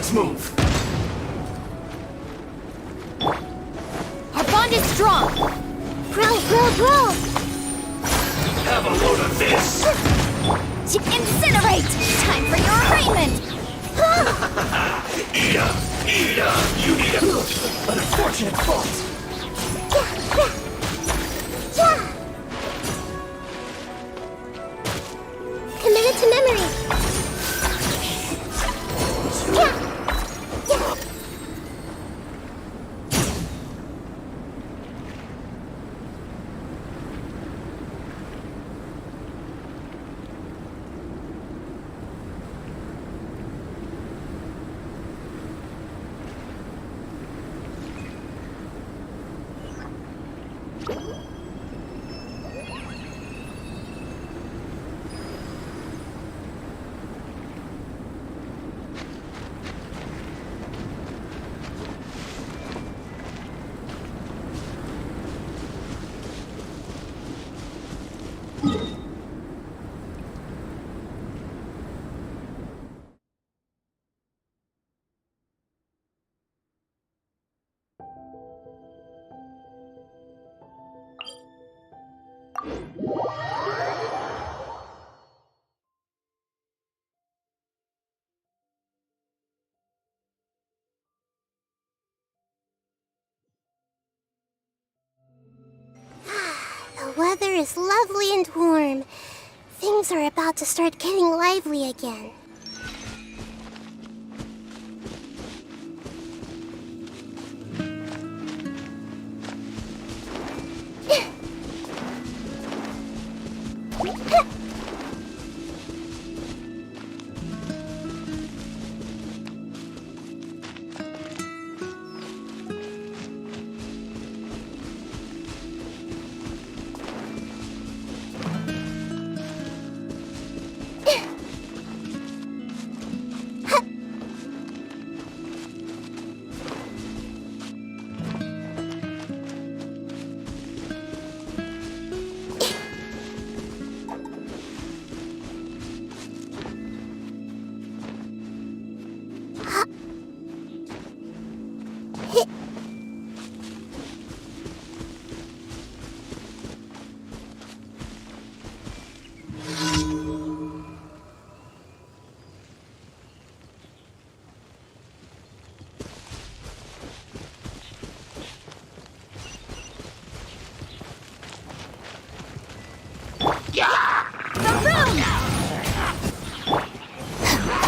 Let's move. Our bond is strong. Grow, grow, grow. Have a load of this. Incinerate. Time for your arraignment. Eat up. Eat up. You need a... An unfortunate fault. Committed to memory. The weather is lovely and warm. Things are about to start getting lively again.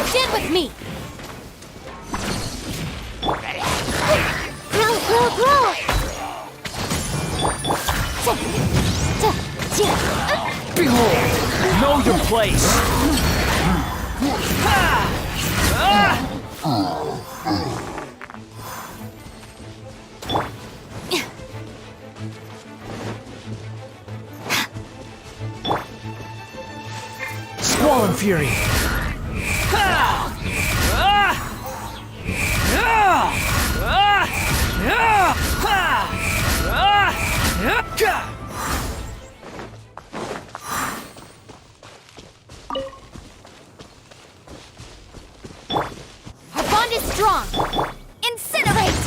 Stand with me! Grow, grow, grow! Behold! Know your place! Squall and Fury! Our bond is strong! Incinerate!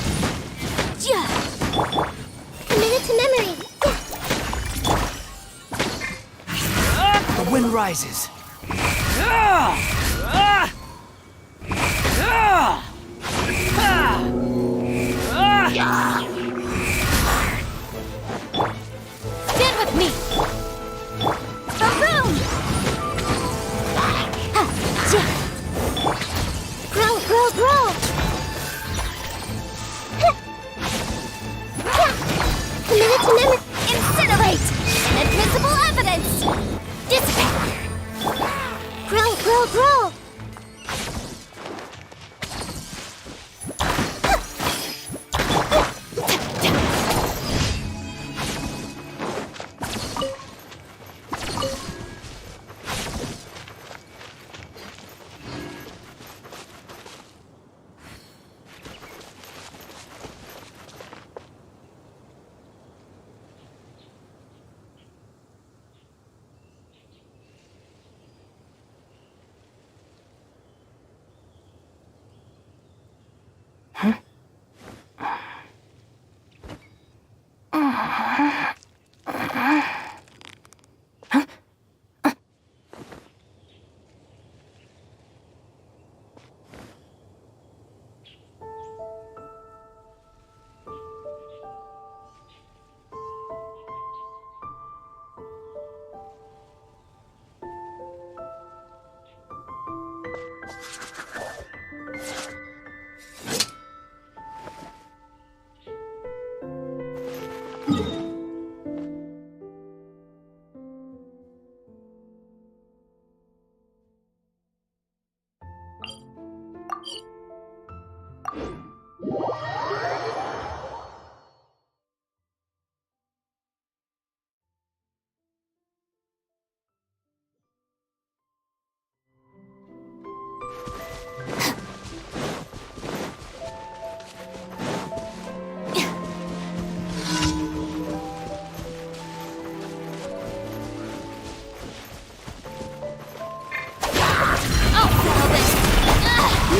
Committed to memory! The wind rises. Stand with me! Baroon! Grow, grow, grow! Committed to memory! Incinerate! Inadmissible evidence! Dissipate! Grow, grow, grow!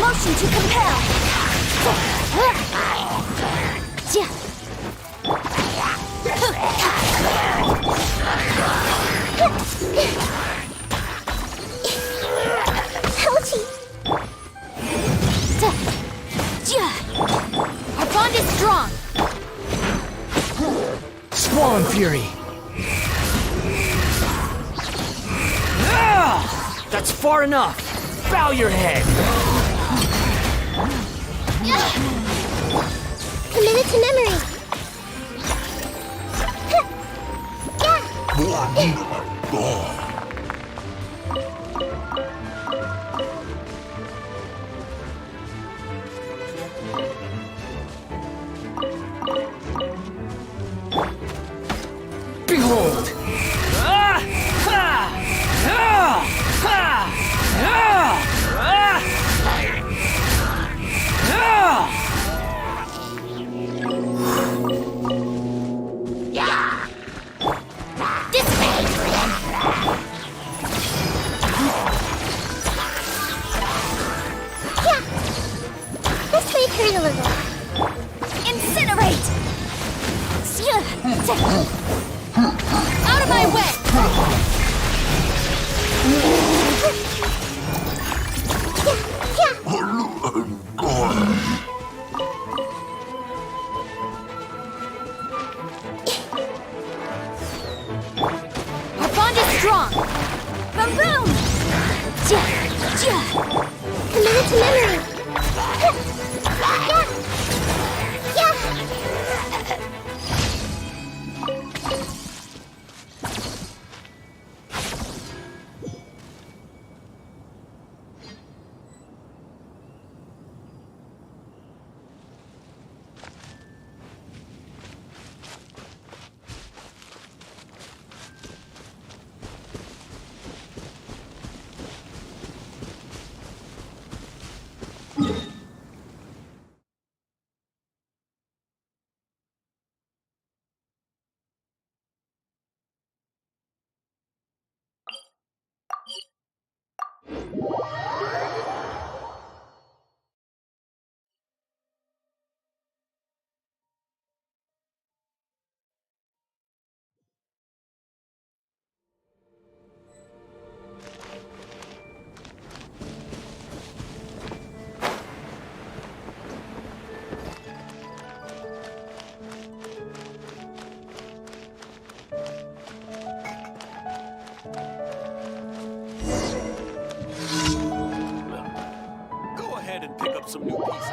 Motion to compel. Ouchie. Our bond is strong. Squall and fury. That's far enough. Bow your head. Commit it to memory. Behold. Let's make her a little. Incinerate! Out of my way! Our bond is strong! Boom boom! Commit it to memory! Go ahead and pick up some new pieces.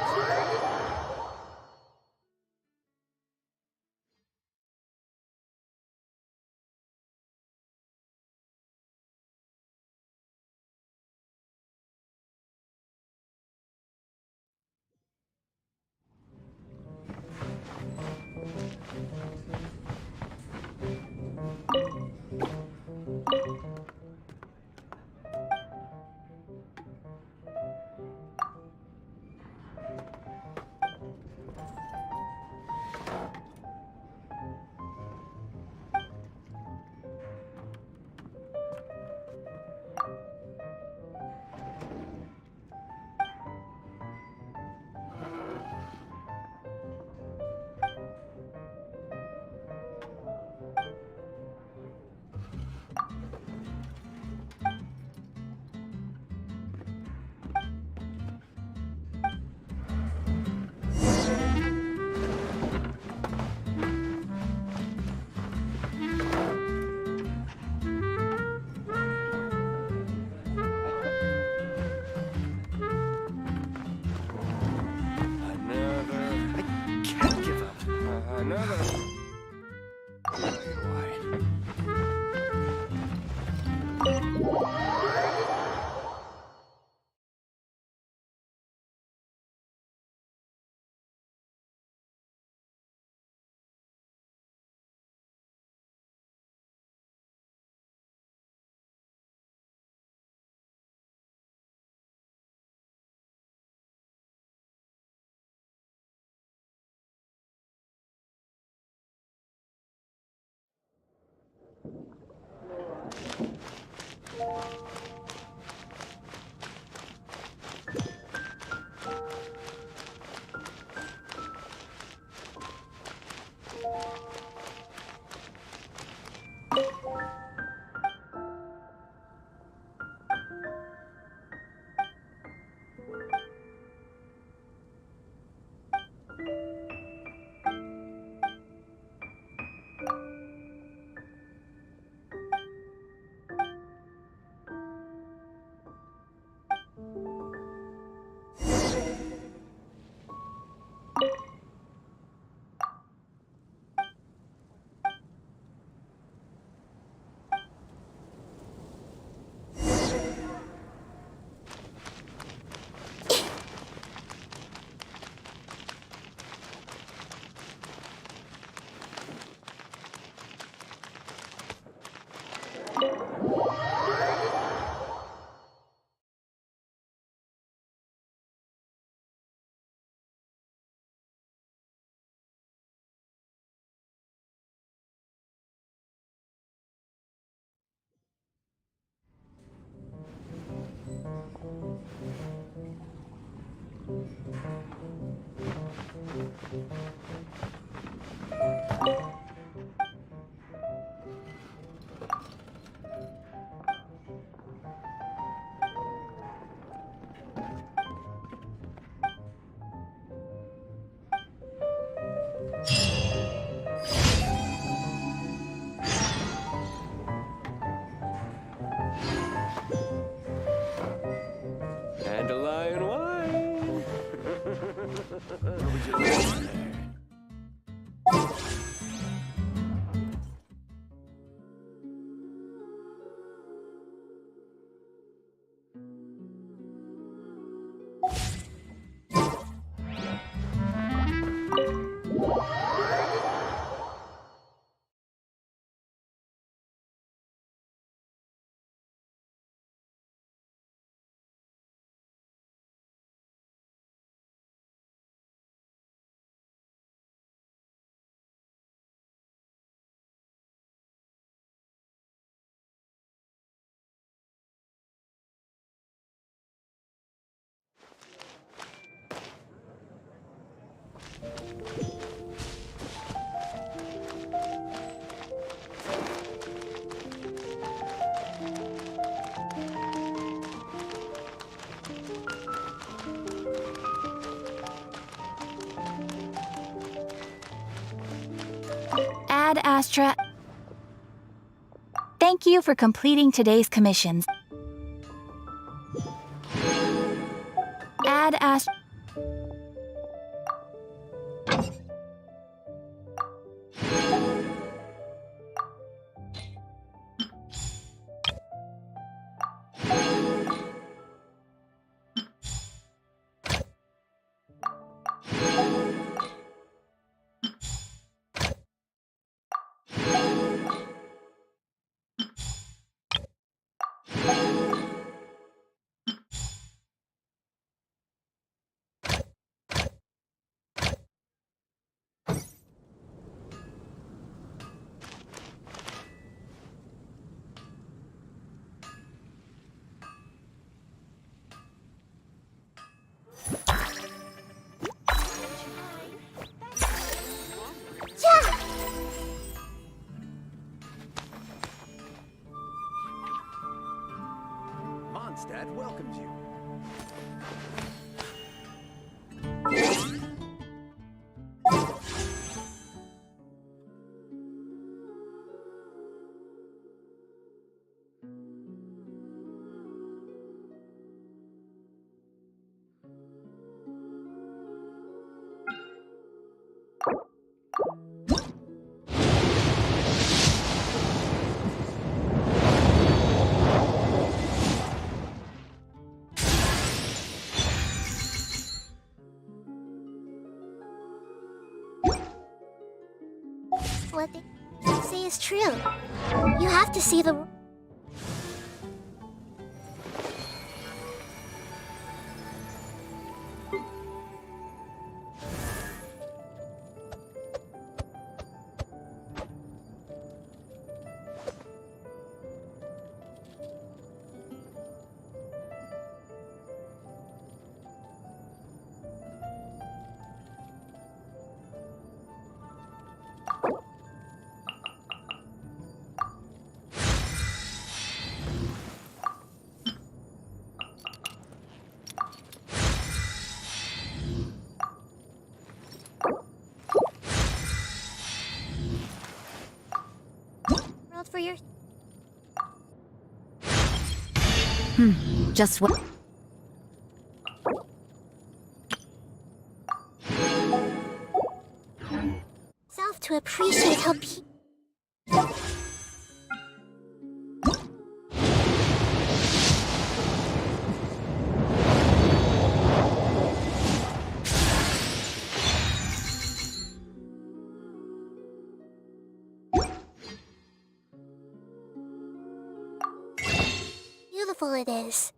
Ad Astra. Thank you for completing today's commissions. Ad Astra. Mondstadt welcomes you. What they say is true. You have to see the... world for your... Just what? self to appreciate how beautiful it is.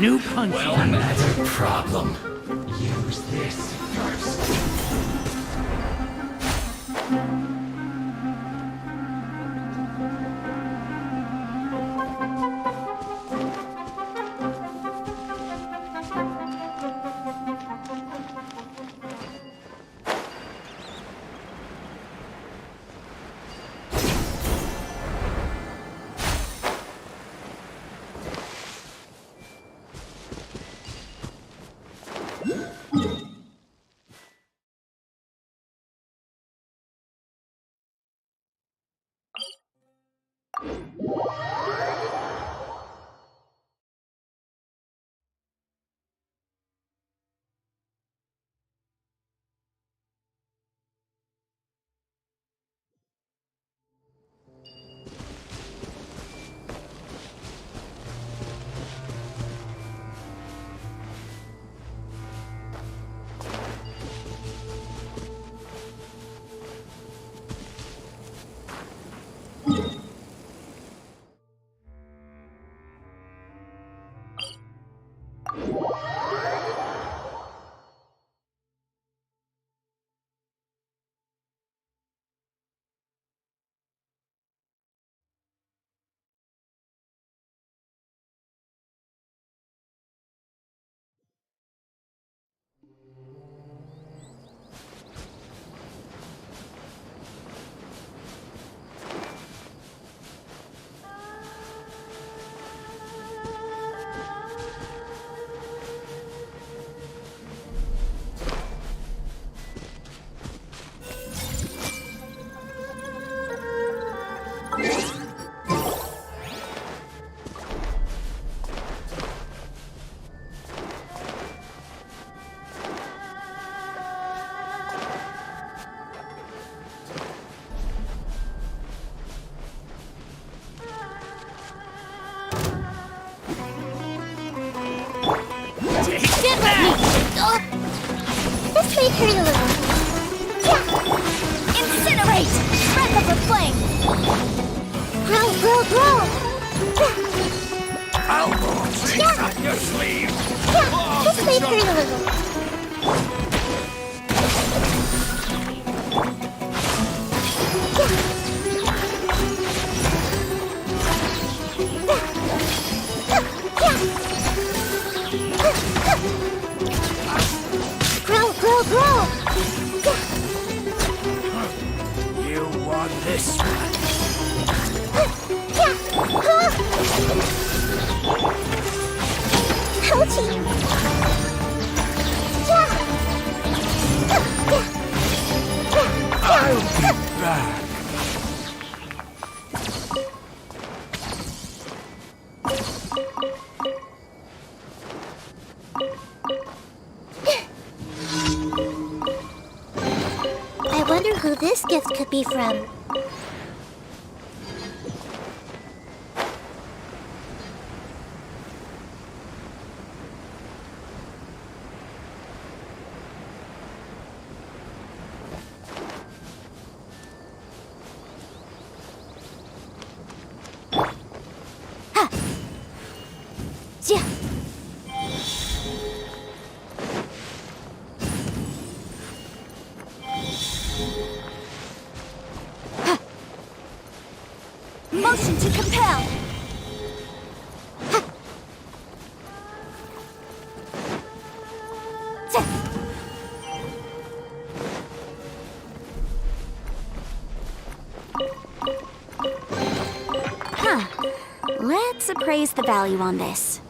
New punch. Well, that's a problem. Use this first. This may hurt a little. Incinerate! Breath of the flame! Grow, grow, grow! Elbow tricks up your sleeve. This may hurt a little. Grow, grow, grow! You want this one? Ouchie! I'll be back. I wonder who this gift could be from. Yeah. Motion to compel. Let's appraise the value on this.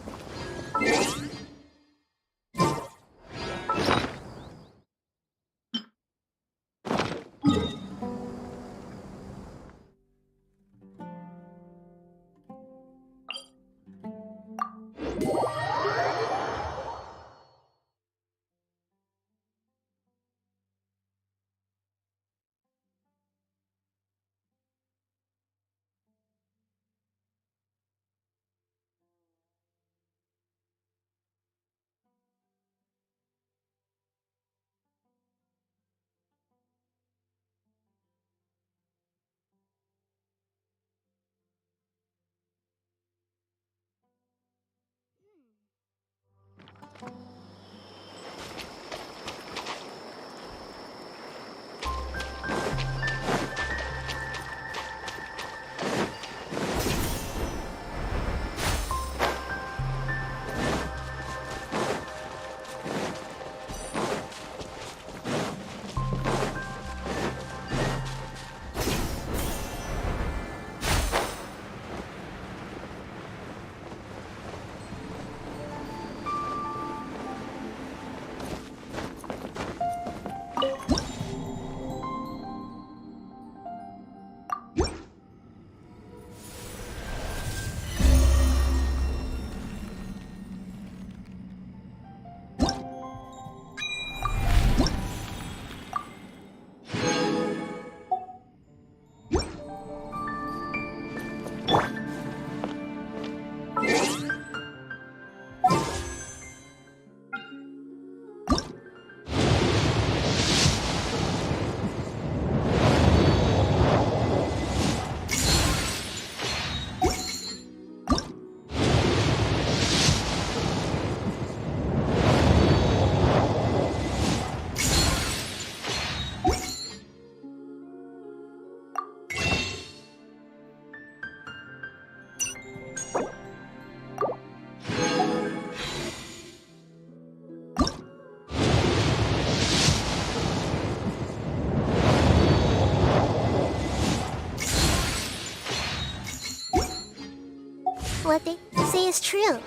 what they say is true.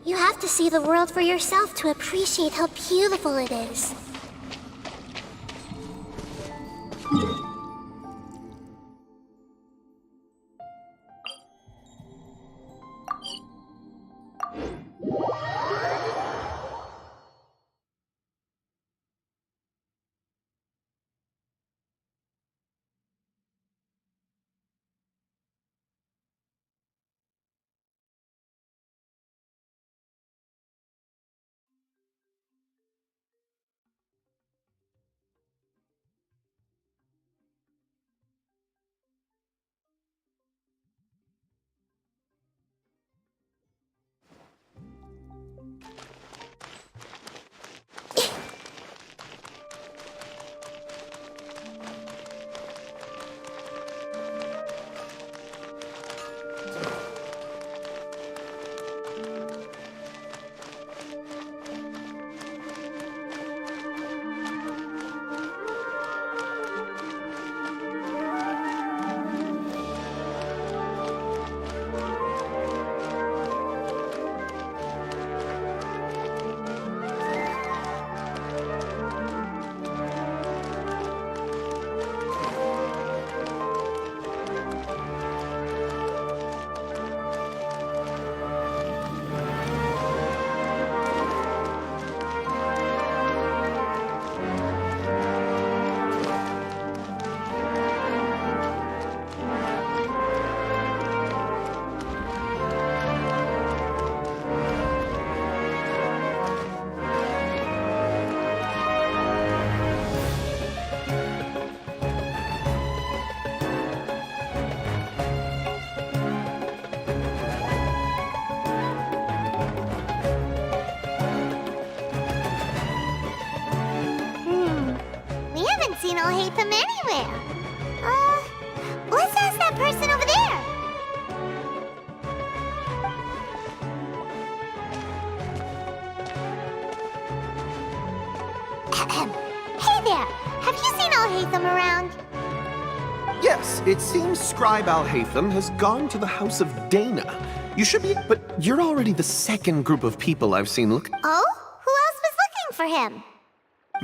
You have to see the world for yourself to appreciate how beautiful it is. I'll hate them anywhere. Let's ask that person over there. Hey there, have you seen I'll hate them around? Yes, it seems Scribe Al-Haytham has gone to the house of Dana. You should be, but you're already the second group of people I've seen look. Oh? Who else was looking for him?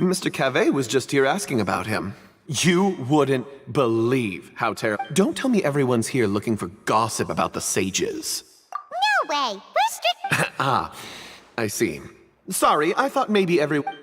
Mr. Cave was just here asking about him. You wouldn't believe how terrible. Don't tell me everyone's here looking for gossip about the sages. No way. We're strict. Ah, I see. Sorry, I thought maybe everyone.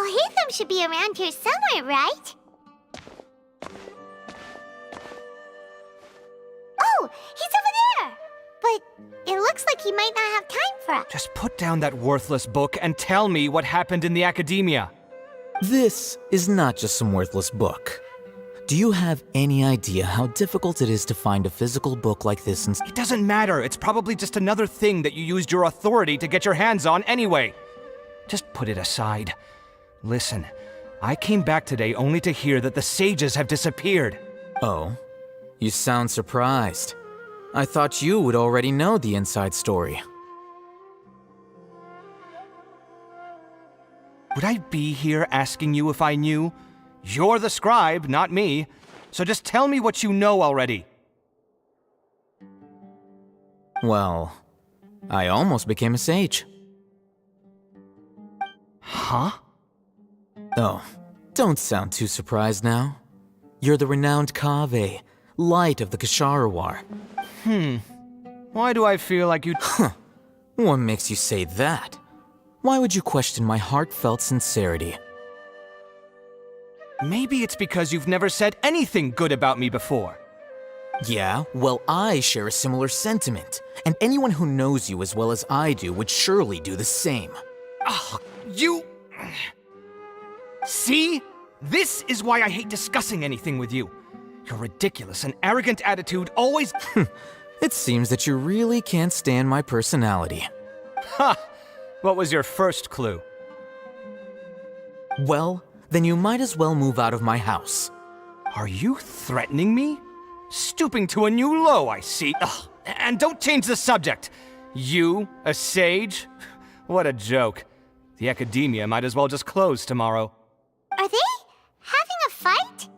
Hatham should be around here somewhere, right? Oh, he's over there! But it looks like he might not have time for us. Just put down that worthless book and tell me what happened in the academia. This is not just some worthless book. Do you have any idea how difficult it is to find a physical book like this in... It doesn't matter. It's probably just another thing that you used your authority to get your hands on anyway. Just put it aside. Listen, I came back today only to hear that the sages have disappeared. Oh, you sound surprised. I thought you would already know the inside story. Would I be here asking you if I knew? You're the scribe, not me. So just tell me what you know already. Well, I almost became a sage. Huh? Oh, don't sound too surprised now. You're the renowned Kaveh, light of the Ksharawar. Why do I feel like you... What makes you say that? Why would you question my heartfelt sincerity? Maybe it's because you've never said anything good about me before. Yeah, well, I share a similar sentiment, and anyone who knows you as well as I do would surely do the same. You... See? This is why I hate discussing anything with you. Your ridiculous and arrogant attitude always... It seems that you really can't stand my personality. Ha! What was your first clue? Well, then you might as well move out of my house. Are you threatening me? Stooping to a new low, I see. Ugh. And don't change the subject. You, a sage? What a joke. The academia might as well just close tomorrow. Are they having a fight?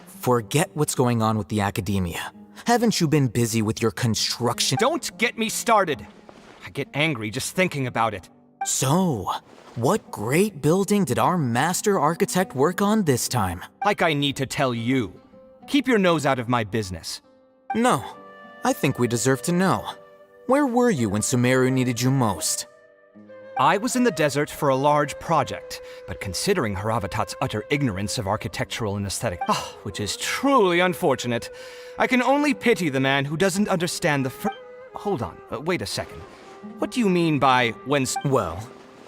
Forget what's going on with the academia. Haven't you been busy with your construction? Don't get me started. I get angry just thinking about it. So, what great building did our master architect work on this time? Like I need to tell you. Keep your nose out of my business. No, I think we deserve to know. Where were you when Sumeru needed you most? I was in the desert for a large project, but considering Haravatat's utter ignorance of architectural and aesthetic, which is truly unfortunate, I can only pity the man who doesn't understand the Hold on, wait a second. What do you mean by when... Well,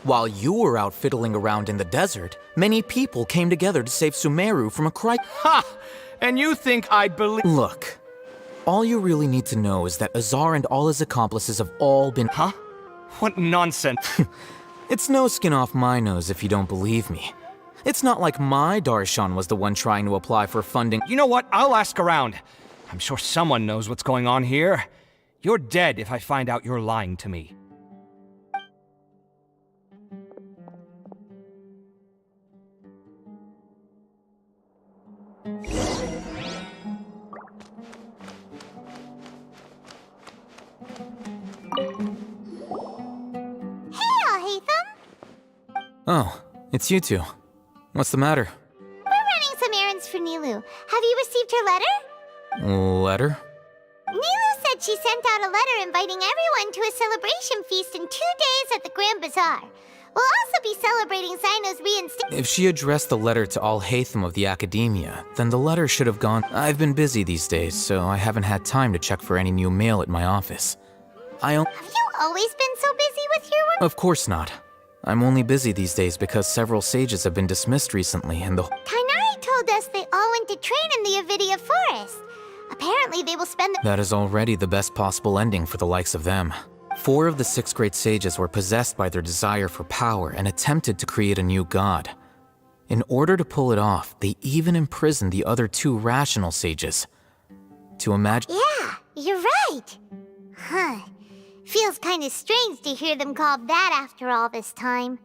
while you were out fiddling around in the desert, many people came together to save Sumeru from a Ha! And you think I'd believe... Look, all you really need to know is that Azar and all his accomplices have all been... Huh? What nonsense. It's no skin off my nose if you don't believe me. It's not like my Darshan was the one trying to apply for funding. You know what? I'll ask around. I'm sure someone knows what's going on here. You're dead if I find out you're lying to me. Oh, it's you two. What's the matter? We're running some errands for Nilu. Have you received her letter? Letter? Nilu said she sent out a letter inviting everyone to a celebration feast in 2 days at the Grand Bazaar. We'll also be celebrating Zino's reinstatement. If she addressed the letter to all Hatham of the Academia, then the letter should have gone... I've been busy these days, so I haven't had time to check for any new mail at my office. Have you always been so busy with your work? Of course not. I'm only busy these days because several sages have been dismissed recently and the... Kainari told us they all went to train in the Avidia Forest. Apparently they will spend the... That is already the best possible ending for the likes of them. 4 of the 6 great sages were possessed by their desire for power and attempted to create a new god. In order to pull it off, they even imprisoned the other 2 rational sages. To imagine... Yeah, you're right. Huh. Feels kind of strange to hear them called that after all this time.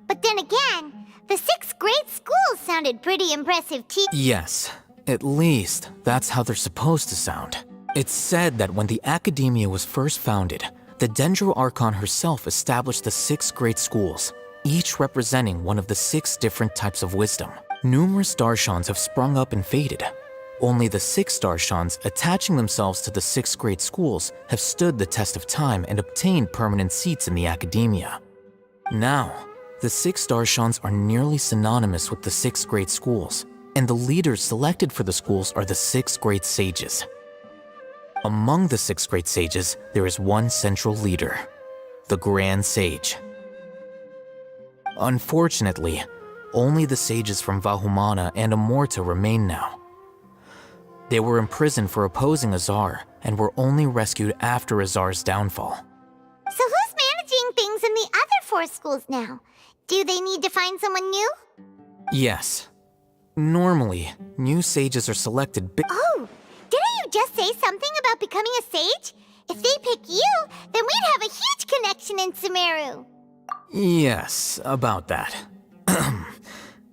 But then again, the 6 great schools sounded pretty impressive too. Yes, at least that's how they're supposed to sound. It's said that when the Academia was first founded, the Dendro Archon herself established the 6 great schools, each representing one of the 6 different types of wisdom. Numerous Darshans have sprung up and faded. Only the 6 Darshans attaching themselves to the 6 great schools have stood the test of time and obtained permanent seats in the Academia. Now, the 6 Darshans are nearly synonymous with the 6 great schools, and the leaders selected for the schools are the 6 great sages. Among the 6 great sages, there is one central leader, the Grand Sage. Unfortunately, only the sages from Vahumana and Amorta remain now. They were imprisoned for opposing Azar and were only rescued after Azar's downfall. So who's managing things in the other 4 schools now? Do they need to find someone new? Yes. Normally, new sages are selected Oh, didn't you just say something about becoming a sage? If they pick you, then we'd have a huge connection in Sumeru. Yes, about that.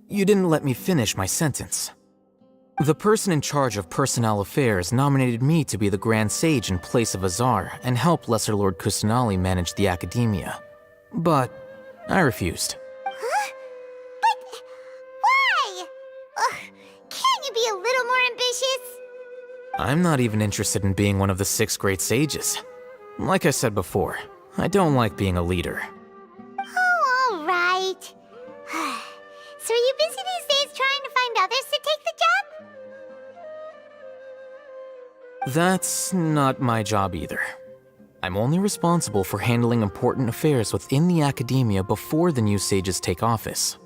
You didn't let me finish my sentence. The person in charge of personnel affairs nominated me to be the Grand Sage in place of Azar and help Lesser Lord Kusanali manage the academia. But I refused. Huh? But why? Ugh, can't you be a little more ambitious? I'm not even interested in being one of the 6 great sages. Like I said before, I don't like being a leader. Oh, all right. So are you busy these days trying to find others to take the job? That's not my job either. I'm only responsible for handling important affairs within the academia before the new sages take office.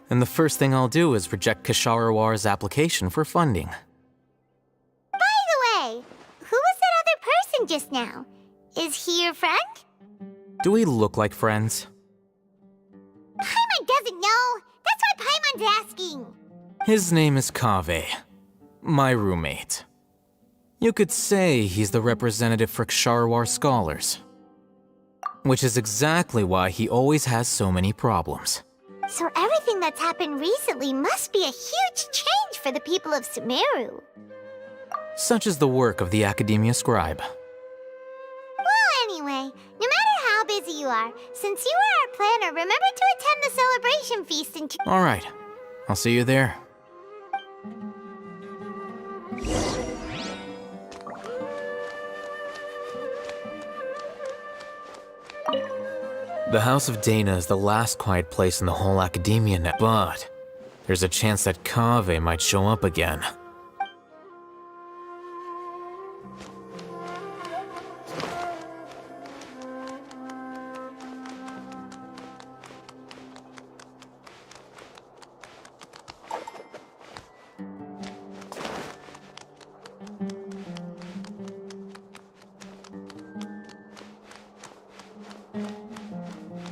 And the first thing I'll do is reject Kasharawar's application for funding. By the way, who was that other person just now? Is he your friend? Do we look like friends? Paimon doesn't know. That's why Paimon's asking. His name is Kaveh, my roommate. You could say he's the representative for Ksharawar scholars. Which is exactly why he always has so many problems. So everything that's happened recently must be a huge change for the people of Sumeru. Such is the work of the Academia Scribe. Well, anyway, no matter how busy you are, since you are our planner, remember to attend the celebration feast in Alright, I'll see you there. The House of Dana is the last quiet place in the whole academia net, but there's a chance that Kaveh might show up again.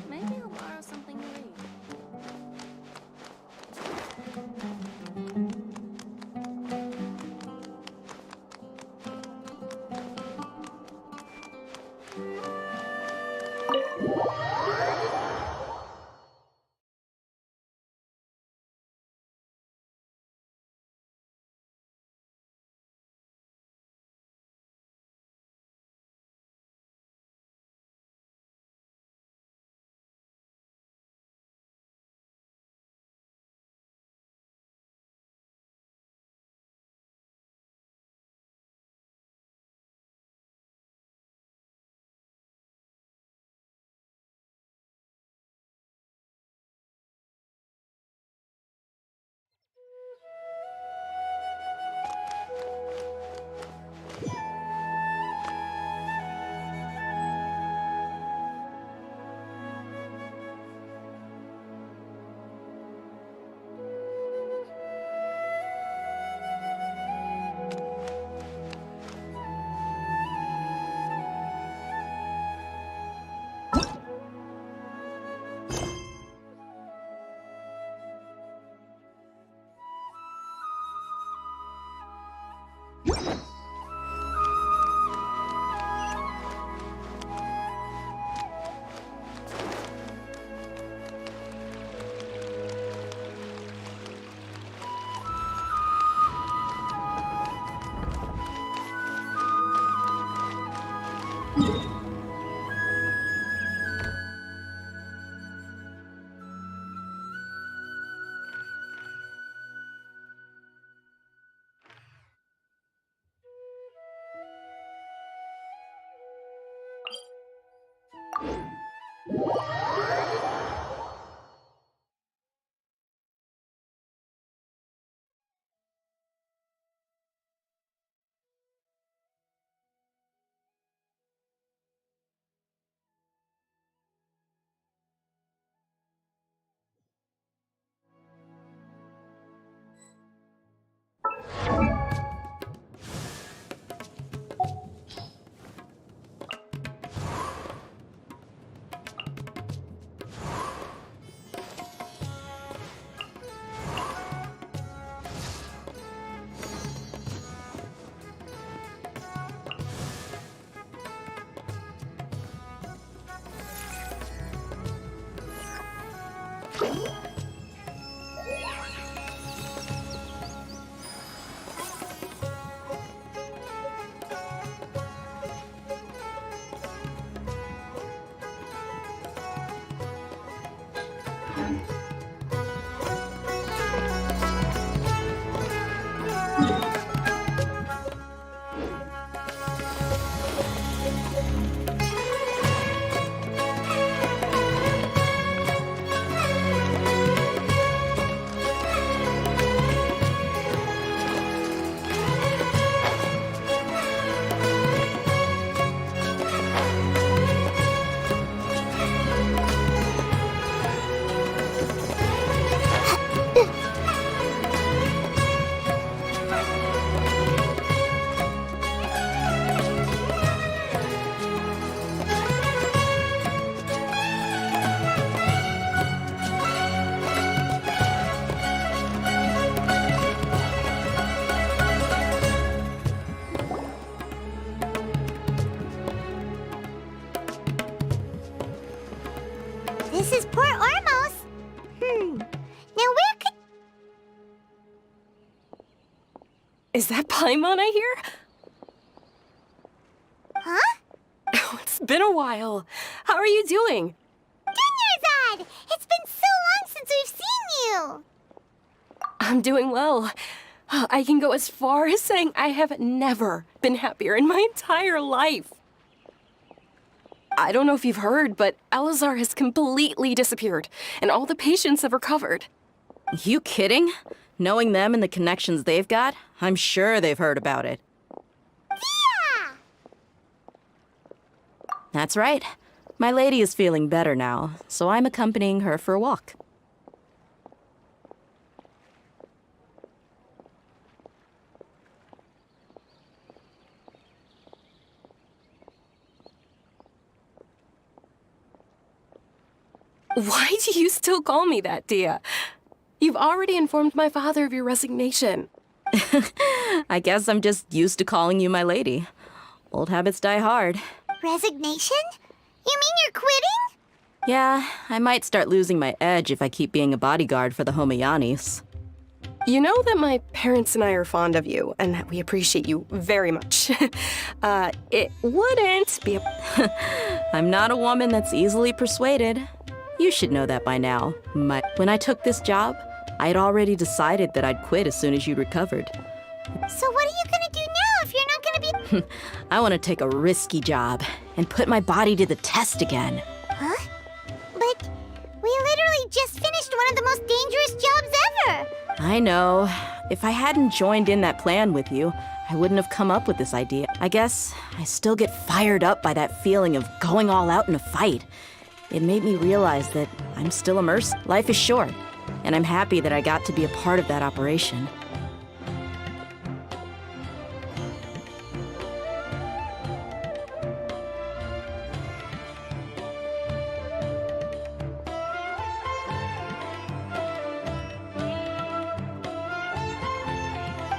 Maybe I'll borrow something to read. This is Port Ormos. Now where could... Is that Paimon I hear? Huh? Oh, it's been a while. How are you doing? Dinyarzad! It's been so long since we've seen you! I'm doing well. I can go as far as saying I have never been happier in my entire life. I don't know if you've heard, but Elazar has completely disappeared, and all the patients have recovered. You kidding? Knowing them and the connections they've got, I'm sure they've heard about it. Yeah! That's right. My lady is feeling better now, so I'm accompanying her for a walk. Why do you still call me that, Dia? You've already informed my father of your resignation. I guess I'm just used to calling you my lady. Old habits die hard. Resignation? You mean you're quitting? Yeah, I might start losing my edge if I keep being a bodyguard for the Homayanis. You know that my parents and I are fond of you, and that we appreciate you very much. It wouldn't be a... I'm not a woman that's easily persuaded. You should know that by now. When I took this job, I had already decided that I'd quit as soon as you recovered. So what are you gonna do now if you're not gonna be... I want to take a risky job and put my body to the test again. Huh? But we literally just finished one of the most dangerous jobs ever! I know. If I hadn't joined in that plan with you, I wouldn't have come up with this idea. I guess I still get fired up by that feeling of going all out in a fight. It made me realize that I'm still a mercenary. Life is short, and I'm happy that I got to be a part of that operation.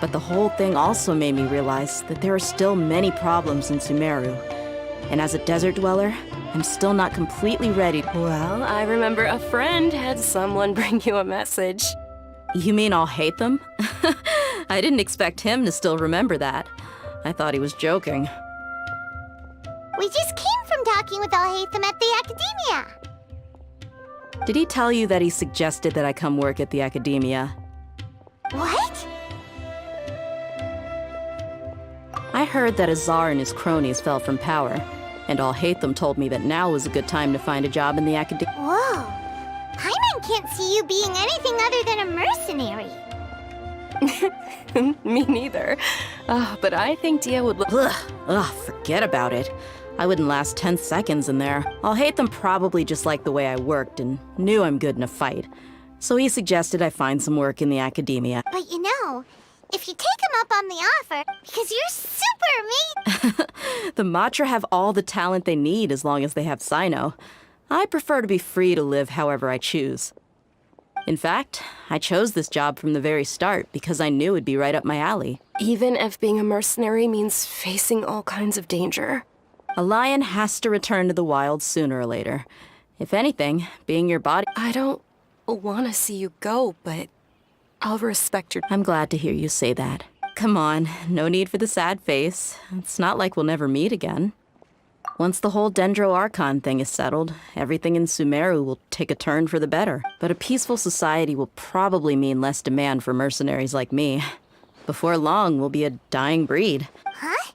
But the whole thing also made me realize that there are still many problems in Sumeru. And as a desert dweller, I'm still not completely ready. Well, I remember a friend had someone bring you a message. You mean I'll hate them? I didn't expect him to still remember that. I thought he was joking. We just came from talking with Alhaitham at the Academia. Did he tell you that he suggested that I come work at the Academia? What? I heard that Azar and his cronies fell from power, and Alhaitham told me that now was a good time to find a job in the Academia. Whoa. Paimon can't see you being anything other than a mercenary. Me neither. But I think Dia would look... Ugh, forget about it. I wouldn't last 10 seconds in there. Alhaitham probably just liked the way I worked and knew I'm good in a fight. So he suggested I find some work in the Academia. But you know, if you take him up on the offer, because you're super, mate. The Matra have all the talent they need as long as they have Sino. I prefer to be free to live however I choose. In fact, I chose this job from the very start because I knew it'd be right up my alley. Even if being a mercenary means facing all kinds of danger. A lion has to return to the wild sooner or later. If anything, being your body... I don't want to see you go, but I'll respect your... I'm glad to hear you say that. Come on, no need for the sad face. It's not like we'll never meet again. Once the whole Dendro Archon thing is settled, everything in Sumeru will take a turn for the better. But a peaceful society will probably mean less demand for mercenaries like me. Before long, we'll be a dying breed. Huh?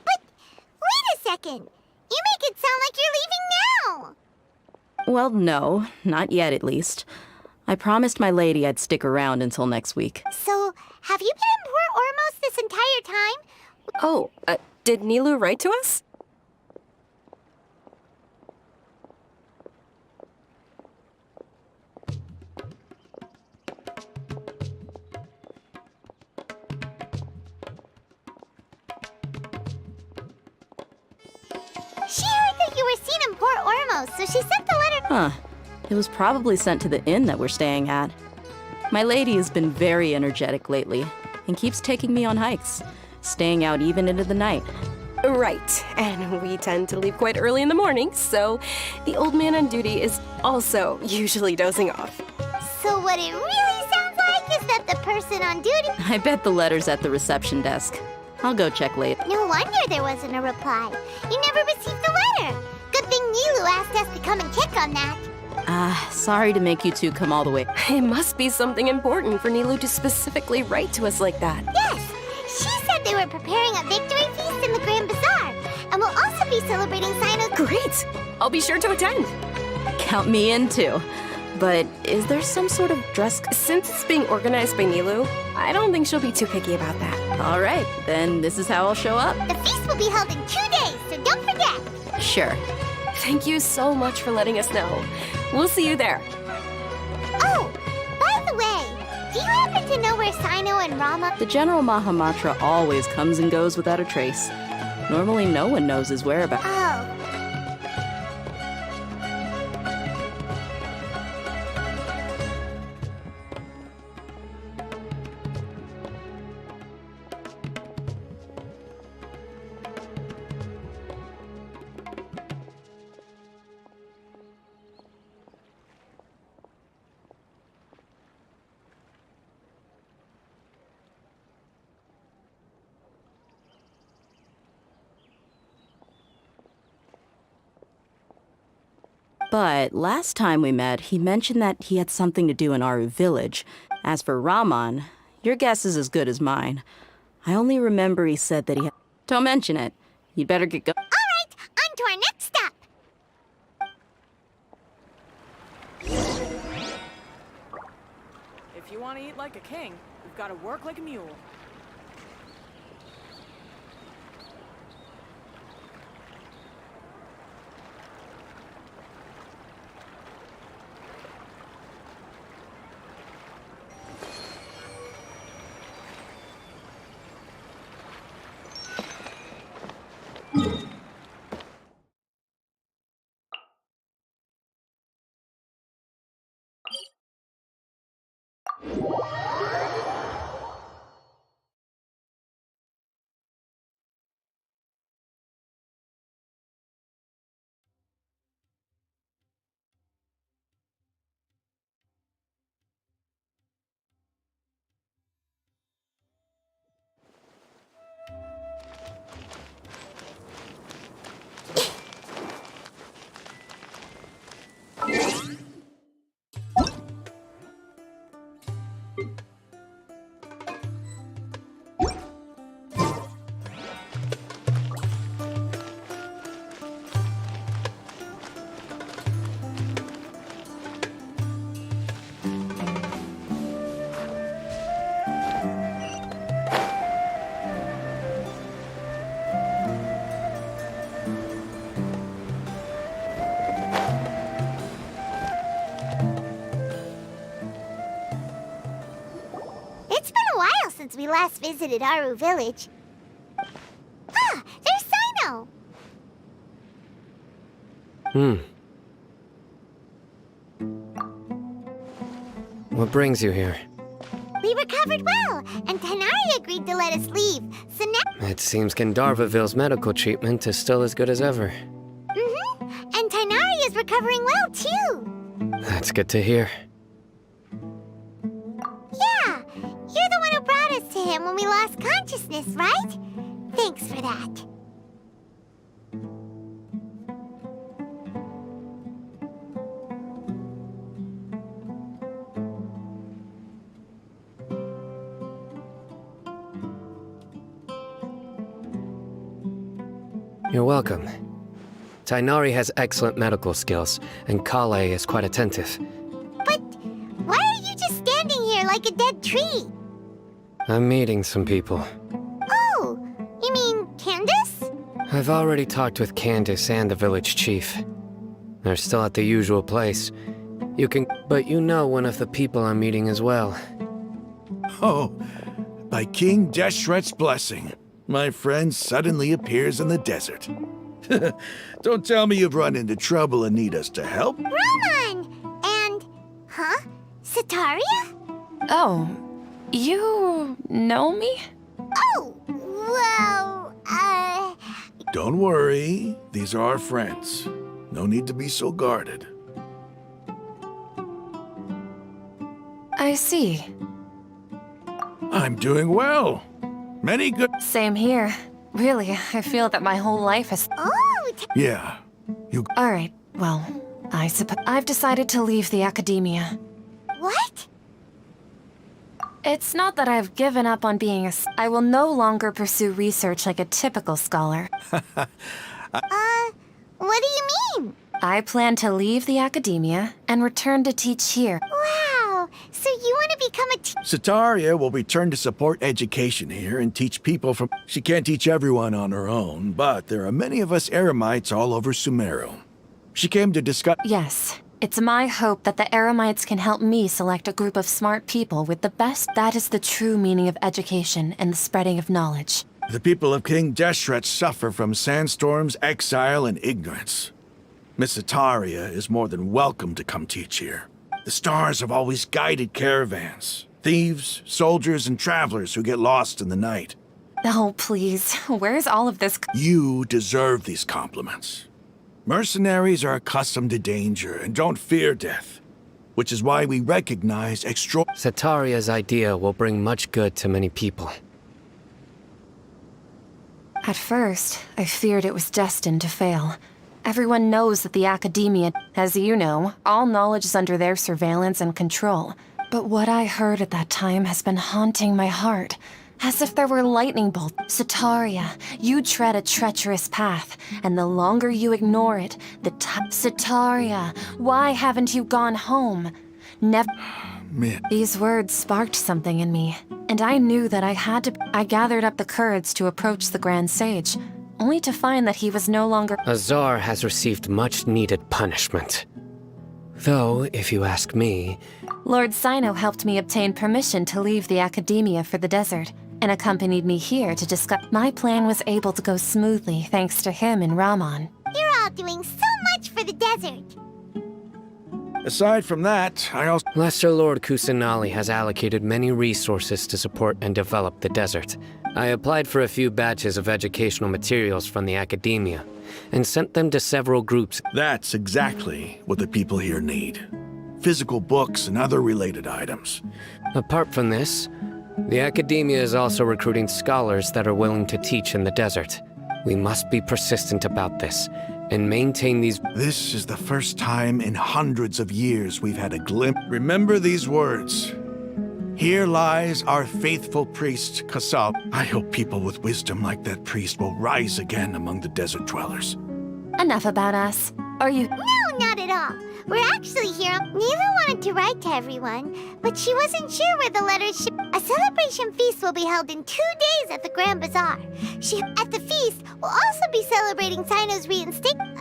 But wait a second. You make it sound like you're leaving now. Well, no, not yet at least. I promised my lady I'd stick around until next week. So, have you been in Port Ormos this entire time? Oh, did Nilu write to us? She heard that you were seen in Port Ormos, so she sent the letter. Huh. It was probably sent to the inn that we're staying at. My lady has been very energetic lately and keeps taking me on hikes, staying out even into the night. Right, and we tend to leave quite early in the morning, so the old man on duty is also usually dozing off. So what it really sounds like is that the person on duty... I bet the letter's at the reception desk. I'll go check later. No wonder there wasn't a reply. You never received the letter. Good thing Nilu asked us to come and check on that. Sorry to make you two come all the way. It must be something important for Nilu to specifically write to us like that. Yes, she said they were preparing a victory feast in the Grand Bazaar, and will also be celebrating Sino's... Great! I'll be sure to attend. Count me in too. But is there some sort of dress... Since it's being organized by Nilu, I don't think she'll be too picky about that. All right, then this is how I'll show up. The feast will be held in 2 days, so don't forget. Sure. Thank you so much for letting us know. We'll see you there. Oh, by the way, do you happen to know where Sino and Rama... The General Mahamatra always comes and goes without a trace. Normally no one knows his whereabouts. Oh, But last time we met, he mentioned that he had something to do in Aru village. As for Raman, your guess is as good as mine. I only remember he said that he had... Don't mention it. You'd better get going. all right, on to our next stop. If you want to eat like a king, you've got to work like a mule. It's been a while since we last visited Aru village. Ah, there's Sino. What brings you here? We recovered well, and Tanari agreed to let us leave. So now... It seems Gandharvaville's medical treatment is still as good as ever. And Tanari is recovering well, too. That's good to hear. Yeah, you're the one who brought us to him when we lost consciousness, right? Thanks for that. You're welcome. Tainari has excellent medical skills, and Kale is quite attentive. But why are you just standing here like a dead tree? I'm meeting some people. Oh, you mean Candace? I've already talked with Candace and the village chief. They're still at the usual place. But you know one of the people I'm meeting as well. Oh, by King Deshret's blessing, my friend suddenly appears in the desert. Don't tell me you've run into trouble and need us to help. Roman! And, Sataria? Oh, you know me? Oh, well, Don't worry, these are our friends. No need to be so guarded. I see. I'm doing well. Many good... Same here. Really, I feel that my whole life has... Yeah, you... Alright, well, I've decided to leave the academia. What? It's not that I've given up on being I will no longer pursue research like a typical scholar. What do you mean? I plan to leave the academia and return to teach here. Wow, so you want to become a Sataria will return to support education here and teach people from... She can't teach everyone on her own, but there are many of us Eremites all over Sumeru. She came to discuss... Yes, it's my hope that the Eremites can help me select a group of smart people with the best... That is the true meaning of education and the spreading of knowledge. The people of King Deshret suffer from sandstorms, exile, and ignorance. Miss Sataria is more than welcome to come teach here. The stars have always guided caravans, thieves, soldiers, and travelers who get lost in the night. Oh, please, where's all of this... You deserve these compliments. Mercenaries are accustomed to danger and don't fear death, which is why we recognize Sataria's idea will bring much good to many people. At first, I feared it was destined to fail. Everyone knows that the academia, as you know, all knowledge is under their surveillance and control. But what I heard at that time has been haunting my heart, as if there were lightning bolts. Sataria, you tread a treacherous path, and the longer you ignore it, Sataria, why haven't you gone home? Never... These words sparked something in me, and I knew that I had to... I gathered up the courage to approach the Grand Sage, only to find that he was no longer... Azar has received much-needed punishment. Though, if you ask me... Lord Sino helped me obtain permission to leave the academia for the desert, and accompanied me here to discuss... My plan was able to go smoothly thanks to him and Raman. You're all doing so much for the desert. Aside from that, I also... Lesser Lord Kusanali has allocated many resources to support and develop the desert. I applied for a few batches of educational materials from the academia, and sent them to several groups. That's exactly what the people here need. Physical books and other related items. Apart from this, the academia is also recruiting scholars that are willing to teach in the desert. We must be persistent about this, and maintain these... This is the first time in hundreds of years we've had a glimpse. Remember these words. Here lies our faithful priest, Kasab. I hope people with wisdom like that priest will rise again among the desert dwellers. Enough about us. Are you... No, not at all. We're actually here. Neva wanted to write to everyone, but she wasn't sure where the letters should... A celebration feast will be held in 2 days at the Grand Bazaar. At the feast, we'll also be celebrating Sino's reinstatement.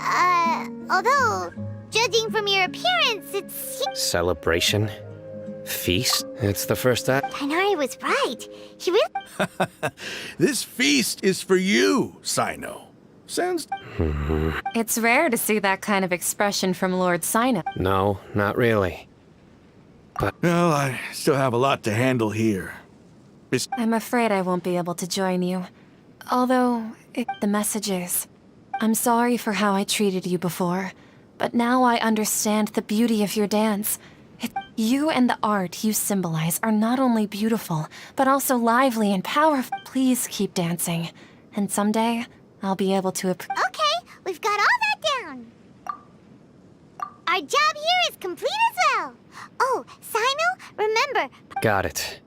Although, judging from your appearance, it's... Celebration? Feast? It's the first act. Tainari was right. He really... This feast is for you, Sino. Sounds... It's rare to see that kind of expression from Lord Sino. No, not really. But... Well, I still have a lot to handle here. I'm afraid I won't be able to join you. Although, the messages. I'm sorry for how I treated you before, but now I understand the beauty of your dance. You and the art you symbolize are not only beautiful, but also lively and powerful. Please keep dancing, and someday I'll be able to... Okay, we've got all that down. Our job here is complete as well. Oh, Sino, remember... Got it.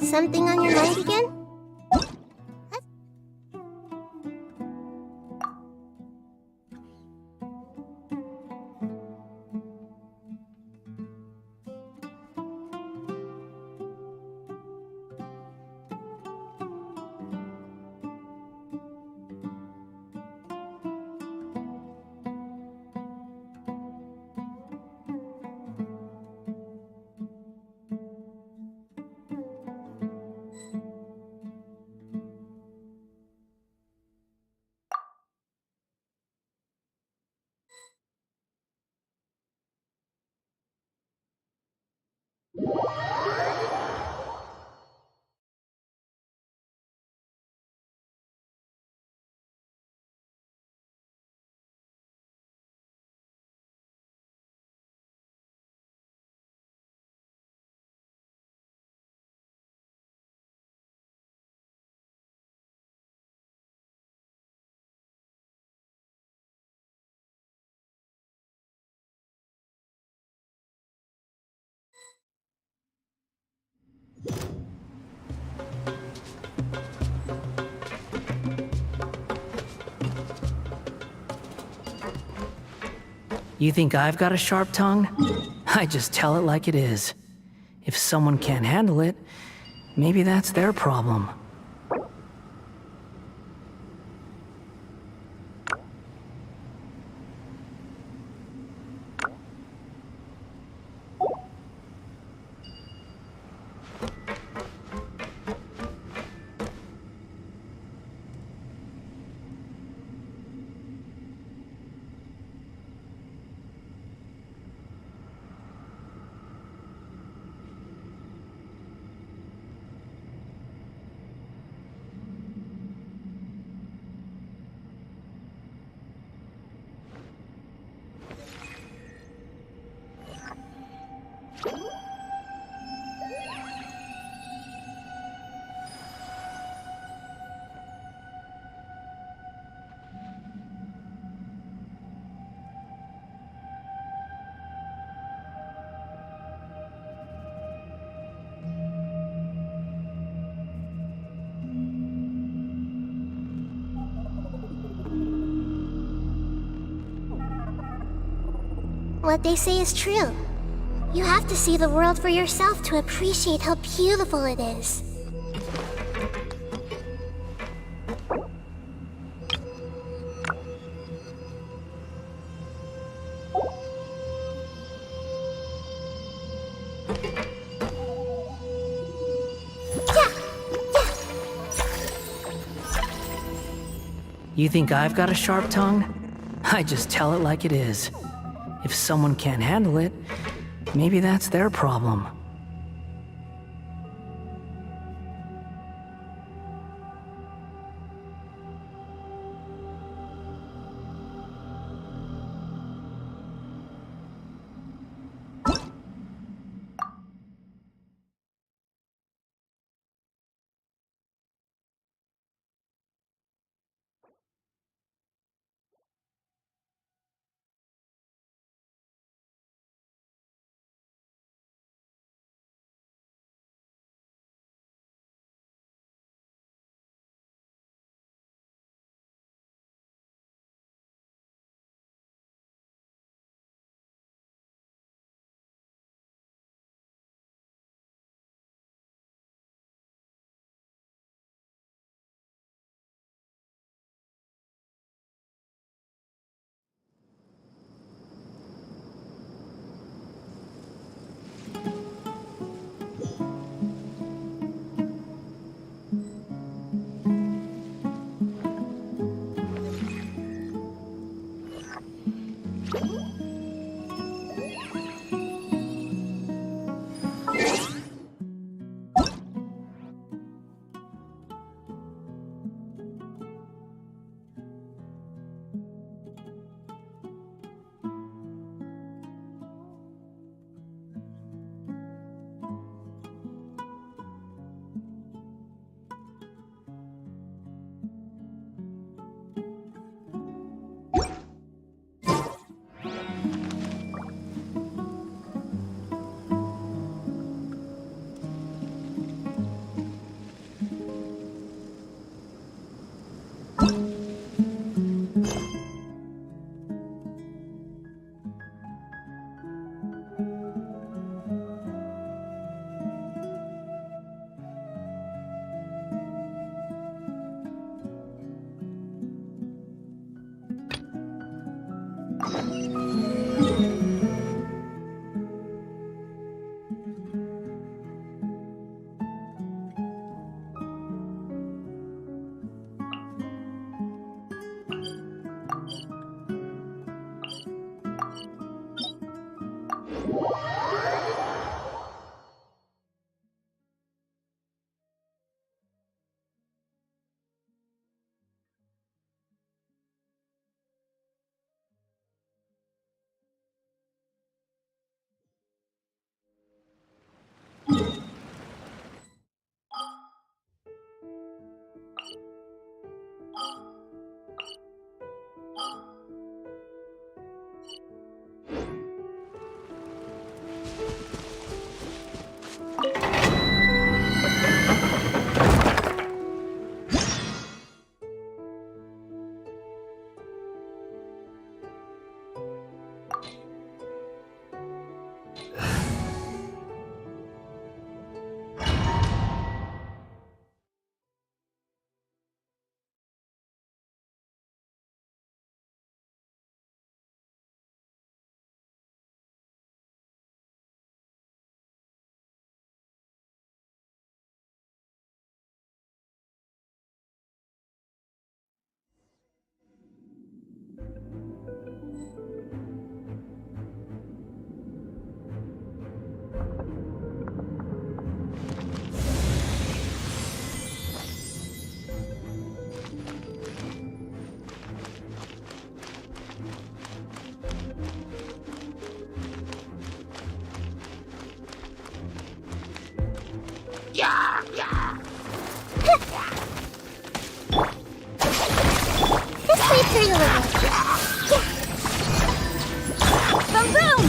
Something on your mind again? You think I've got a sharp tongue? I just tell it like it is. If someone can't handle it, maybe that's their problem. What they say is true. You have to see the world for yourself to appreciate how beautiful it is. You think I've got a sharp tongue? I just tell it like it is. If someone can't handle it, maybe that's their problem. This way through the river. Boom boom!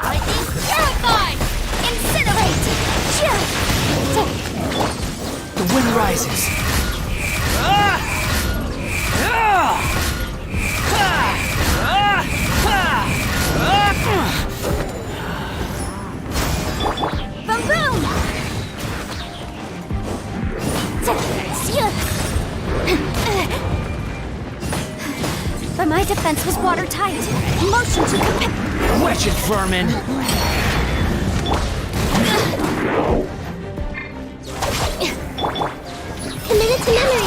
Lightning terrified! Incinerate! The wind rises. Boom boom! But my defense was watertight. Motion to Wretched vermin! committed to memory.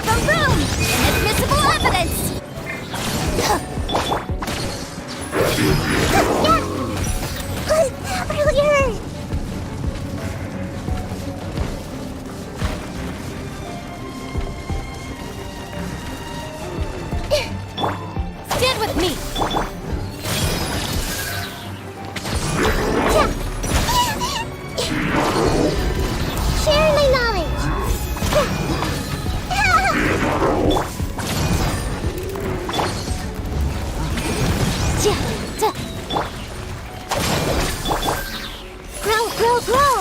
Boom boom! Inadmissible evidence! Really hurt! Stand with me! Share my knowledge! Grow, grow, grow!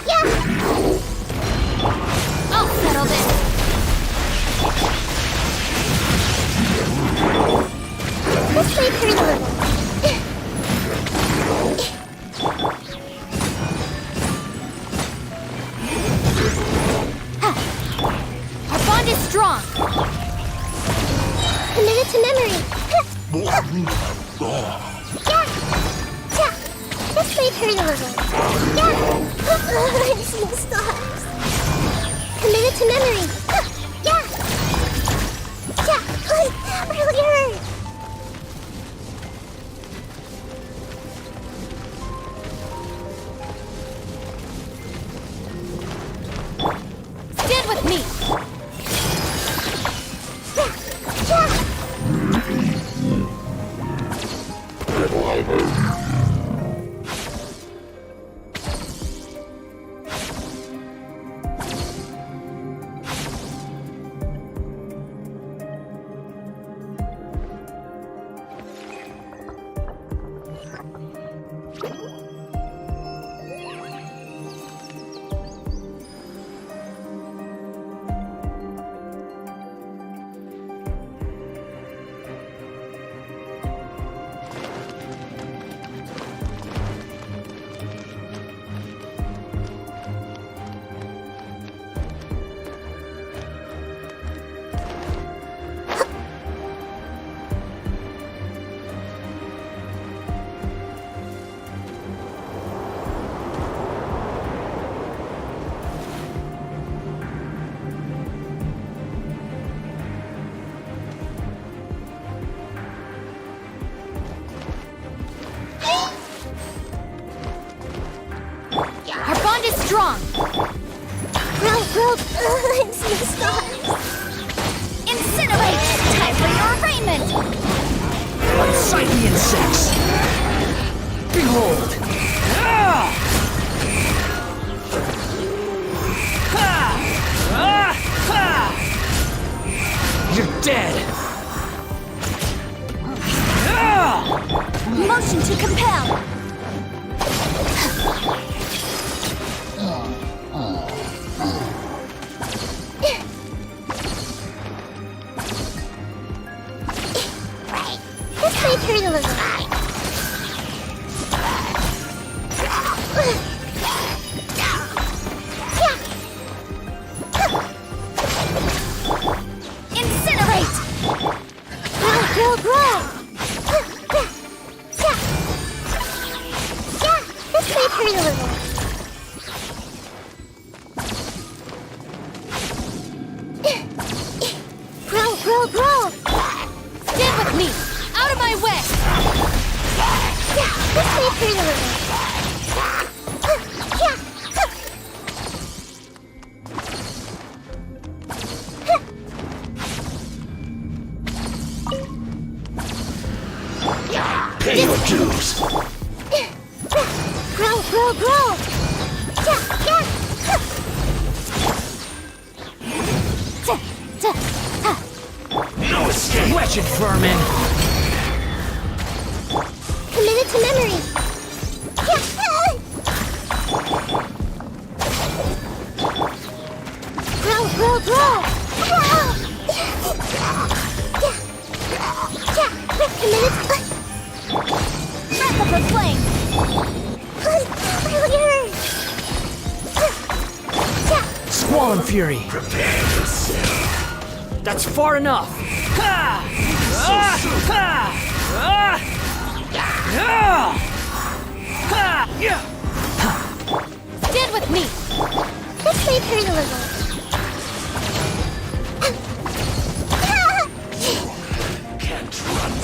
Yeah! I'll settle this! Let's wait for a little. Our bond is strong. Committed to memory. Yeah. Let's wait for a little. Yeah. I see the stars. Committed to memory. Yeah. Really hurt. Stand with me. Our bond is strong. Grow, grow. I see the stars. Incinerate! Time for your arraignment! Unsightly insects! Behold! You're dead! Motion to compel! Let's play through the little. Incinerate! Grow, grow, grow! Let's play through the little. choose. Grow, grow, grow! No escape. Wretched vermin! Committed to memory! Grow, grow, grow! Committed Wrap up her flame! Squall and fury! Prepare yourself. That's far enough! Ha! Ah! Ha! Ah! Ah! Ha! Yeah! Stand with me! Let's wait for a little. Can't run.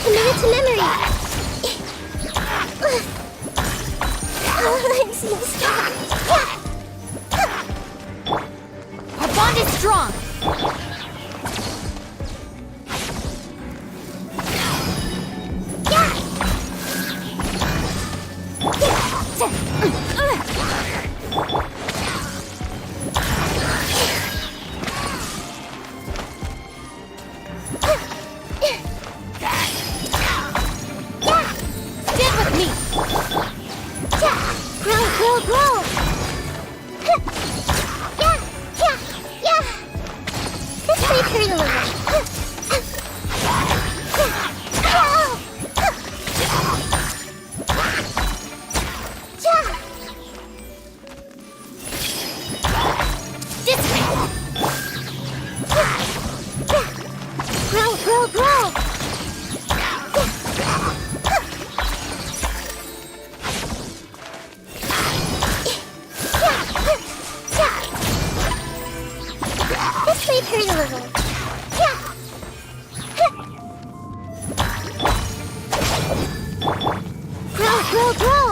Committed to memory! I'm so scared. Our bond is strong! Stand with me! Grow, grow, grow! Let's wait for a little. Grow, grow, grow! Let's wait for a little. Grow, grow, grow!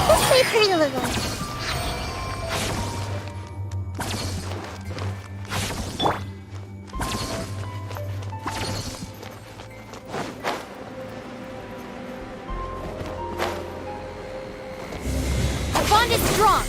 Let's wait for a little. Our bond is strong!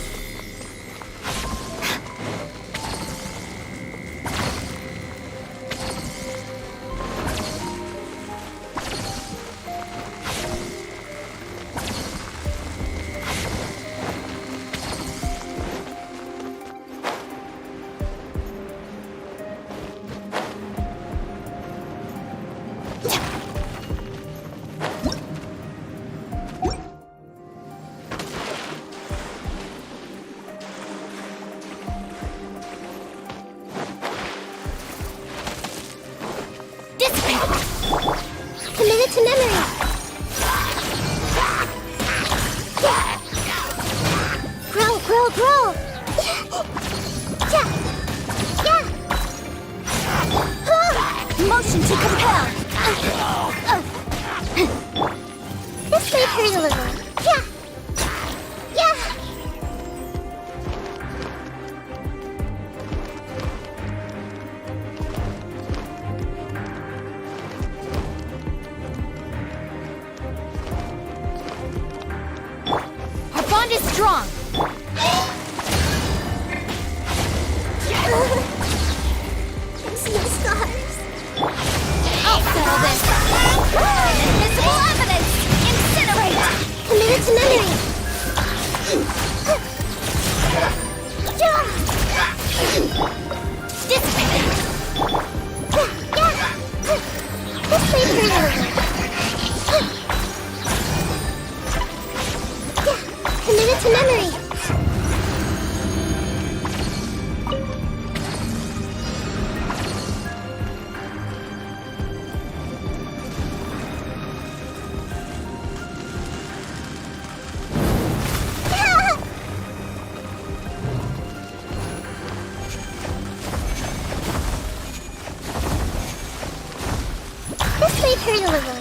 Committed to memory! Grow, grow, grow! Motion to compel! Let's wait for a little. Our bond is strong! I see the scars. I'll settle this! Invisible evidence! Incinerate! Committed to memory! Dissipate! Let's wait for a little. Committed to memory! Let's wait for a little.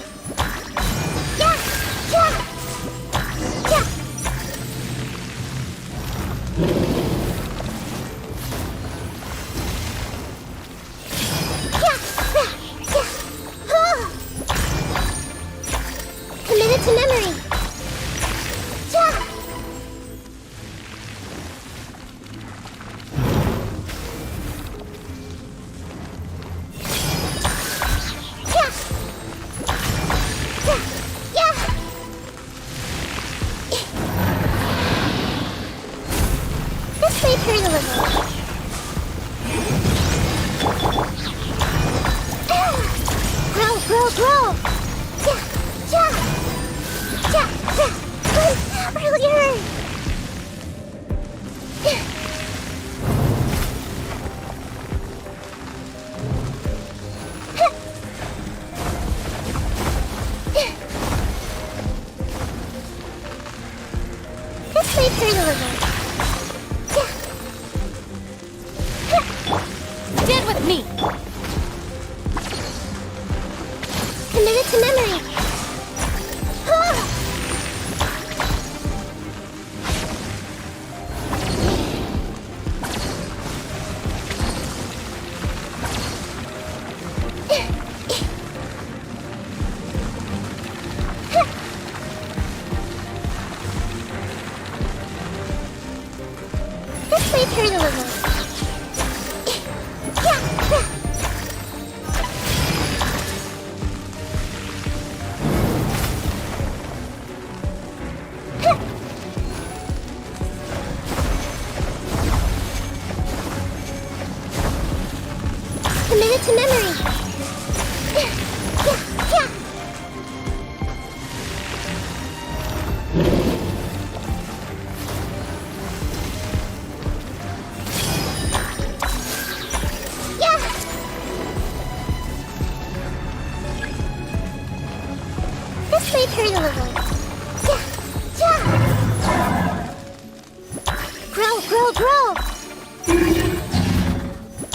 Grow, grow, grow!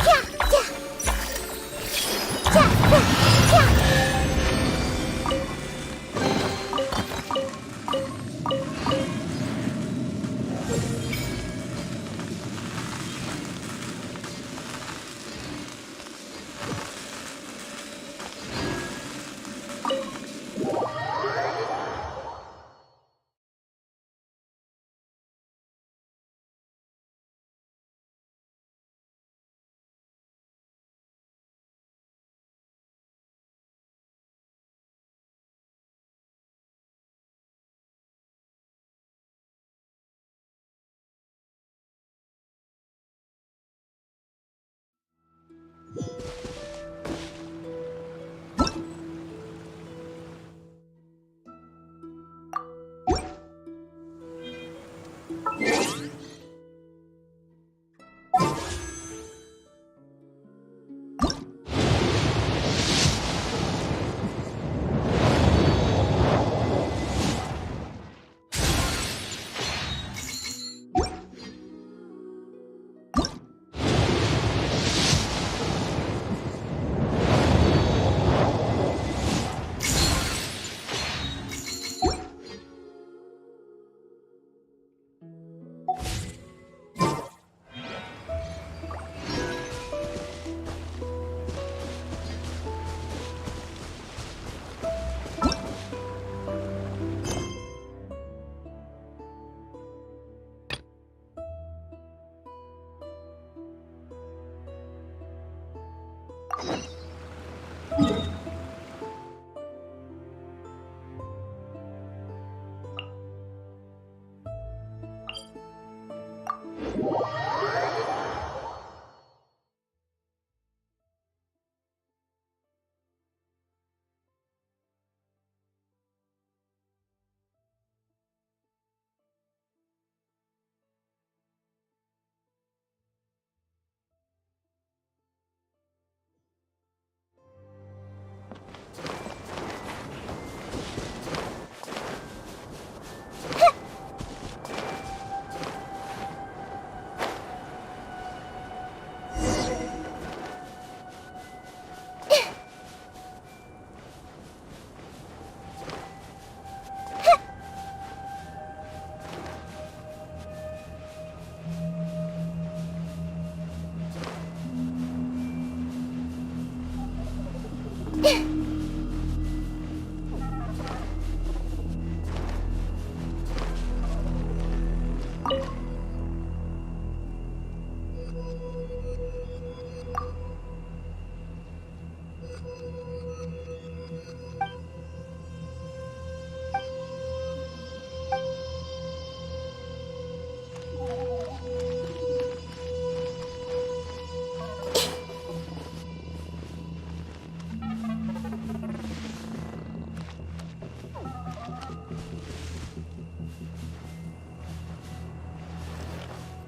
Yeah, yeah! Yeah, yeah, yeah!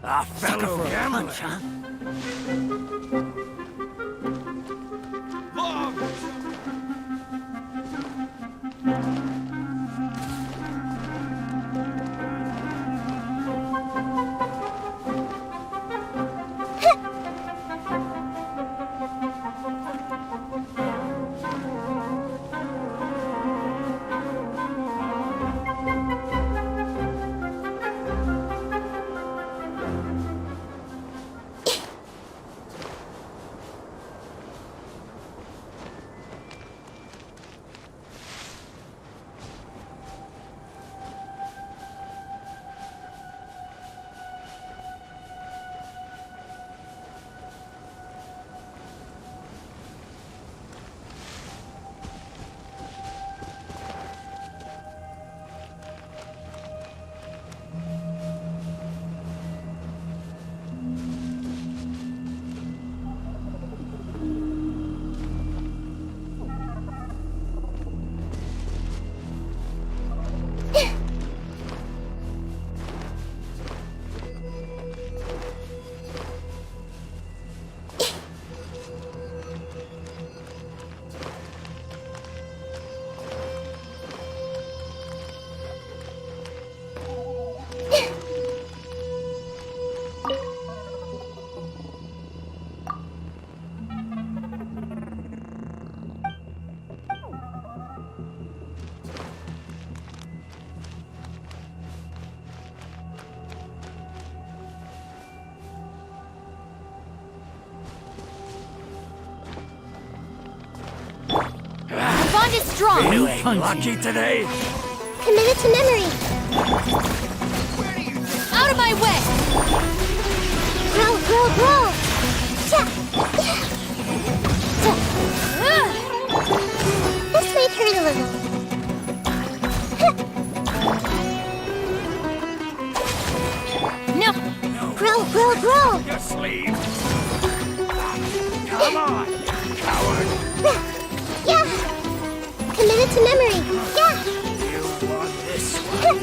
A fellow gambler. Punch, huh? bond is strong. Feeling lucky today? Committed to memory. Out of my way. Grow, grow, grow. Cha. This may hurt a little. No. Grow, grow, grow. Your sleeve. Come on, you coward. Yeah. Committed to memory. Yeah. You want this one?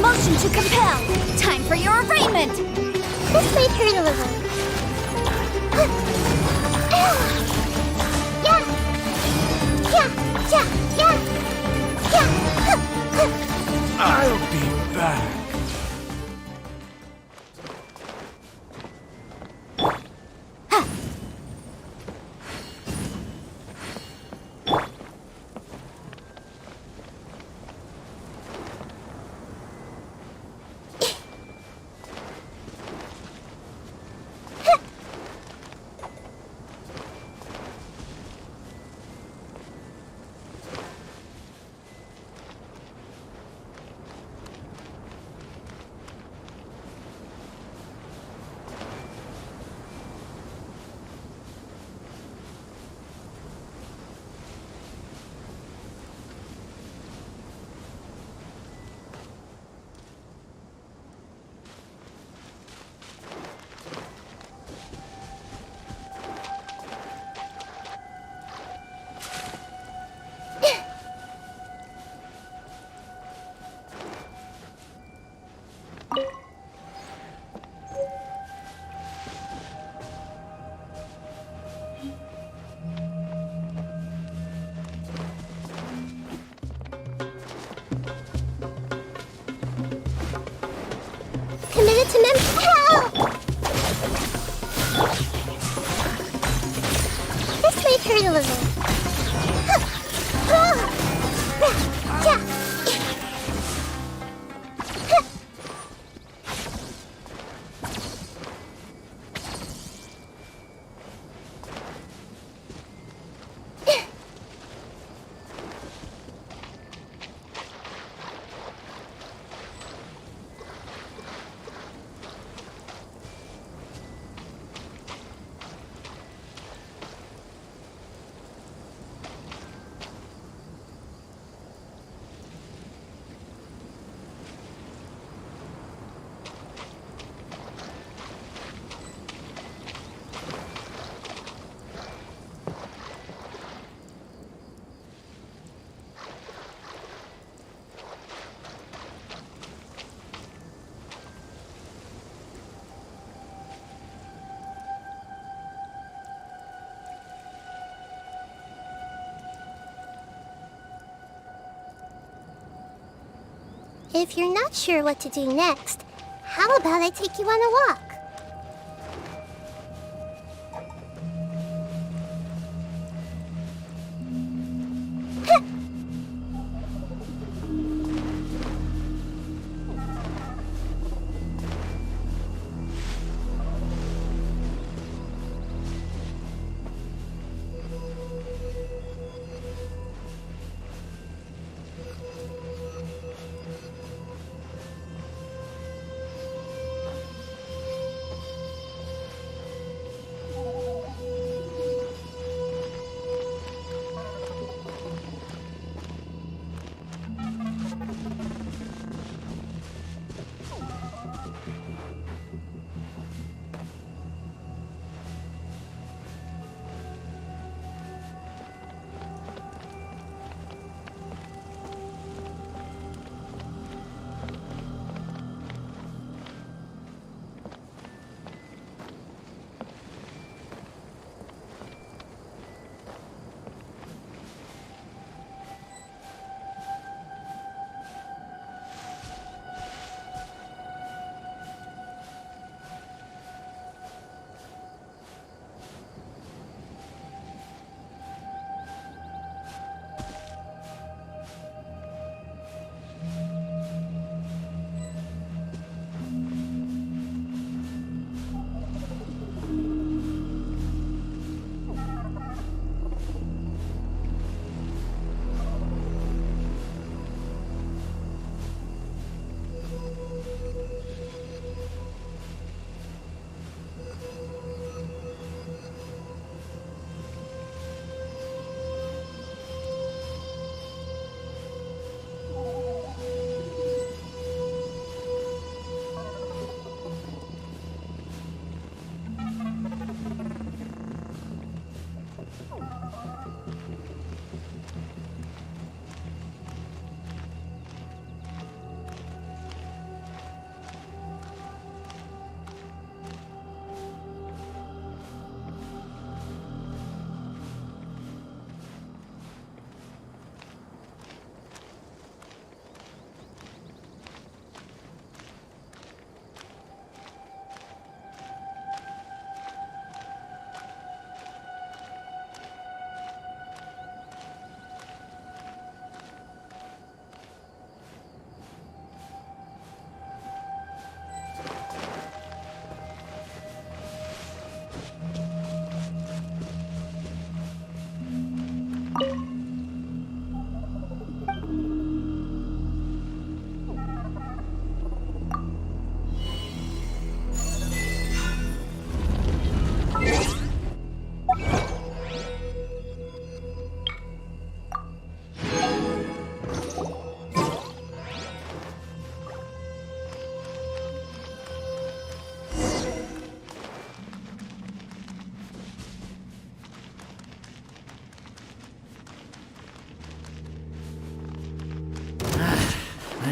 Motion to compel. Time for your arraignment. This may hurt a little. Yeah. Yeah. Yeah. Yeah. Yeah. I'll be back. Committed to memory. Help! This may hurt a little. Yeah. If you're not sure what to do next, how about I take you on a walk?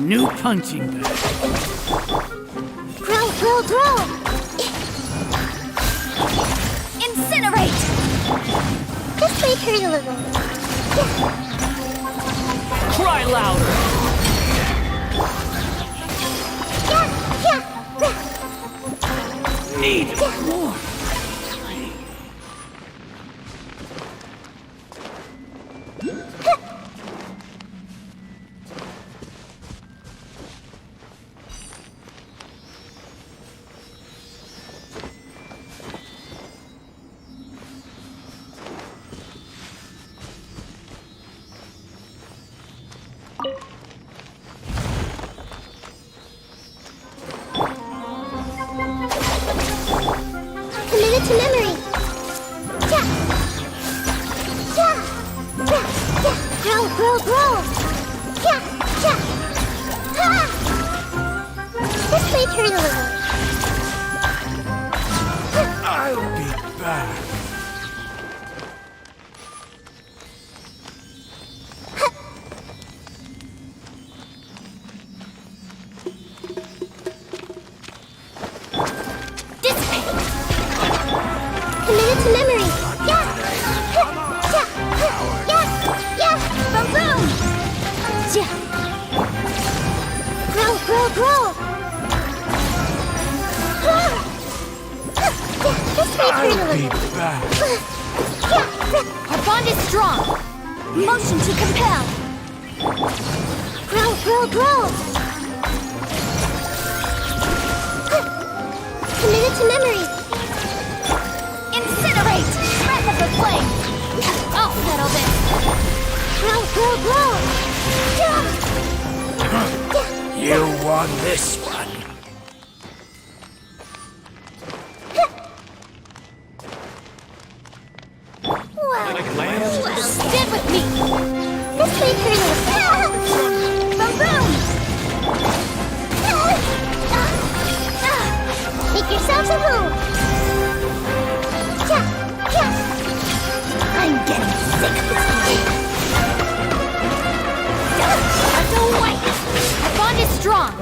new punching bag. Grow, grow, grow! Incinerate! This might hurt a little. Cry louder! Need more. Committed to memory. Grow, grow, grow. This might hurt a little. I'll be back. Committed to memory. Boom, boom. Grow, grow, grow. This might hurt a I'll be little. back. Our bond is strong. Motion to compel. Grow, grow, grow. Committed to memory. Incinerate! Breath of the flame! I'll settle this. Grow, grow, grow. You won this one. Well, stand with me. This may hurt a little. Boom, boom. Make yourselves a move. I'm getting sick of this game. Go white. Our bond is strong.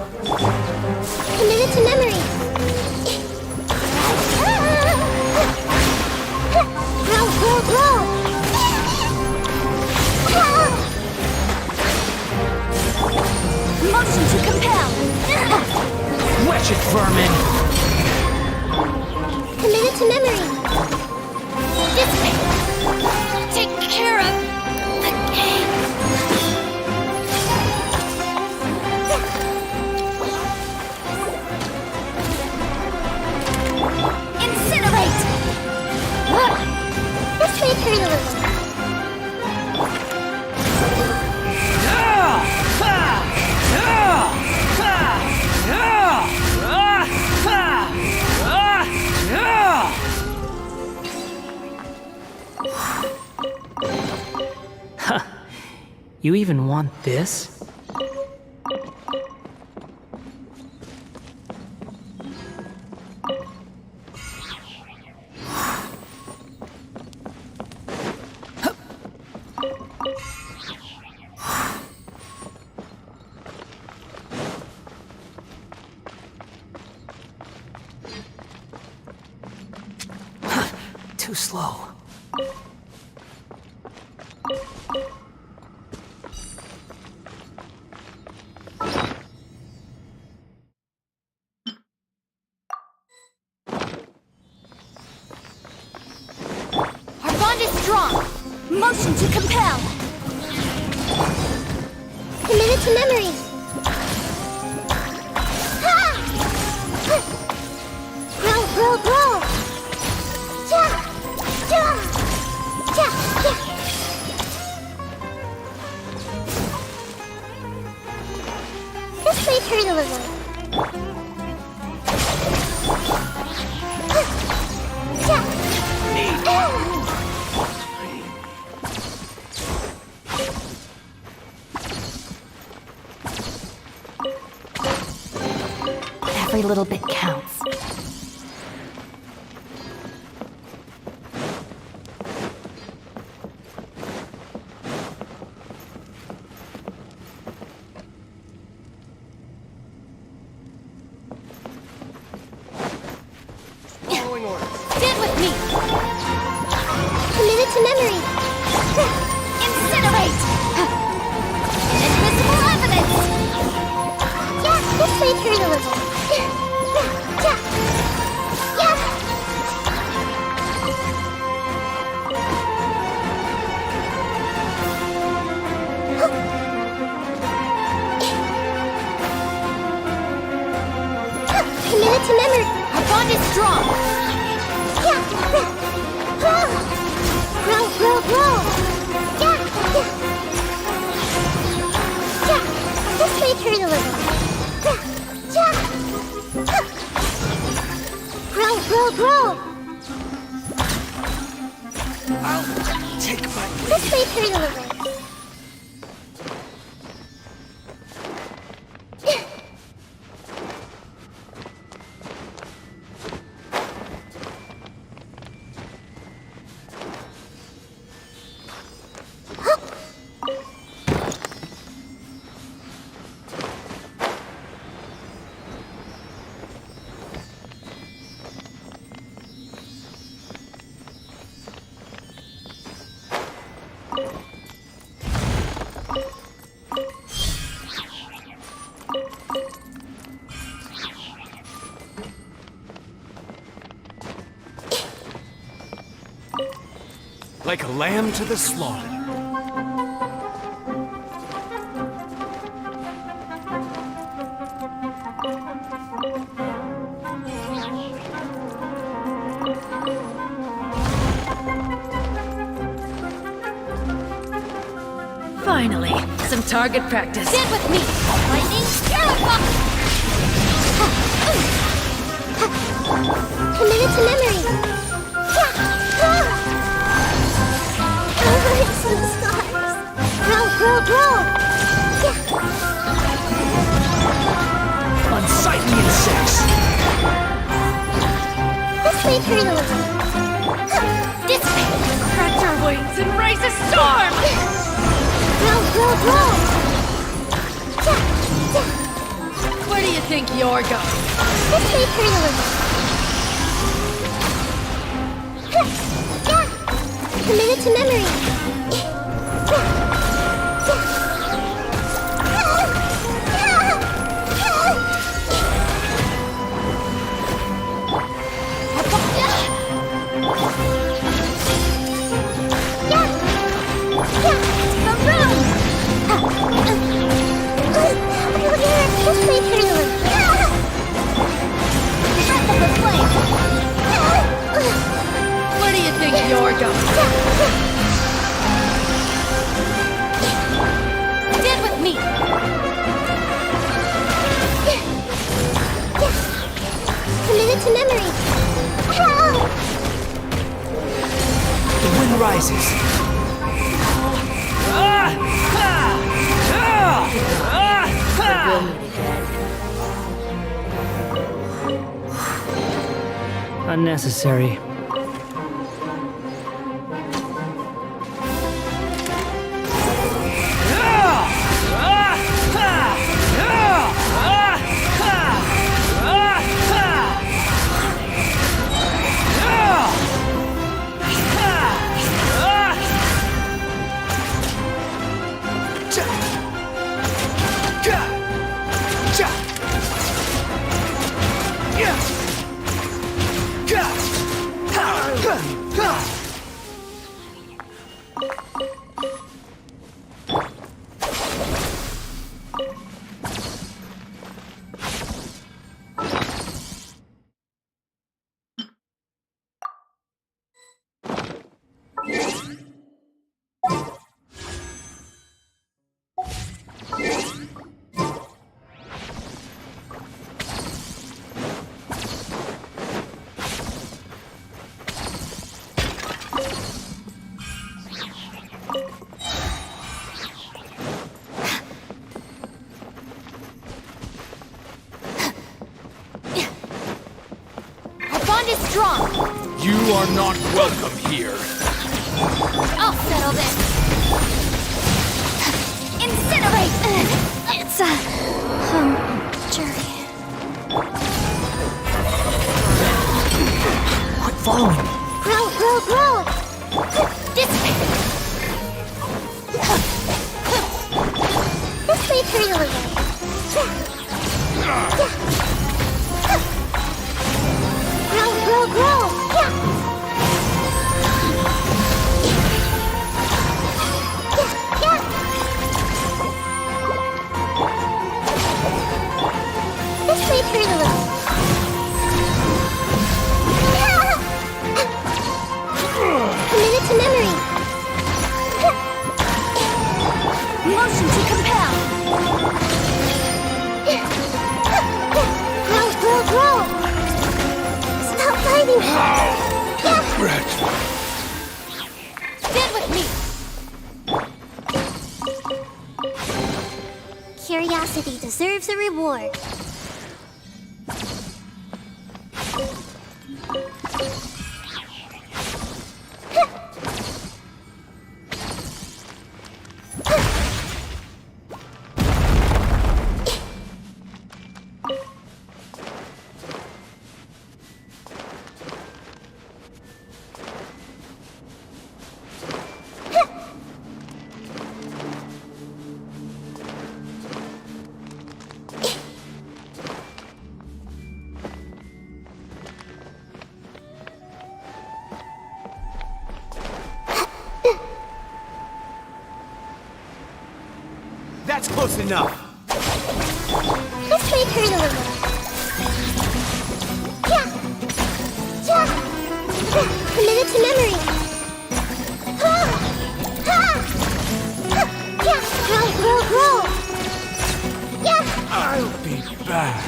Committed to memory. Grow, grow, grow. Motion to compel. Wretched vermin! Committed to memory. This way. Take care of the game. Incinerate. This may hurt a little. You even want this? Too slow. Our bond is strong. Motion to compel. Committed to memory. Grow, grow, grow. This may hurt a little. Every little bit counts. following orders. Stand with me! Commit it to memory! Incinerate! Invisible evidence! Yeah, this may hurt a little. Yeah. Committed to memory. Our bond is strong. Yeah. Grow. Yeah. This may hurt a little. Yeah. Grow. I'll take my This may hurt a little. Like a lamb to the slaughter. Finally, some target practice. Stand with me! Lightning Scarab! Committed to memory! Some scars! Grow! Unsightly insects. This may hurt a little. Dissipate! Stretch your wings and raise a storm! Grow! Where do you think you're going? This may hurt a little. Committed to memory. Where do you think you're going? Stand with me. Committed to memory. The wind rises. Unnecessary. Strong. You are not welcome here. I'll settle this. Incinerate! It's jerky. following me. Grow, grow, grow! This way! This way for you away. Grow, grow, grow! Yeah! This way for you away. Commit to memory. Motion to compel. Grow, grow, grow. Stop fighting. Regret. Stand with me. Curiosity deserves a reward. That's close enough. Let's wait for a little. Yeah. Yeah. Committed to memory. Ha! Ha! Ha! Yeah. Grow, grow, grow. Yeah. I'll be back.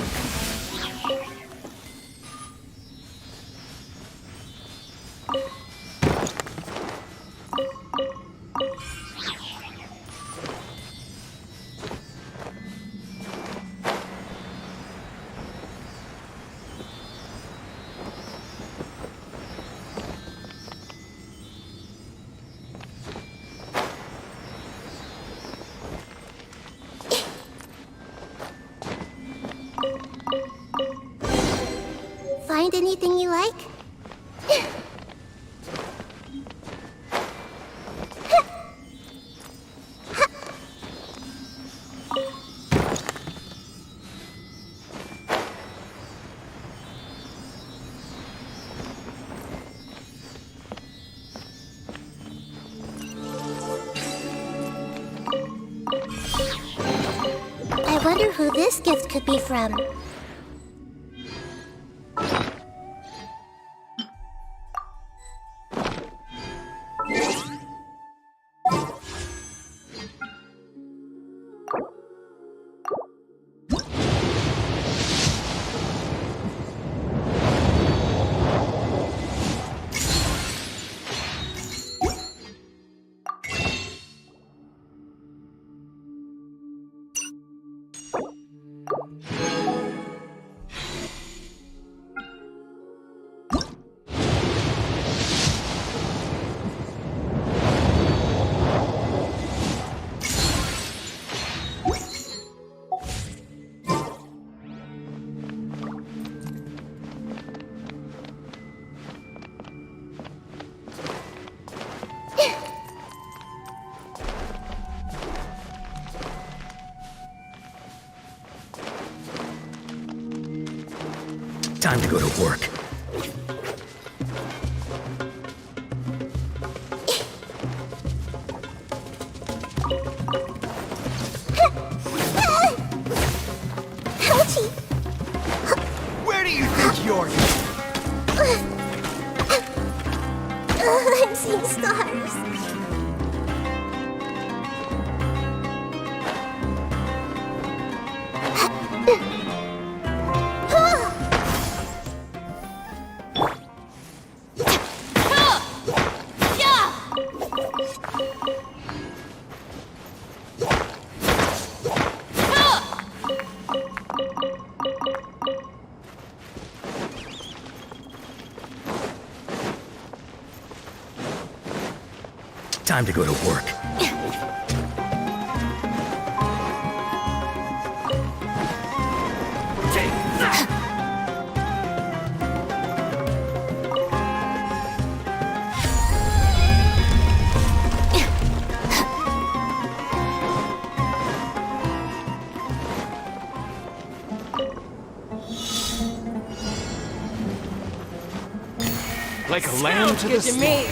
Find anything you like? I wonder who this gift could be from. Time to go to work. Ouchie! Where do you think you're I'm seeing stars. Time to go to work. Like a lamb to the Good to me.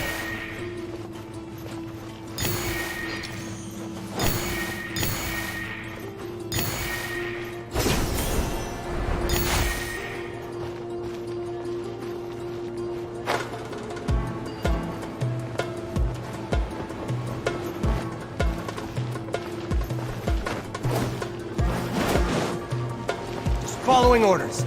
Following orders.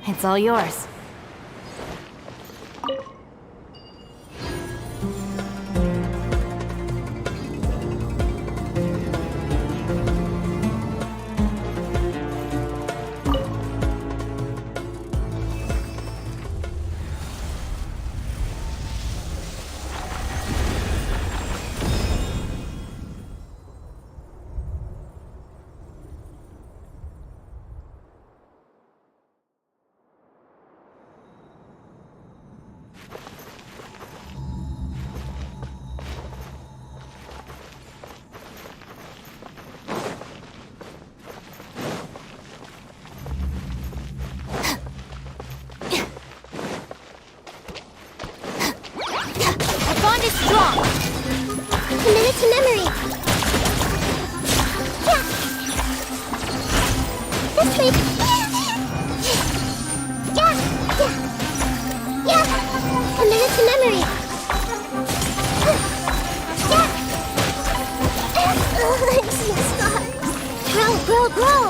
It's all yours. Strong! Committed to memory! Yeah! This way! Yeah! Yeah! Yeah! Committed to memory! Yeah! It's my scars! Grow, grow, grow!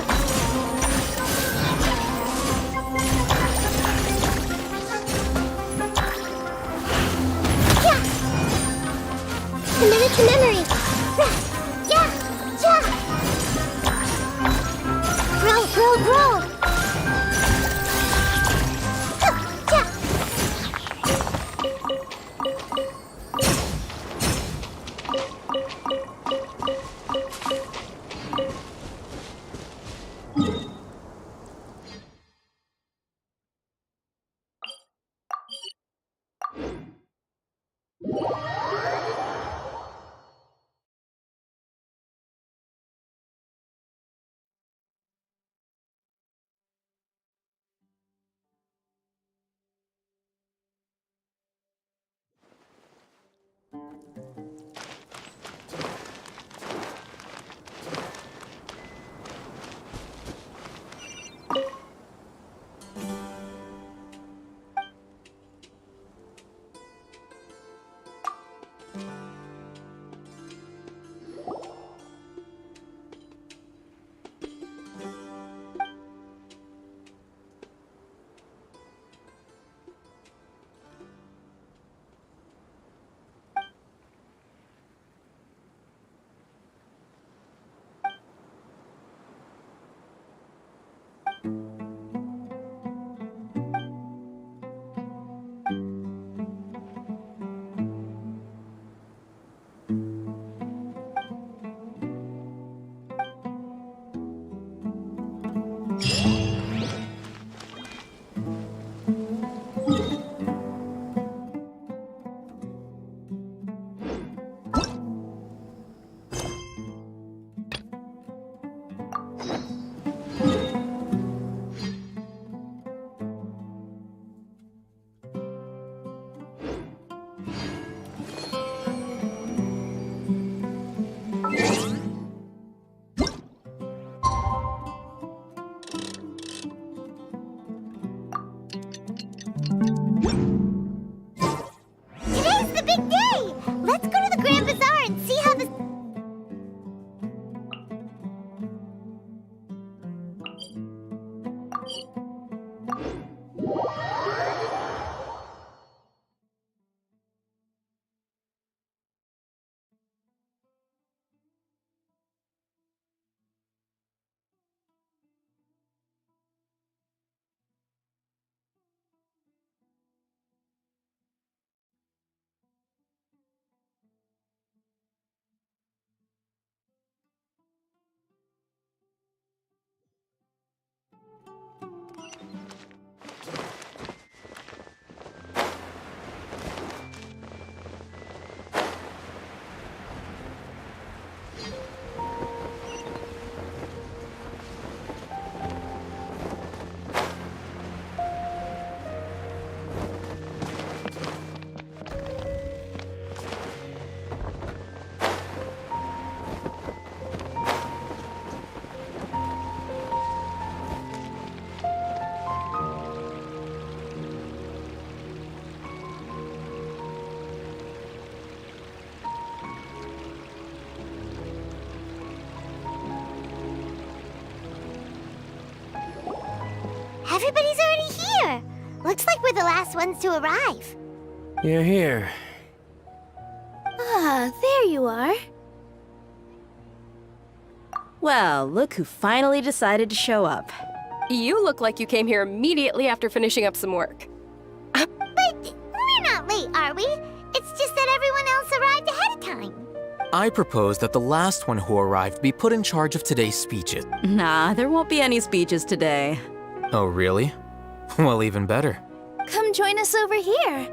Committed to memory. Yeah, yeah. Grow, grow, grow. Yeah. Everybody's already here. Looks like we're the last ones to arrive. You're here. Ah, there you are. Well, look who finally decided to show up. You look like you came here immediately after finishing up some work. But we're not late, are we? It's just that everyone else arrived ahead of time. I propose that the last one who arrived be put in charge of today's speeches. Nah, there won't be any speeches today. Oh, really? Well, even better. Come join us over here.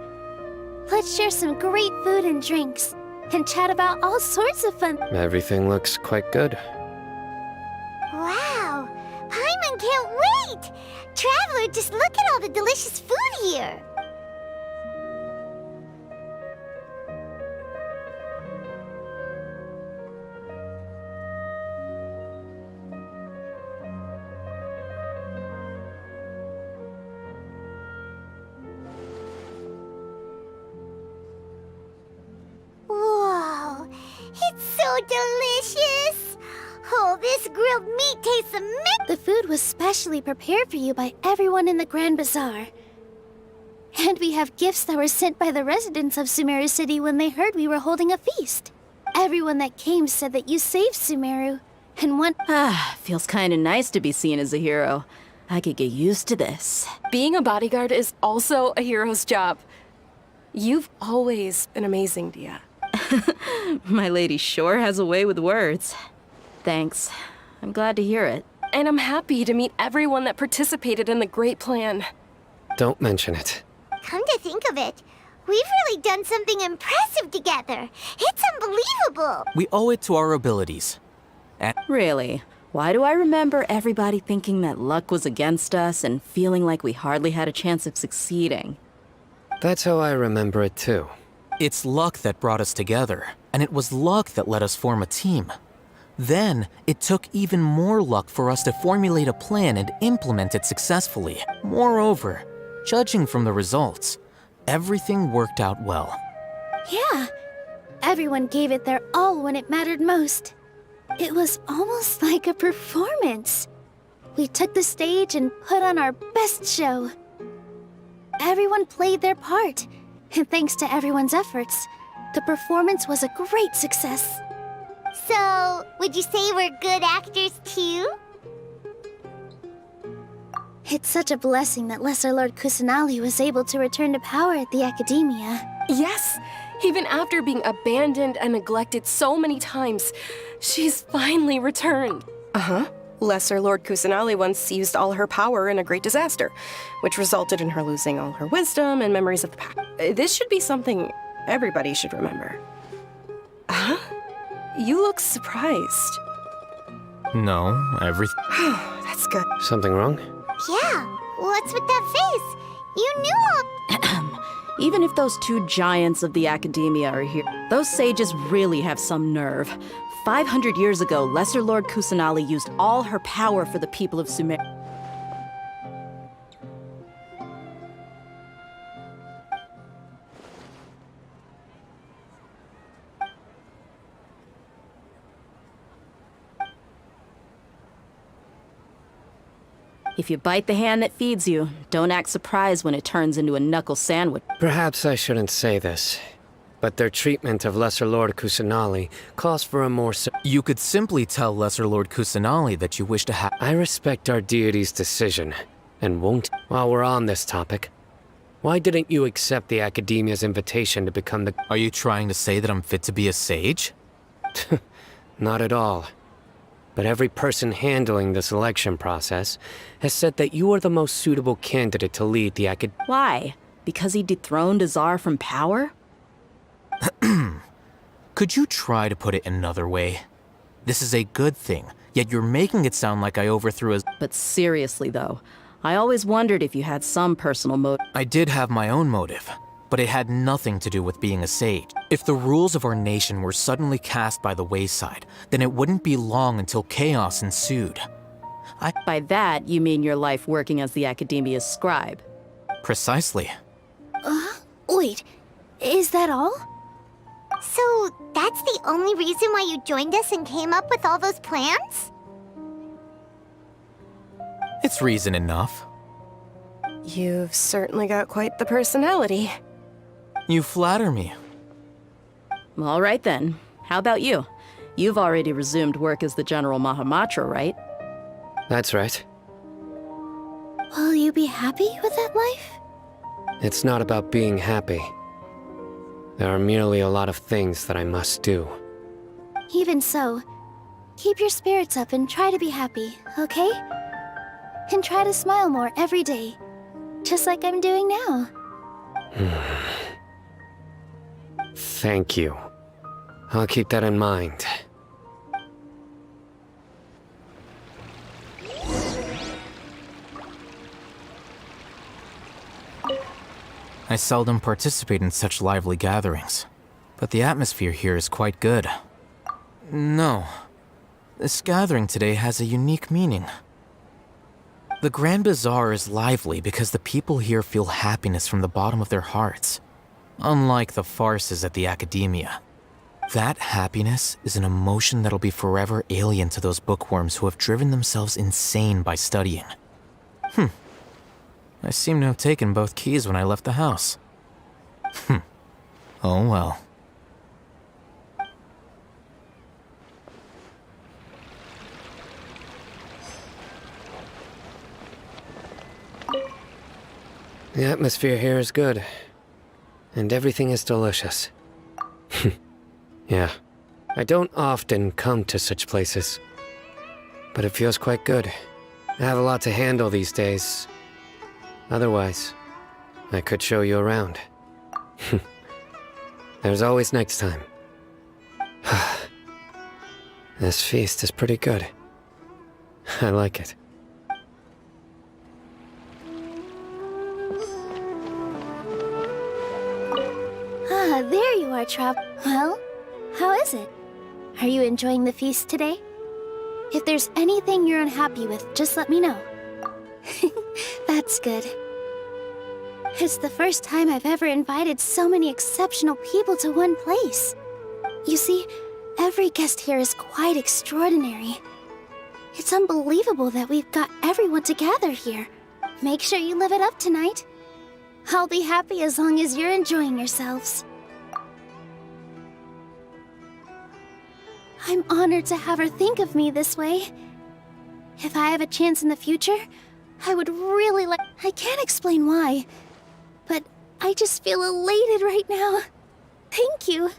Let's share some great food and drinks, and chat about all sorts of fun. Everything looks quite good. Wow, Paimon can't wait! Traveler, just look at all the delicious food here. Whoa, it's so delicious! Oh, this grilled meat tastes amazing! The food was specially prepared for you by everyone in the Grand Bazaar. And we have gifts that were sent by the residents of Sumeru City when they heard we were holding a feast. Everyone that came said that you saved Sumeru, and one— Feels kinda nice to be seen as a hero. I could get used to this. Being a bodyguard is also a hero's job. You've always been amazing, Dia. My lady sure has a way with words. Thanks. I'm glad to hear it. And I'm happy to meet everyone that participated in the great plan. Don't mention it. Come to think of it, we've really done something impressive together. It's unbelievable. We owe it to our abilities. Really? Why do I remember everybody thinking that luck was against us and feeling like we hardly had a chance of succeeding? That's how I remember it too. It's luck that brought us together, and it was luck that let us form a team. Then, it took even more luck for us to formulate a plan and implement it successfully. Moreover, judging from the results, everything worked out well. Yeah, everyone gave it their all when it mattered most. It was almost like a performance. We took the stage and put on our best show. Everyone played their part, and thanks to everyone's efforts, the performance was a great success. So, would you say we're good actors too? It's such a blessing that Lesser Lord Kusanali was able to return to power at the Academia. Yes! Even after being abandoned and neglected so many times, she's finally returned. Uh-huh. Lesser Lord Kusanali once used all her power in a great disaster, which resulted in her losing all her wisdom and memories of the past. This should be something everybody should remember. Huh? You look surprised. No, everything. That's good. Something wrong? Yeah, what's with that face? You knew all— Even if those two giants of the Academia are here, those sages really have some nerve. 500 years ago, Lesser Lord Kusanali used all her power for the people of Sumeru. If you bite the hand that feeds you, don't act surprised when it turns into a knuckle sandwich. Perhaps I shouldn't say this, but their treatment of Lesser Lord Kusanali calls for a more— You could simply tell Lesser Lord Kusanali that you wish to have— I respect our deity's decision, and won't. While we're on this topic, why didn't you accept the Academia's invitation to become the— Are you trying to say that I'm fit to be a sage? Not at all. But every person handling the selection process has said that you are the most suitable candidate to lead the Why? Because he dethroned Azar from power? Could you try to put it another way? This is a good thing, yet you're making it sound like I overthrew his— But seriously though, I always wondered if you had some personal motive. I did have my own motive, but it had nothing to do with being a sage. If the rules of our nation were suddenly cast by the wayside, then it wouldn't be long until chaos ensued. By that, you mean your life working as the Academia's scribe. Precisely. Wait, is that all? So, that's the only reason why you joined us and came up with all those plans? It's reason enough. You've certainly got quite the personality. You flatter me. All right then. How about you? You've already resumed work as the General Mahamatra, right? That's right. Will you be happy with that life? It's not about being happy. There are merely a lot of things that I must do. Even so, keep your spirits up and try to be happy, okay? And try to smile more every day, just like I'm doing now. Thank you. I'll keep that in mind. I seldom participate in such lively gatherings, but the atmosphere here is quite good. No, this gathering today has a unique meaning. The Grand Bazaar is lively because the people here feel happiness from the bottom of their hearts, unlike the farces at the Academia. That happiness is an emotion that'll be forever alien to those bookworms who have driven themselves insane by studying. I seem to have taken both keys when I left the house. Oh well. The atmosphere here is good, and everything is delicious. Yeah, I don't often come to such places, but it feels quite good. I have a lot to handle these days. Otherwise, I could show you around. There's always next time. This feast is pretty good. I like it. Ah, there you are, Trop. Well, how is it? Are you enjoying the feast today? If there's anything you're unhappy with, just let me know. That's good. It's the first time I've ever invited so many exceptional people to one place. You see, every guest here is quite extraordinary. It's unbelievable that we've got everyone together here. Make sure you live it up tonight. I'll be happy as long as you're enjoying yourselves. I'm honored to have her think of me this way. If I have a chance in the future, I would really like... I can't explain why, but I just feel elated right now. Thank you.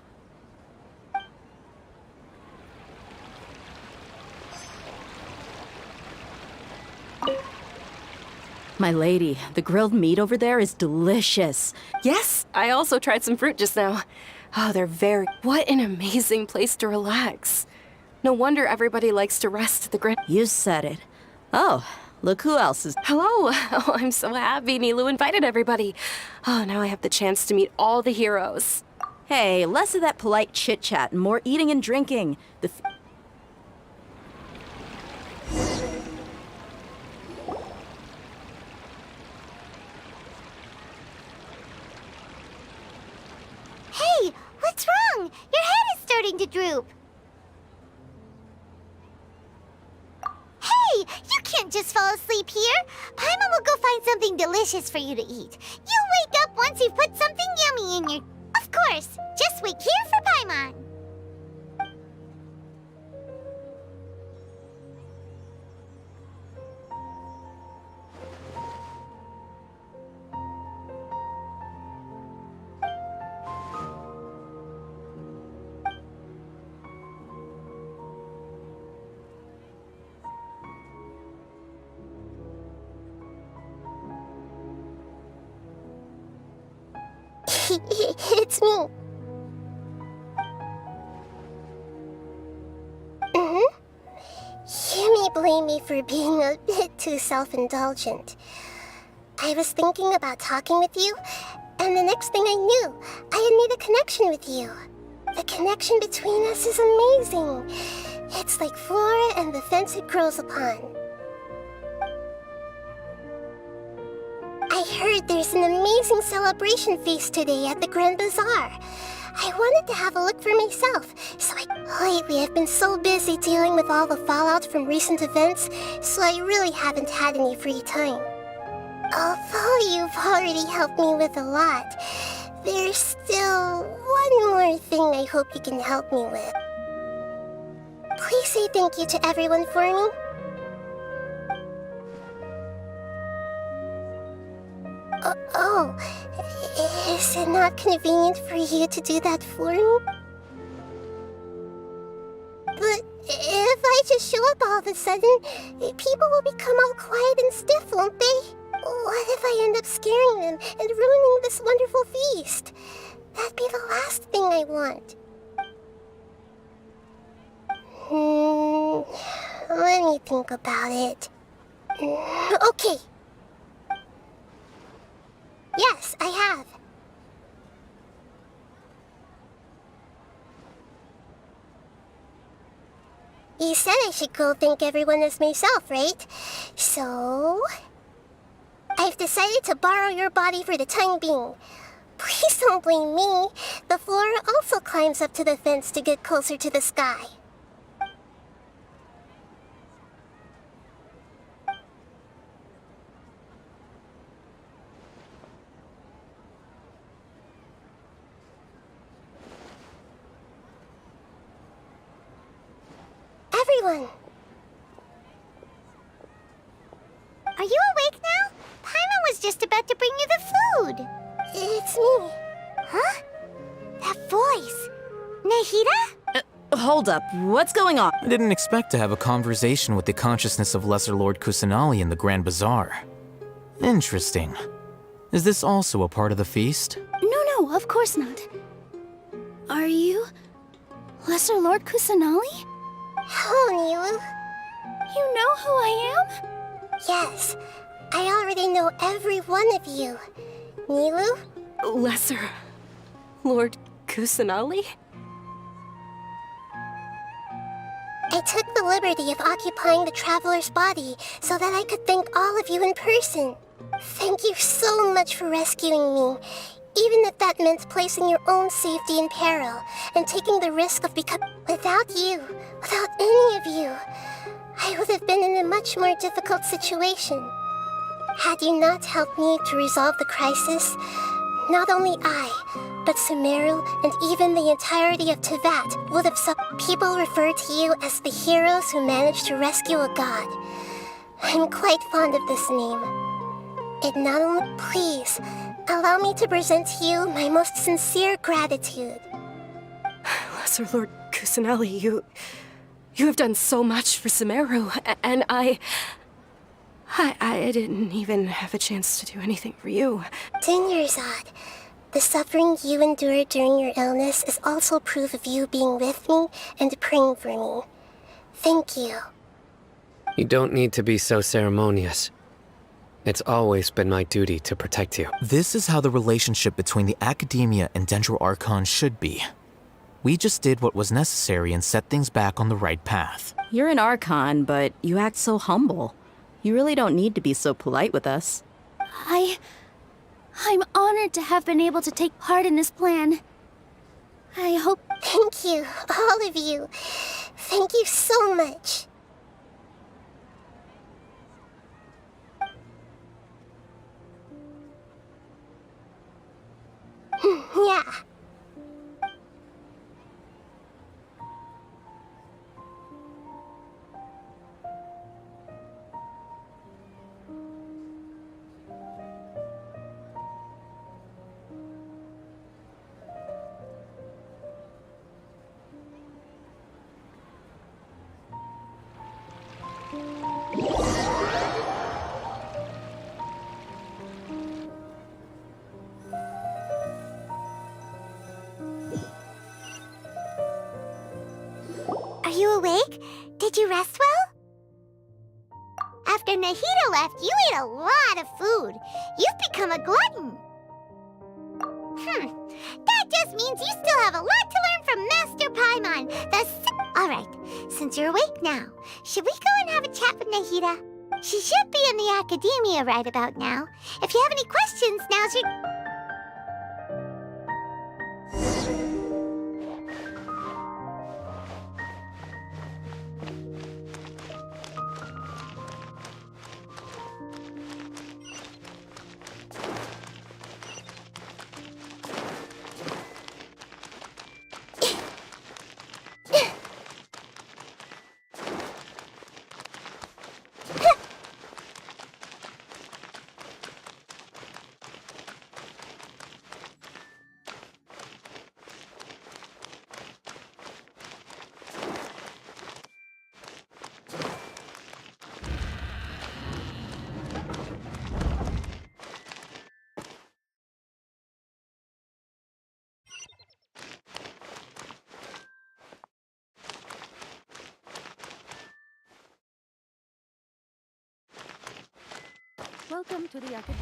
My lady, the grilled meat over there is delicious. Yes, I also tried some fruit just now. Oh, they're very... What an amazing place to relax. No wonder everybody likes to rest at the Grand... You said it. Oh, look who else is... Hello! Oh, I'm so happy Nilu invited everybody. Oh, now I have the chance to meet all the heroes. Hey, less of that polite chit-chat and more eating and drinking. Hey, what's wrong? Your head is starting to droop. Hey, you can't just fall asleep here. Paimon will go find something delicious for you to eat. You'll wake up once you've put something yummy in your... Of course, just wait here for Paimon. It's me. You may blame me for being a bit too self-indulgent. I was thinking about talking with you, and the next thing I knew, I had made a connection with you. The connection between us is amazing. It's like flora and the fence it grows upon. I heard there's an amazing celebration feast today at the Grand Bazaar. I wanted to have a look for myself, Lately I've been so busy dealing with all the fallout from recent events, so I really haven't had any free time. Although you've already helped me with a lot, there's still one more thing I hope you can help me with. Please say thank you to everyone for me. Is it not convenient for you to do that for me? But if I just show up all of a sudden, people will become all quiet and stiff, won't they? What if I end up scaring them and ruining this wonderful feast? That'd be the last thing I want. Let me think about it. Okay. Yes, I have. You said I should go thank everyone as myself, right? So... I've decided to borrow your body for the time being. Please don't blame me. The flora also climbs up to the fence to get closer to the sky. Everyone! Are you awake now? Paimon was just about to bring you the food. It's me. Huh? That voice. Nahida? Hold up, what's going on? I didn't expect to have a conversation with the consciousness of Lesser Lord Kusanali in the Grand Bazaar. Interesting. Is this also a part of the feast? No, of course not. Are you... Lesser Lord Kusanali? Hello, Nilu. You know who I am? Yes, I already know every one of you. Nilu? Lesser Lord Kusanali? I took the liberty of occupying the traveler's body so that I could thank all of you in person. Thank you so much for rescuing me, even if that meant placing your own safety in peril and taking the risk of becoming... Without you, without any of you, I would have been in a much more difficult situation. Had you not helped me to resolve the crisis, not only I, but Sumeru and even the entirety of Teyvat would have suffered. People refer to you as the heroes who managed to rescue a god. I'm quite fond of this name. It not only... Please, allow me to present to you my most sincere gratitude. Lesser Lord Kusanali, you have done so much for Sumeru, and I didn't even have a chance to do anything for you. Dinyarzad, the suffering you endured during your illness is also proof of you being with me and praying for me. Thank you. You don't need to be so ceremonious. It's always been my duty to protect you. This is how the relationship between the Academia and Dendro Archon should be. We just did what was necessary and set things back on the right path. You're an Archon, but you act so humble. You really don't need to be so polite with us. I'm honored to have been able to take part in this plan. I hope... Thank you, all of you. Thank you so much. Yeah. Are you awake? Did you rest well? After Nahida left, you ate a lot of food. You've become a glutton. That just means you still have a lot to learn from Master Paimon. Alright, since you're awake now, should we go and have a chat with Nahida? She should be in the Academia right about now. If you have any questions, now's your... Welcome to the academy.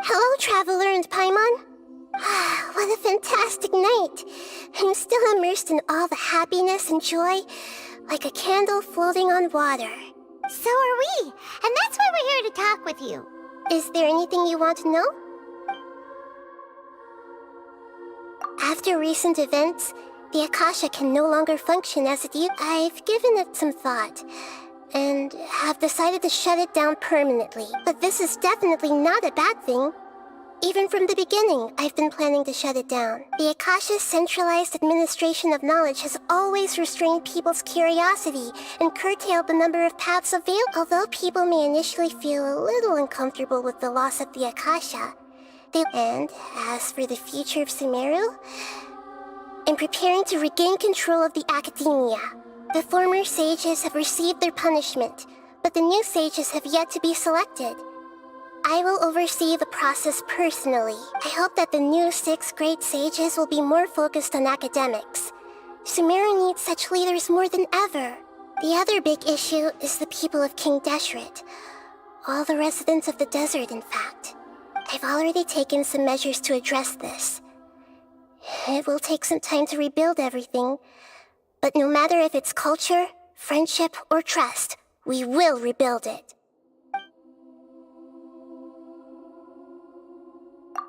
Hello, Traveler and Paimon. What a fantastic night. I'm still immersed in all the happiness and joy, like a candle floating on water. So are we, and that's why we're here to talk with you. Is there anything you want to know? After recent events, the Akasha can no longer function as it used. I've given it some thought, and have decided to shut it down permanently. But this is definitely not a bad thing. Even from the beginning, I've been planning to shut it down. The Akasha's centralized administration of knowledge has always restrained people's curiosity and curtailed the number of paths available. Although people may initially feel a little uncomfortable with the loss of the Akasha, and as for the future of Sumeru, I'm preparing to regain control of the academia. The former sages have received their punishment, but the new sages have yet to be selected. I will oversee the process personally. I hope that the new 6 great sages will be more focused on academics. Sumeru needs such leaders more than ever. The other big issue is the people of King Deshret. All the residents of the desert, in fact. I've already taken some measures to address this. It will take some time to rebuild everything, but no matter if it's culture, friendship, or trust, we will rebuild it.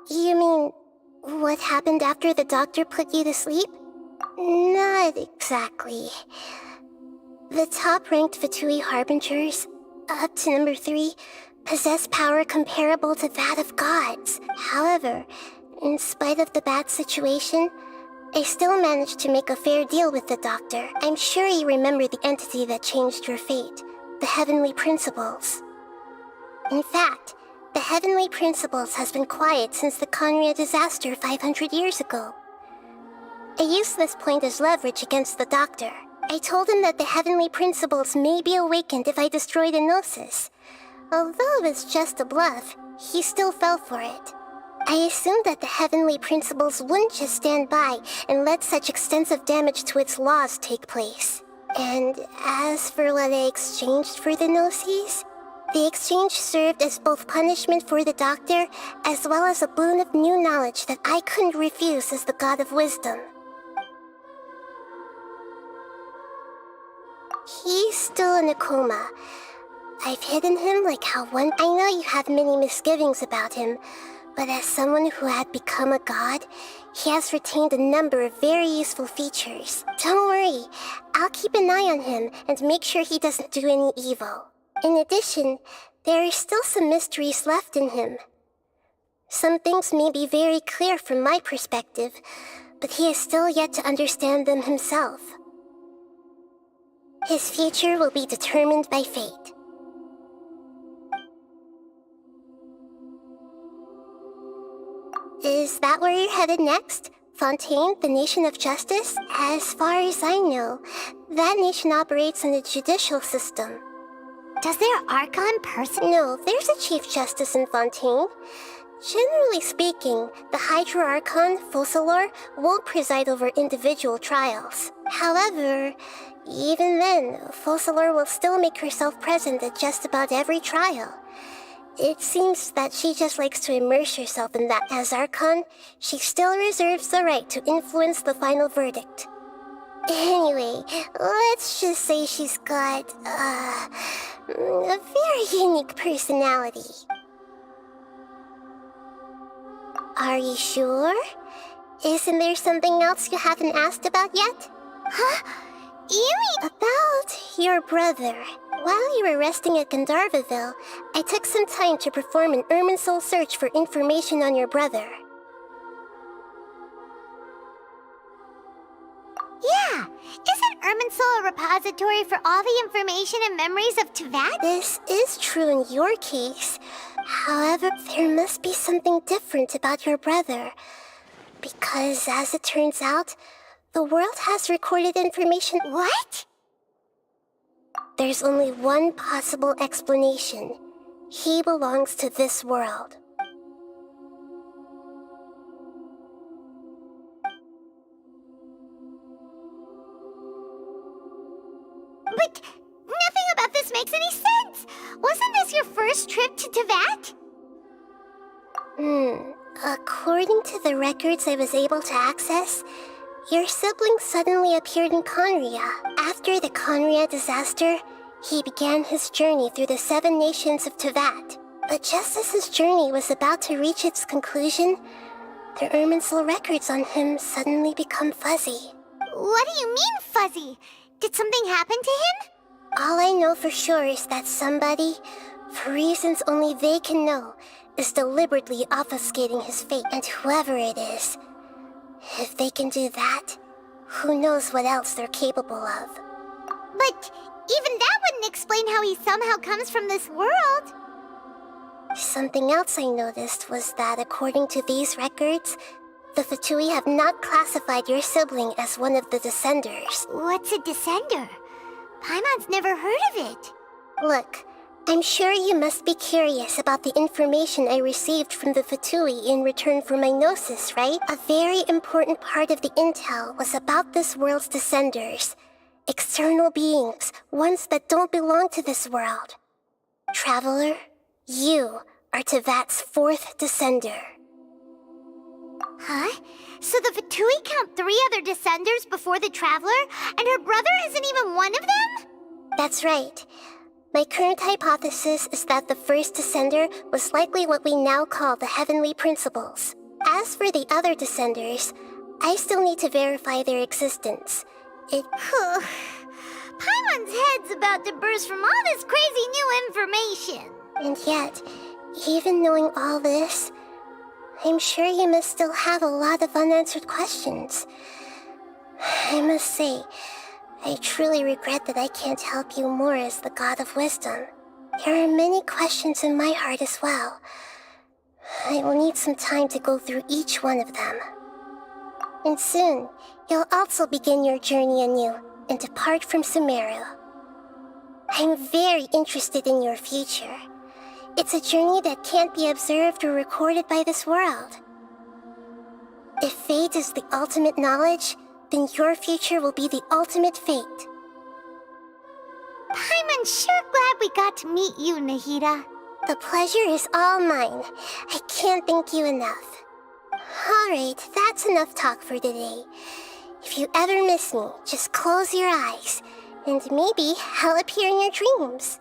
You mean, what happened after the doctor put you to sleep? Not exactly. The top-ranked Fatui Harbingers, up to number 3, possess power comparable to that of gods. However, in spite of the bad situation, I still managed to make a fair deal with the doctor. I'm sure you remember the entity that changed your fate, the Heavenly Principles. In fact, the Heavenly Principles has been quiet since the Conria disaster 500 years ago. I used this point as leverage against the doctor. I told him that the Heavenly Principles may be awakened if I destroy the Gnosis. Although it was just a bluff, he still fell for it. I assumed that the Heavenly Principles wouldn't just stand by and let such extensive damage to its laws take place. And as for what I exchanged for the Gnosis, The exchange served as both punishment for the doctor, as well as a boon of new knowledge that I couldn't refuse as the god of wisdom. He's still in a coma. I've hidden him like how one... I know you have many misgivings about him, but as someone who had become a god, he has retained a number of very useful features. Don't worry, I'll keep an eye on him and make sure he doesn't do any evil. In addition, there are still some mysteries left in him. Some things may be very clear from my perspective, but he is still yet to understand them himself. His future will be determined by fate. Is that where you're headed next? Fontaine, the nation of justice? As far as I know, that nation operates on a judicial system. Does their Archon person? No, there's a Chief Justice in Fontaine. Generally speaking, the Hydra Archon, Focalor, won't preside over individual trials. However, even then, Focalor will still make herself present at just about every trial. It seems that she just likes to immerse herself in that. As Archon, she still reserves the right to influence the final verdict. Anyway, let's just say she's got, a very unique personality. Are you sure? Isn't there something else you haven't asked about yet? Huh? You mean about your brother? While you were resting at Gandharvaville, I took some time to perform an Irminsul search for information on your brother. Yeah! Isn't Irminsul a repository for all the information and memories of Teyvat? This is true in your case. However, there must be something different about your brother. Because, as it turns out, the world has recorded information. What? There's only one possible explanation. He belongs to this world. But nothing about this makes any sense! Wasn't this your first trip to Teyvat? According to the records I was able to access, your sibling suddenly appeared in Conria. After the Conria disaster, he began his journey through the 7 nations of Teyvat. But just as his journey was about to reach its conclusion, the Irminsul records on him suddenly become fuzzy. What do you mean, fuzzy? Did something happen to him? All I know for sure is that somebody, for reasons only they can know, is deliberately obfuscating his fate. And whoever it is, if they can do that, who knows what else they're capable of. But even that wouldn't explain how he somehow comes from this world. Something else I noticed was that according to these records, the Fatui have not classified your sibling as one of the Descenders. What's a Descender? Paimon's never heard of it. Look, I'm sure you must be curious about the information I received from the Fatui in return for my gnosis, right? A very important part of the intel was about this world's Descenders. External beings, ones that don't belong to this world. Traveler, you are Teyvat's 4th Descender. Huh? So the Fatui count 3 other Descenders before the Traveler, and her brother isn't even one of them? That's right. My current hypothesis is that the first Descender was likely what we now call the Heavenly Principles. As for the other Descenders, I still need to verify their existence. Paimon's head's about to burst from all this crazy new information. And yet, even knowing all this, I'm sure you must still have a lot of unanswered questions. I must say, I truly regret that I can't help you more as the God of Wisdom. There are many questions in my heart as well. I will need some time to go through each one of them. And soon, you'll also begin your journey anew and depart from Sumeru. I'm very interested in your future. It's a journey that can't be observed or recorded by this world. If fate is the ultimate knowledge, then your future will be the ultimate fate. I'm sure glad we got to meet you, Nahida. The pleasure is all mine. I can't thank you enough. Alright, that's enough talk for today. If you ever miss me, just close your eyes, and maybe I'll appear in your dreams.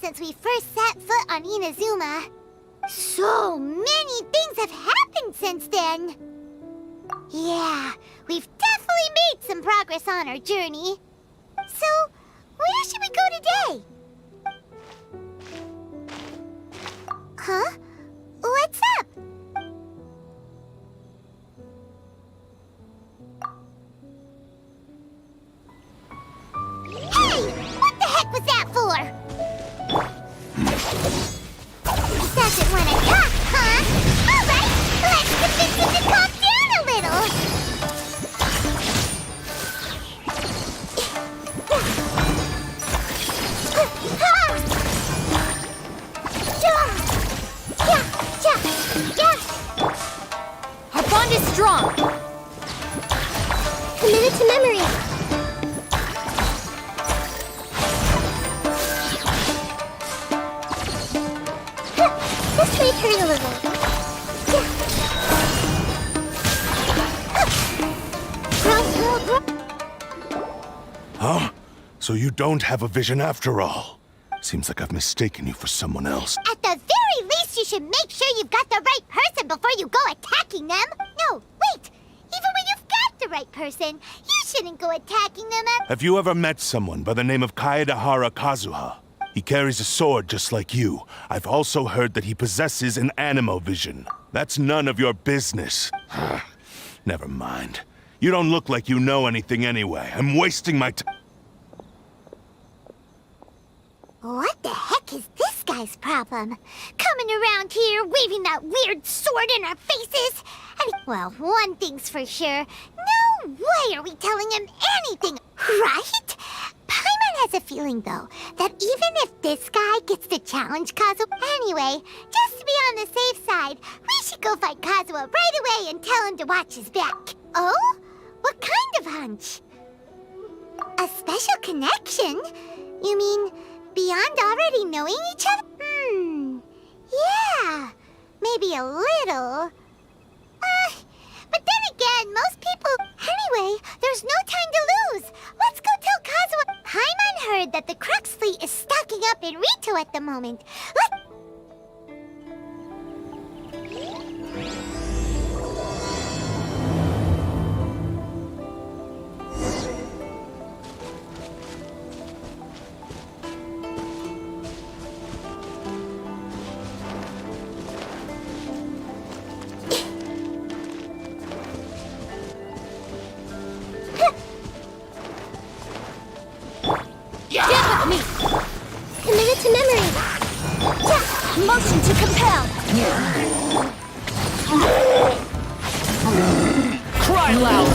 since we first set foot on Inazuma. So many things have happened since then. Yeah, we've definitely made some progress on our journey. So, where should we go today? Huh? What's up? Hey! What the heck was that for? Doesn't want to talk, huh? Alright, let's convince him to calm down a little. Our bond is strong. Committed to memory. This may hurt a little. Huh? So you don't have a vision after all? Seems like I've mistaken you for someone else. At the very least, you should make sure you've got the right person before you go attacking them. No, wait. Even when you've got the right person, you shouldn't go attacking them. Have you ever met someone by the name of Kaedahara Kazuha? He carries a sword just like you. I've also heard that he possesses an animo vision. That's none of your business. Never mind. You don't look like you know anything anyway. I'm wasting my time. What the heck is this guy's problem? Coming around here, waving that weird sword in our faces? Well, one thing's for sure. No way are we telling him anything, right? Paimon has a feeling, though, that even if this guy gets to challenge Kazuha... Anyway, just to be on the safe side, we should go find Kazuha right away and tell him to watch his back. Oh? What kind of hunch? A special connection? You mean... beyond already knowing each other? Yeah, maybe a little. But then again, most people... Anyway, there's no time to lose. Let's go tell Kazuha. Paimon heard that the Crux fleet is stocking up in Rito at the moment. Committed to memory. Motion to compel. Cry loud!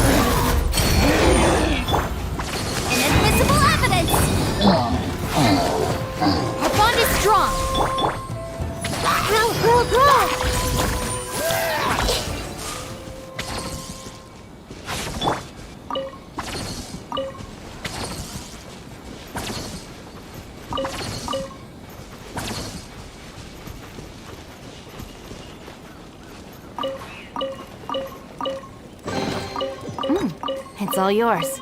Inadmissible evidence. Our bond is strong. Grow. It's all yours.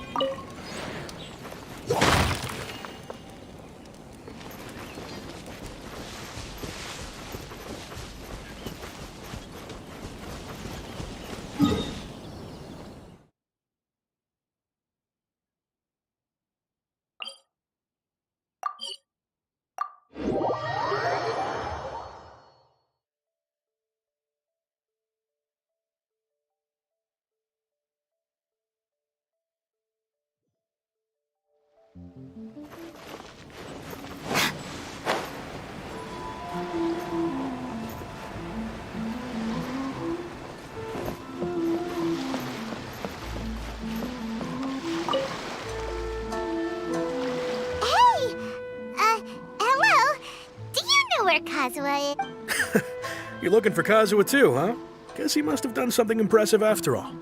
Kazuha is... You're looking for Kazuha too, huh? Guess he must have done something impressive after all.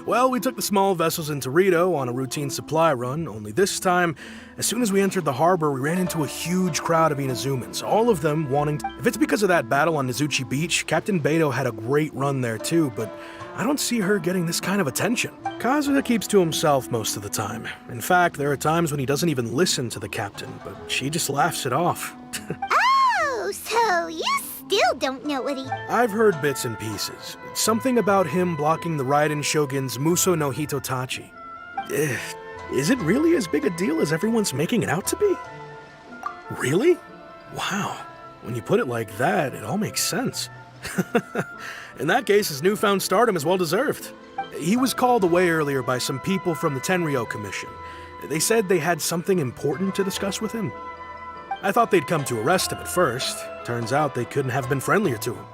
Well, we took the small vessels into Rito on a routine supply run, only this time, as soon as we entered the harbor, we ran into a huge crowd of Inazumans, all of them wanting to... If it's because of that battle on Nizuchi Beach, Captain Beto had a great run there too, but I don't see her getting this kind of attention. Kazuha keeps to himself most of the time. In fact, there are times when he doesn't even listen to the captain, but she just laughs it off. Oh, so you still don't know what he... I've heard bits and pieces. Something about him blocking the Raiden Shogun's Muso no Hitotachi. Is it really as big a deal as everyone's making it out to be? Really? Wow. When you put it like that, it all makes sense. In that case, his newfound stardom is well deserved. He was called away earlier by some people from the Tenryou Commission. They said they had something important to discuss with him. I thought they'd come to arrest him at first. Turns out they couldn't have been friendlier to him.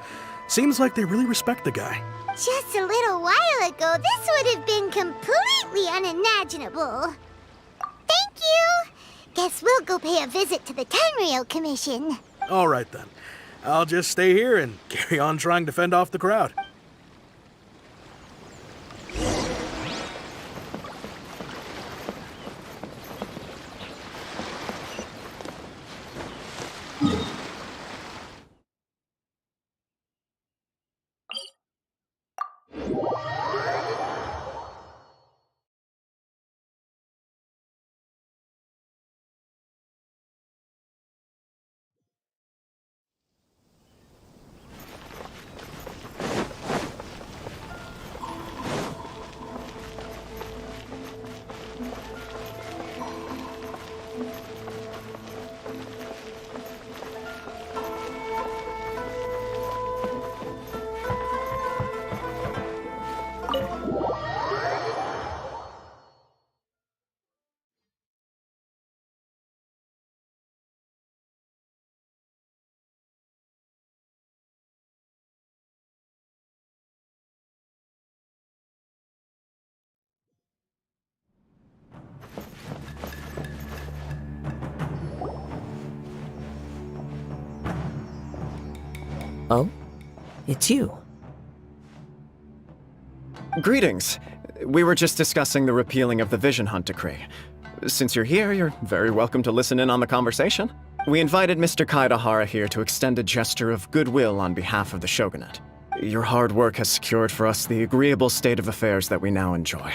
Seems like they really respect the guy. Just a little while ago, this would have been completely unimaginable. Thank you! Guess we'll go pay a visit to the Tenryou Commission. All right then. I'll just stay here and carry on trying to fend off the crowd. Oh? It's you. Greetings. We were just discussing the repealing of the Vision Hunt decree. Since you're here, you're very welcome to listen in on the conversation. We invited Mr. Kaidahara here to extend a gesture of goodwill on behalf of the Shogunate. Your hard work has secured for us the agreeable state of affairs that we now enjoy.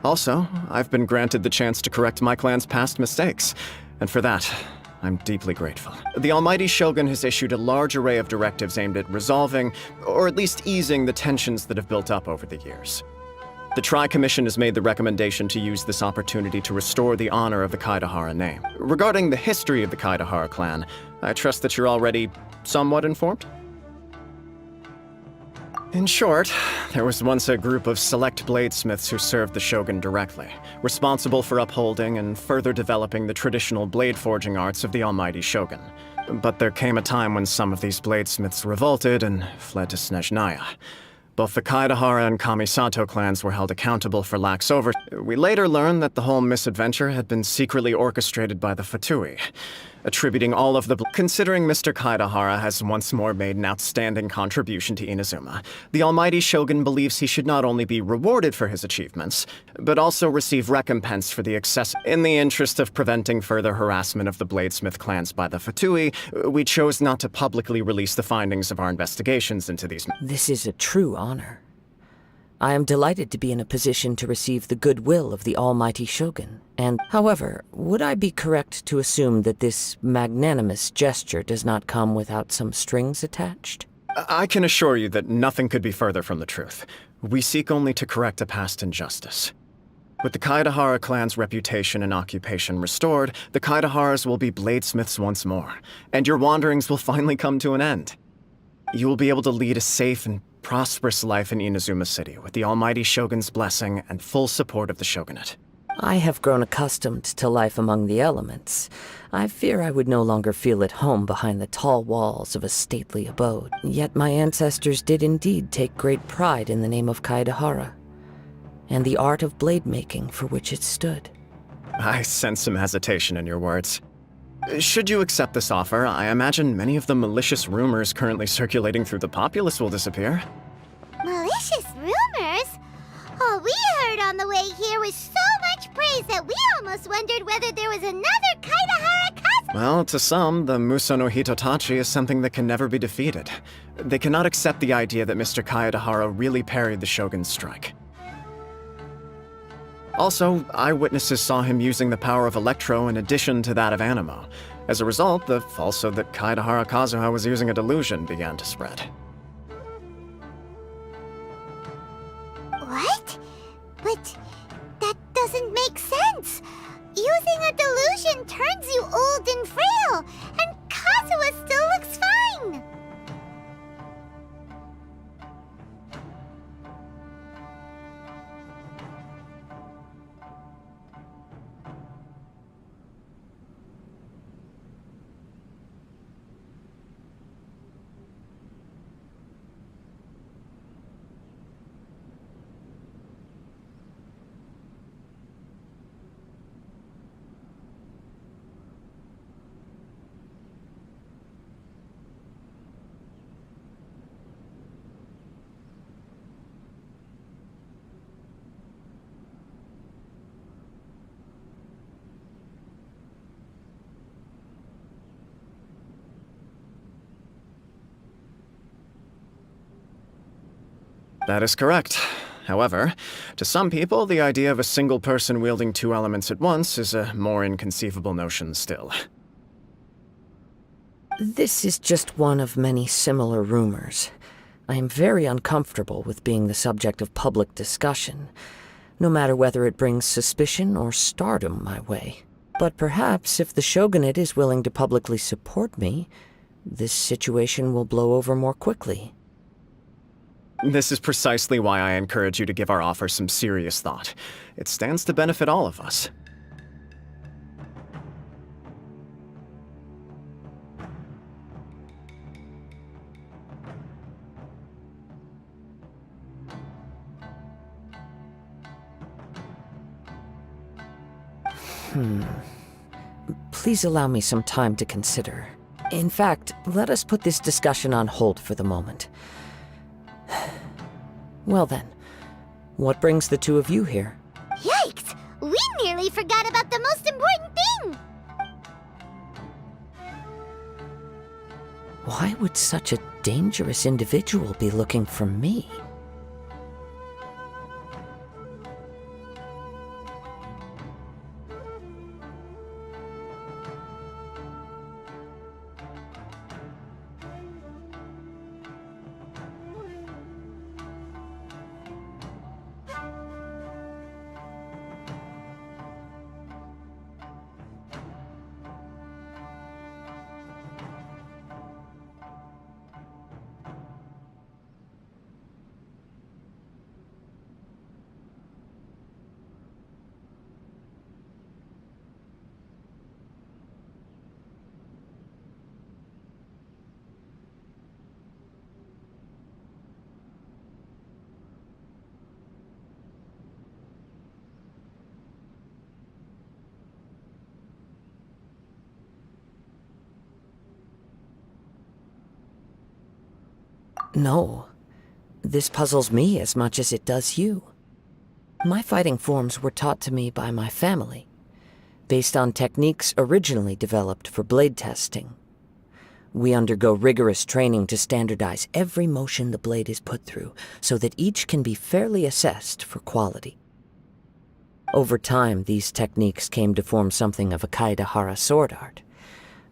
Also, I've been granted the chance to correct my clan's past mistakes, and for that, I'm deeply grateful. The Almighty Shogun has issued a large array of directives aimed at resolving, or at least easing, the tensions that have built up over the years. The Tri-Commission has made the recommendation to use this opportunity to restore the honor of the Kaidahara name. Regarding the history of the Kaidahara clan, I trust that you're already somewhat informed? In short, there was once a group of select bladesmiths who served the Shogun directly, responsible for upholding and further developing the traditional blade forging arts of the Almighty Shogun. But there came a time when some of these bladesmiths revolted and fled to Snezhnaya. Both the Kaidahara and Kamisato clans were held accountable for lax oversight. We later learned that the whole misadventure had been secretly orchestrated by the Fatui, attributing all of the... Considering Mr. Kaidahara has once more made an outstanding contribution to Inazuma, the Almighty Shogun believes he should not only be rewarded for his achievements, but also receive recompense for the excess... In the interest of preventing further harassment of the Bladesmith clans by the Fatui, we chose not to publicly release the findings of our investigations into these... This is a true honor. I am delighted to be in a position to receive the goodwill of the Almighty Shogun. And, however, would I be correct to assume that this magnanimous gesture does not come without some strings attached? I can assure you that nothing could be further from the truth. We seek only to correct a past injustice. With the Kaidahara clan's reputation and occupation restored, the Kaidaharas will be bladesmiths once more, and your wanderings will finally come to an end. You will be able to lead a safe and prosperous life in Inazuma City with the Almighty Shogun's blessing and full support of the Shogunate. I have grown accustomed to life among the elements. I fear I would no longer feel at home behind the tall walls of a stately abode. Yet my ancestors did indeed take great pride in the name of Kaidahara, and the art of blade making for which it stood. I sense some hesitation in your words. Should you accept this offer, I imagine many of the malicious rumors currently circulating through the populace will disappear. Malicious rumors? What we heard on the way here was so much praise that we almost wondered whether there was another Kaidahara Kazu. Well, to some, the Muso no Hitotachi is something that can never be defeated. They cannot accept the idea that Mr. Kaedahara really parried the Shogun's strike. Also, eyewitnesses saw him using the power of Electro in addition to that of Animo. As a result, the falsehood that Kaedahara Kazuha was using a delusion began to spread. What? But that doesn't make sense. Using a delusion turns you old and frail, and Kazuha still looks fine. That is correct. However, to some people, the idea of a single person wielding two elements at once is a more inconceivable notion still. This is just one of many similar rumors. I am very uncomfortable with being the subject of public discussion, no matter whether it brings suspicion or stardom my way. But perhaps if the shogunate is willing to publicly support me, this situation will blow over more quickly. This is precisely why I encourage you to give our offer some serious thought. It stands to benefit all of us. Please allow me some time to consider. In fact, let us put this discussion on hold for the moment. Well then, what brings the two of you here? Yikes! We nearly forgot about the most important thing! Why would such a dangerous individual be looking for me? No. This puzzles me as much as it does you. My fighting forms were taught to me by my family, based on techniques originally developed for blade testing. We undergo rigorous training to standardize every motion the blade is put through, so that each can be fairly assessed for quality. Over time, these techniques came to form something of a Kaedahara sword art.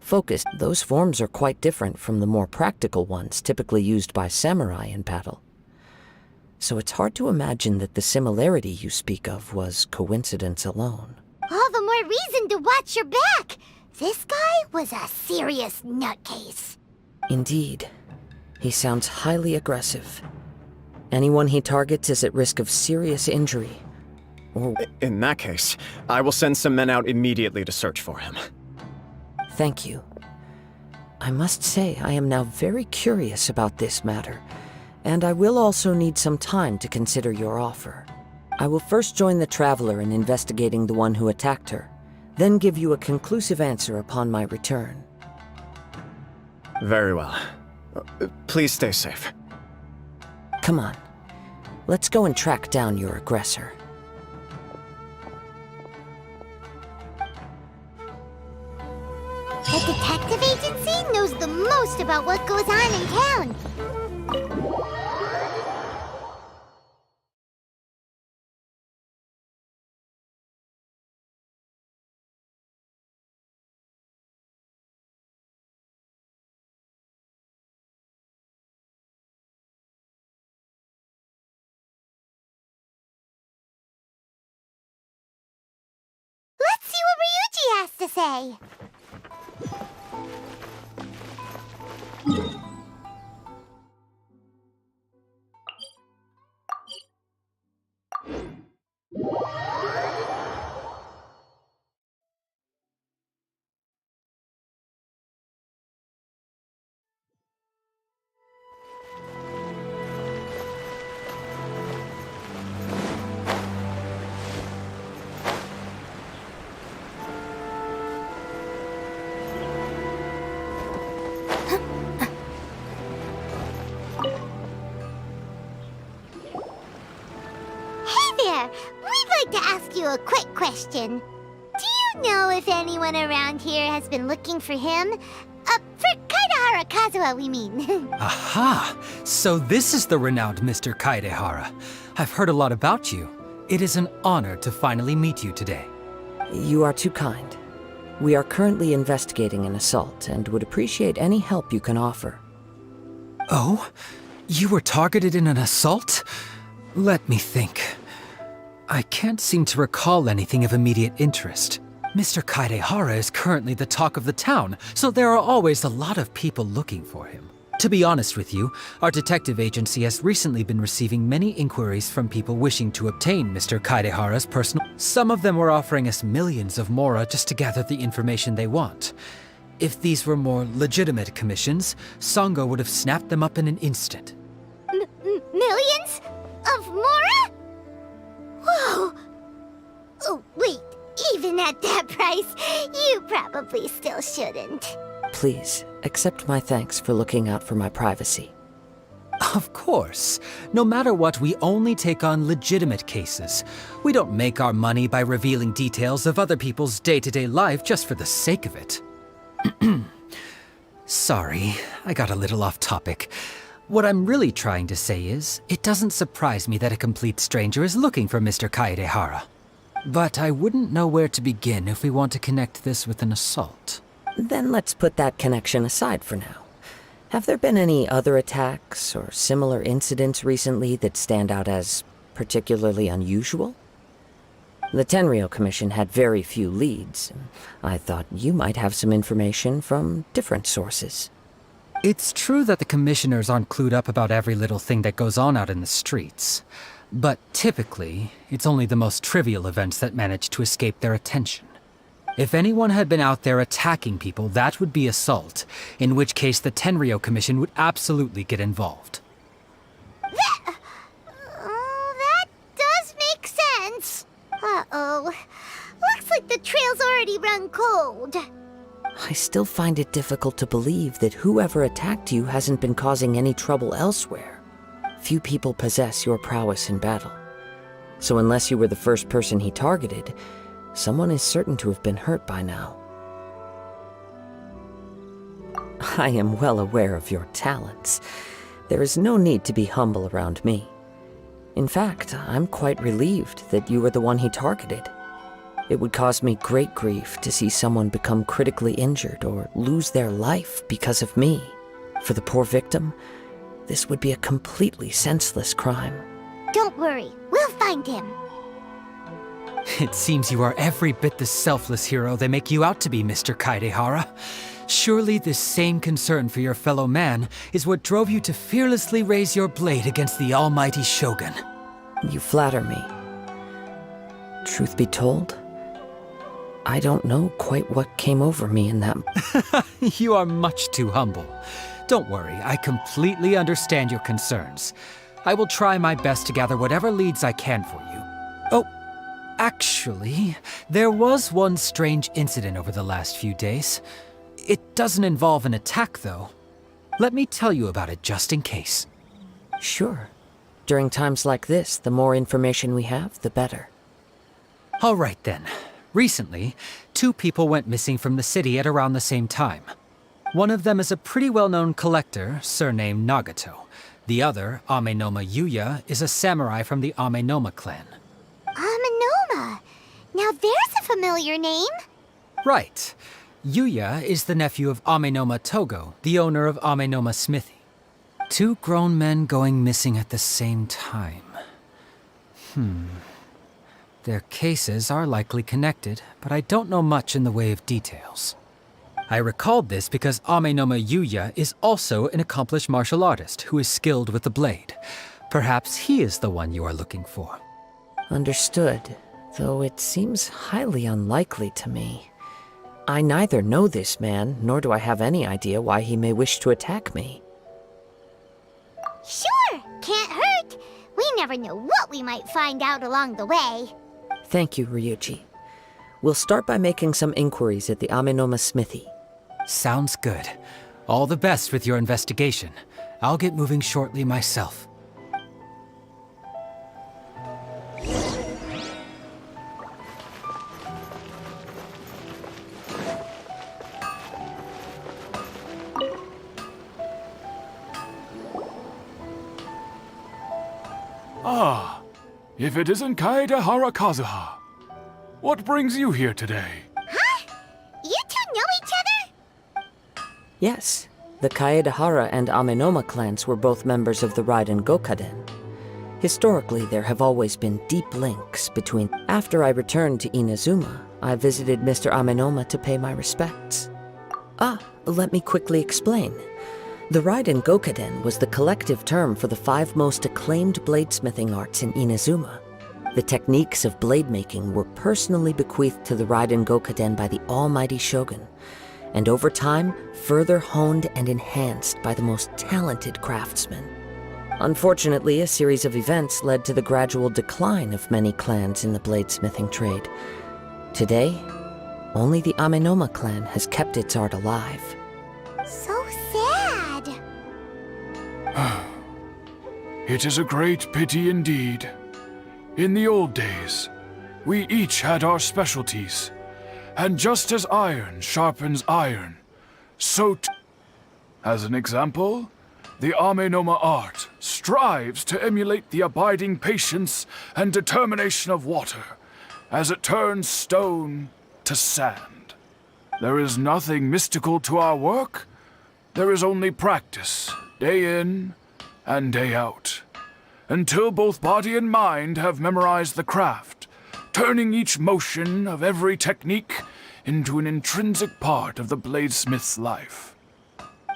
Focused, those forms are quite different from the more practical ones typically used by samurai in battle. So it's hard to imagine that the similarity you speak of was coincidence alone. All the more reason to watch your back! This guy was a serious nutcase. Indeed. He sounds highly aggressive. Anyone he targets is at risk of serious injury. Or... In that case, I will send some men out immediately to search for him. Thank you. I must say I am now very curious about this matter, and I will also need some time to consider your offer. I will first join the Traveler in investigating the one who attacked her, then give you a conclusive answer upon my return. Very well. Please stay safe. Come on. Let's go and track down your aggressor. The detective agency knows the most about what goes on in town. Let's see what Ryuji has to say. We'd like to ask you a quick question. Do you know if anyone around here has been looking for him? For Kaidehara Kazuha, we mean. Aha! So this is the renowned Mr. Kaidehara. I've heard a lot about you. It is an honor to finally meet you today. You are too kind. We are currently investigating an assault and would appreciate any help you can offer. Oh? You were targeted in an assault? Let me think. I can't seem to recall anything of immediate interest. Mr. Kaidehara is currently the talk of the town, so there are always a lot of people looking for him. To be honest with you, our detective agency has recently been receiving many inquiries from people wishing to obtain Mr. Kaidehara's personal... Some of them were offering us millions of mora just to gather the information they want. If these were more legitimate commissions, Sango would have snapped them up in an instant. Millions? Of mora? Whoa! Oh, wait. Even at that price, you probably still shouldn't. Please, accept my thanks for looking out for my privacy. Of course. No matter what, we only take on legitimate cases. We don't make our money by revealing details of other people's day-to-day life just for the sake of it. Sorry, I got a little off topic. What I'm really trying to say is, it doesn't surprise me that a complete stranger is looking for Mr. Kaidehara. But I wouldn't know where to begin if we want to connect this with an assault. Then let's put that connection aside for now. Have there been any other attacks or similar incidents recently that stand out as particularly unusual? The Tenryou Commission had very few leads, and I thought you might have some information from different sources. It's true that the commissioners aren't clued up about every little thing that goes on out in the streets. But typically, it's only the most trivial events that manage to escape their attention. If anyone had been out there attacking people, that would be assault, in which case the Tenryou Commission would absolutely get involved. That does make sense. Uh-oh. Looks like the trail's already run cold. I still find it difficult to believe that whoever attacked you hasn't been causing any trouble elsewhere. Few people possess your prowess in battle. So unless you were the first person he targeted, someone is certain to have been hurt by now. I am well aware of your talents. There is no need to be humble around me. In fact, I'm quite relieved that you were the one he targeted. It would cause me great grief to see someone become critically injured or lose their life because of me. For the poor victim, this would be a completely senseless crime. Don't worry, we'll find him. It seems you are every bit the selfless hero they make you out to be, Mr. Kaidehara. Surely this same concern for your fellow man is what drove you to fearlessly raise your blade against the almighty Shogun. You flatter me. Truth be told, I don't know quite what came over me in that... You are much too humble. Don't worry, I completely understand your concerns. I will try my best to gather whatever leads I can for you. Oh, actually, there was one strange incident over the last few days. It doesn't involve an attack, though. Let me tell you about it just in case. Sure. During times like this, the more information we have, the better. All right then. Recently, 2 people went missing from the city at around the same time. One of them is a pretty well-known collector, surnamed Nagato. The other, Amenoma Yuya, is a samurai from the Amenoma clan. Amenoma! Now there's a familiar name! Right. Yuya is the nephew of Amenoma Togo, the owner of Amenoma Smithy. 2 grown men going missing at the same time. Their cases are likely connected, but I don't know much in the way of details. I recalled this because Amenoma Yuya is also an accomplished martial artist who is skilled with the blade. Perhaps he is the one you are looking for. Understood, though it seems highly unlikely to me. I neither know this man, nor do I have any idea why he may wish to attack me. Sure, can't hurt. We never know what we might find out along the way. Thank you, Ryuji. We'll start by making some inquiries at the Amenoma Smithy. Sounds good. All the best with your investigation. I'll get moving shortly myself. Ah, if it isn't Kaedehara Kazuha. What brings you here today? Huh? You 2 know each other? Yes, the Kaedehara and Amenoma clans were both members of the Raiden Gokaden. Historically, there have always been deep links between... After I returned to Inazuma, I visited Mr. Amenoma to pay my respects. Let me quickly explain. The Raiden Gokaden was the collective term for the 5 most acclaimed bladesmithing arts in Inazuma. The techniques of blade making were personally bequeathed to the Raiden Gokaden by the almighty shogun, and over time, further honed and enhanced by the most talented craftsmen. Unfortunately, a series of events led to the gradual decline of many clans in the bladesmithing trade. Today, only the Amenoma clan has kept its art alive. So sad. It is a great pity indeed. In the old days, we each had our specialties, and just as iron sharpens iron, so as an example, the Amenoma art strives to emulate the abiding patience and determination of water as it turns stone to sand. There is nothing mystical to our work. There is only practice, day in and day out, until both body and mind have memorized the craft, turning each motion of every technique into an intrinsic part of the bladesmith's life.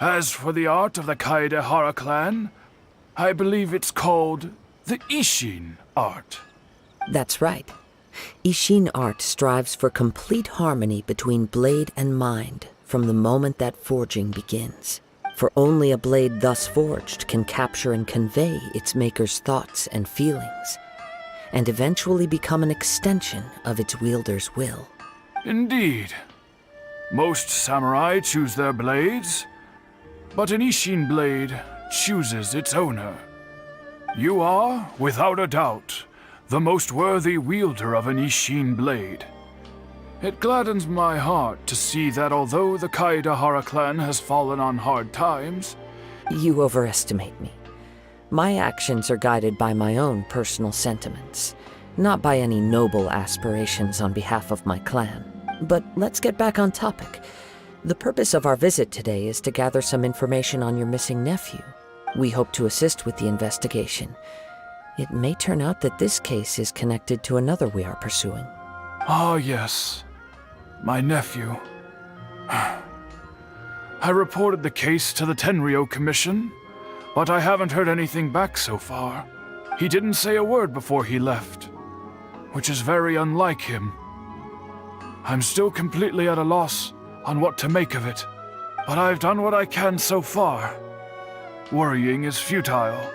As for the art of the Kaedehara clan, I believe it's called the Ishin art. That's right. Ishin art strives for complete harmony between blade and mind from the moment that forging begins. For only a blade thus forged can capture and convey its maker's thoughts and feelings, and eventually become an extension of its wielder's will. Indeed. Most samurai choose their blades, but an Ishin blade chooses its owner. You are, without a doubt, the most worthy wielder of an Ishin blade. It gladdens my heart to see that although the Kaedehara clan has fallen on hard times... You overestimate me. My actions are guided by my own personal sentiments, not by any noble aspirations on behalf of my clan. But let's get back on topic. The purpose of our visit today is to gather some information on your missing nephew. We hope to assist with the investigation. It may turn out that this case is connected to another we are pursuing. Ah, yes. My nephew. I reported the case to the Tenryou Commission, but I haven't heard anything back so far. He didn't say a word before he left, which is very unlike him. I'm still completely at a loss on what to make of it, but I've done what I can so far. Worrying is futile.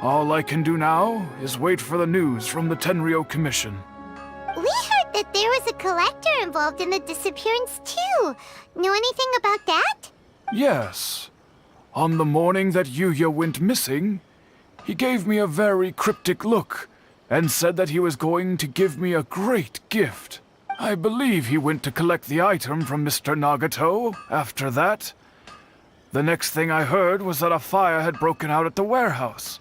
All I can do now is wait for the news from the Tenryou Commission. We heard that there was a collector involved in the disappearance too. Know anything about that? Yes. On the morning that Yuya went missing, He gave me a very cryptic look and said that he was going to give me a great gift. I believe he went to collect the item from Mr. Nagato after that. The next thing I heard was that a fire had broken out at the warehouse,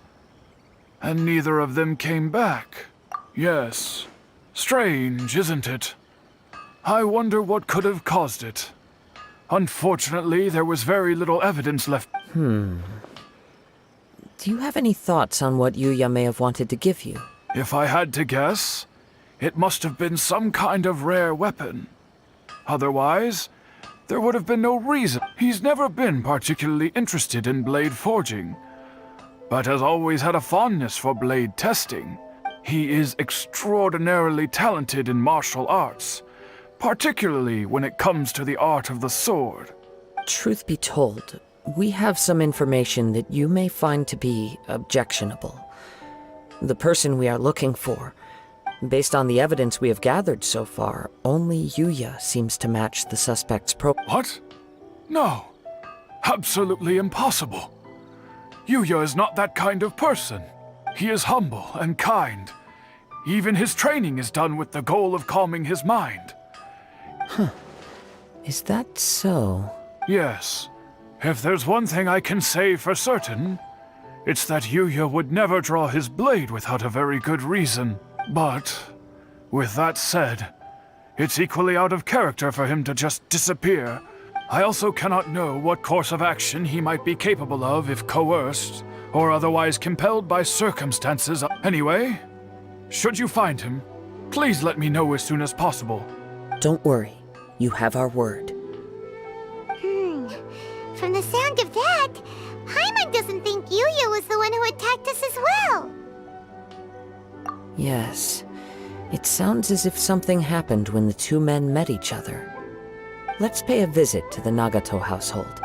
and neither of them came back. Yes, strange, isn't it? I wonder what could have caused it. Unfortunately, there was very little evidence left. Do you have any thoughts on what Yuya may have wanted to give you? If I had to guess, it must have been some kind of rare weapon. Otherwise, there would have been no reason. He's never been particularly interested in blade forging, but has always had a fondness for blade testing. He is extraordinarily talented in martial arts, particularly when it comes to the art of the sword. Truth be told, we have some information that you may find to be objectionable. The person we are looking for, based on the evidence we have gathered so far, only Yuya seems to match the suspect's profile. What? No. Absolutely impossible. Yuya is not that kind of person. He is humble and kind. Even his training is done with the goal of calming his mind. Huh. Is that so? Yes. If there's one thing I can say for certain, it's that Yuya would never draw his blade without a very good reason. But, with that said, it's equally out of character for him to just disappear. I also cannot know what course of action he might be capable of if coerced, or otherwise compelled by circumstances. Anyway, should you find him, please let me know as soon as possible. Don't worry, you have our word. From the sound of that, Paimon doesn't think Yuya was the one who attacked us as well. Yes, it sounds as if something happened when the two men met each other. Let's pay a visit to the Nagato household.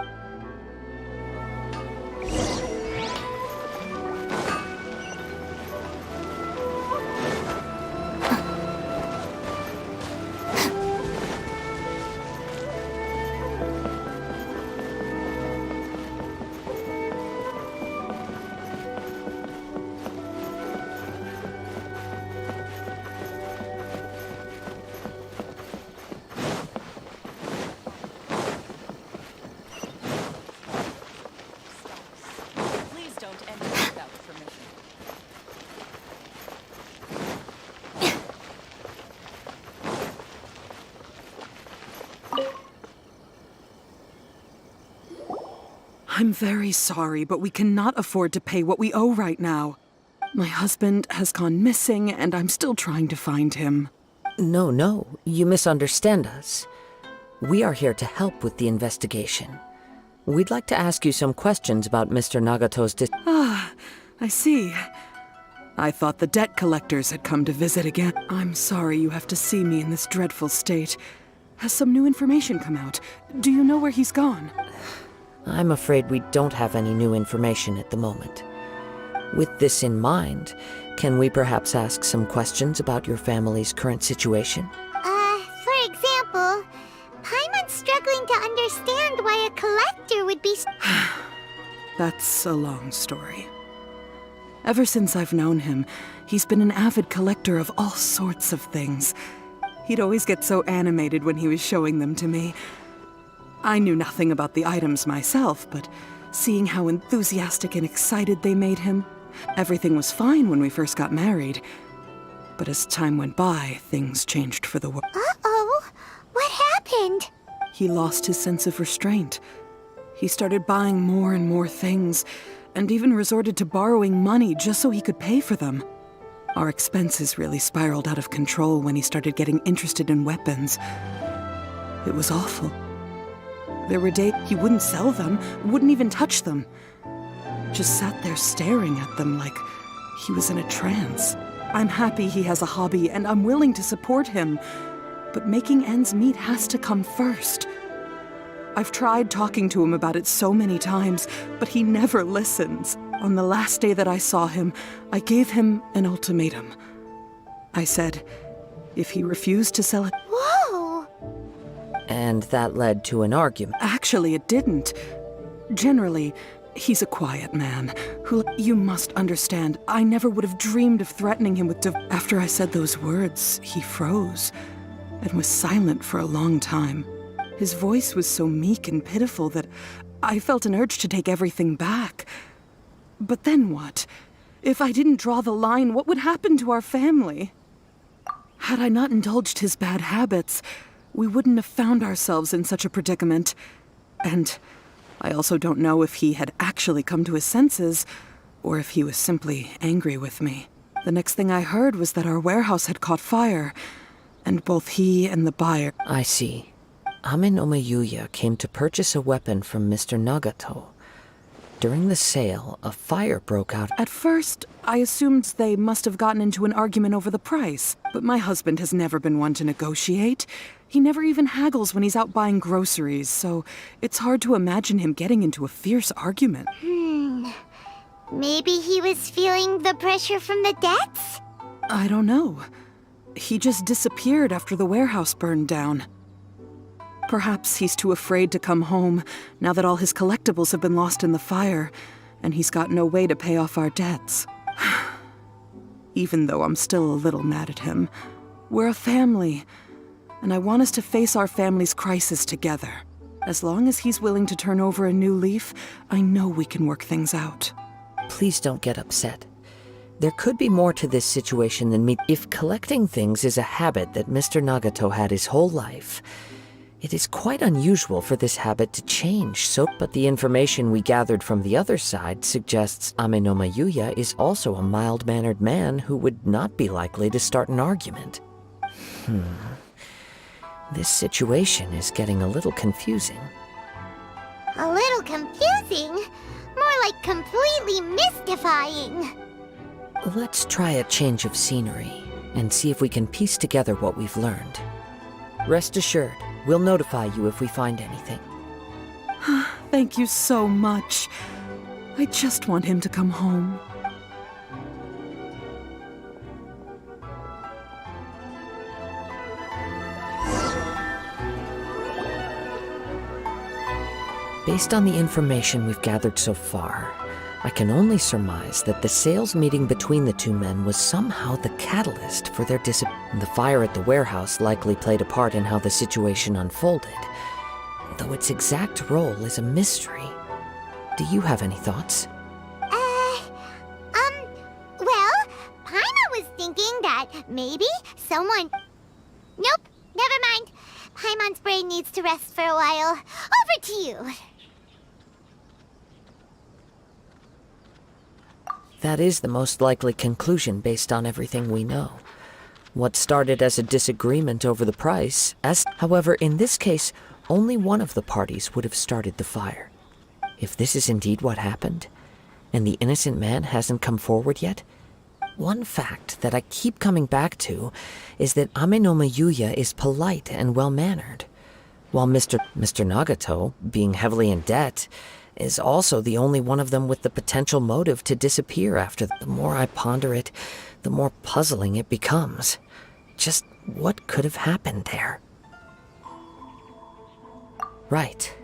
I'm very sorry, but we cannot afford to pay what we owe right now. My husband has gone missing, and I'm still trying to find him. No, you misunderstand us. We are here to help with the investigation. We'd like to ask you some questions about Mr. Nagato's Ah, I see. I thought the debt collectors had come to visit again. I'm sorry you have to see me in this dreadful state. Has some new information come out? Do you know where he's gone? I'm afraid we don't have any new information at the moment. With this in mind, can we perhaps ask some questions about your family's current situation? For example, Paimon's struggling to understand why a collector would be... That's a long story. Ever since I've known him, he's been an avid collector of all sorts of things. He'd always get so animated when he was showing them to me. I knew nothing about the items myself, but seeing how enthusiastic and excited they made him, everything was fine when we first got married. But as time went by, things changed for the worse. Uh-oh! What happened? He lost his sense of restraint. He started buying more and more things, and even resorted to borrowing money just so he could pay for them. Our expenses really spiraled out of control when he started getting interested in weapons. It was awful. There were days he wouldn't sell them, wouldn't even touch them. Just sat there staring at them like he was in a trance. I'm happy he has a hobby and I'm willing to support him, but making ends meet has to come first. I've tried talking to him about it so many times, but he never listens. On the last day that I saw him, I gave him an ultimatum. I said, if he refused to sell it... Whoa! And that led to an argument. Actually, it didn't. Generally, He's a quiet man who... You must understand, I never would have dreamed of threatening him with After I said those words, he froze and was silent for a long time. His voice was so meek and pitiful that I felt an urge to take everything back. But then what? If I didn't draw the line, what would happen to our family? Had I not indulged his bad habits, we wouldn't have found ourselves in such a predicament. And I also don't know if he had actually come to his senses, or if he was simply angry with me. The next thing I heard was that our warehouse had caught fire, and both he and the buyer... I see. Amenoma Yuya came to purchase a weapon from Mr. Nagato. During the sale, a fire broke out. At first, I assumed they must have gotten into an argument over the price, but my husband has never been one to negotiate. He never even haggles when he's out buying groceries, so it's hard to imagine him getting into a fierce argument. Maybe he was feeling the pressure from the debts? I don't know. He just disappeared after the warehouse burned down. Perhaps he's too afraid to come home now that all his collectibles have been lost in the fire, and he's got no way to pay off our debts. Even though I'm still a little mad at him, we're a family, and I want us to face our family's crisis together. As long as he's willing to turn over a new leaf, I know we can work things out. Please don't get upset. There could be more to this situation than me. If collecting things is a habit that Mr. Nagato had his whole life, it is quite unusual for this habit to change, but the information we gathered from the other side suggests Amenoma Yuya is also a mild-mannered man who would not be likely to start an argument. This situation is getting a little confusing. A little confusing? More like completely mystifying. Let's try a change of scenery and see if we can piece together what we've learned. Rest assured, we'll notify you if we find anything. Thank you so much. I just want him to come home. Based on the information we've gathered so far, I can only surmise that the sales meeting between the two men was somehow the catalyst for their disappearance. The fire at the warehouse likely played a part in how the situation unfolded, though its exact role is a mystery. Do you have any thoughts? Well, Paimon was thinking that maybe someone... Nope, never mind. Paimon's brain needs to rest for a while. Over to you. That is the most likely conclusion based on everything we know. What started as a disagreement over the price, however, in this case, only one of the parties would have started the fire. If this is indeed what happened, and the innocent man hasn't come forward yet, one fact that I keep coming back to is that Amenoma Yuya is polite and well-mannered, while Mr. Nagato, being heavily in debt, is also the only one of them with the potential motive to disappear after. The more I ponder it, the more puzzling it becomes. Just what could have happened there? Right.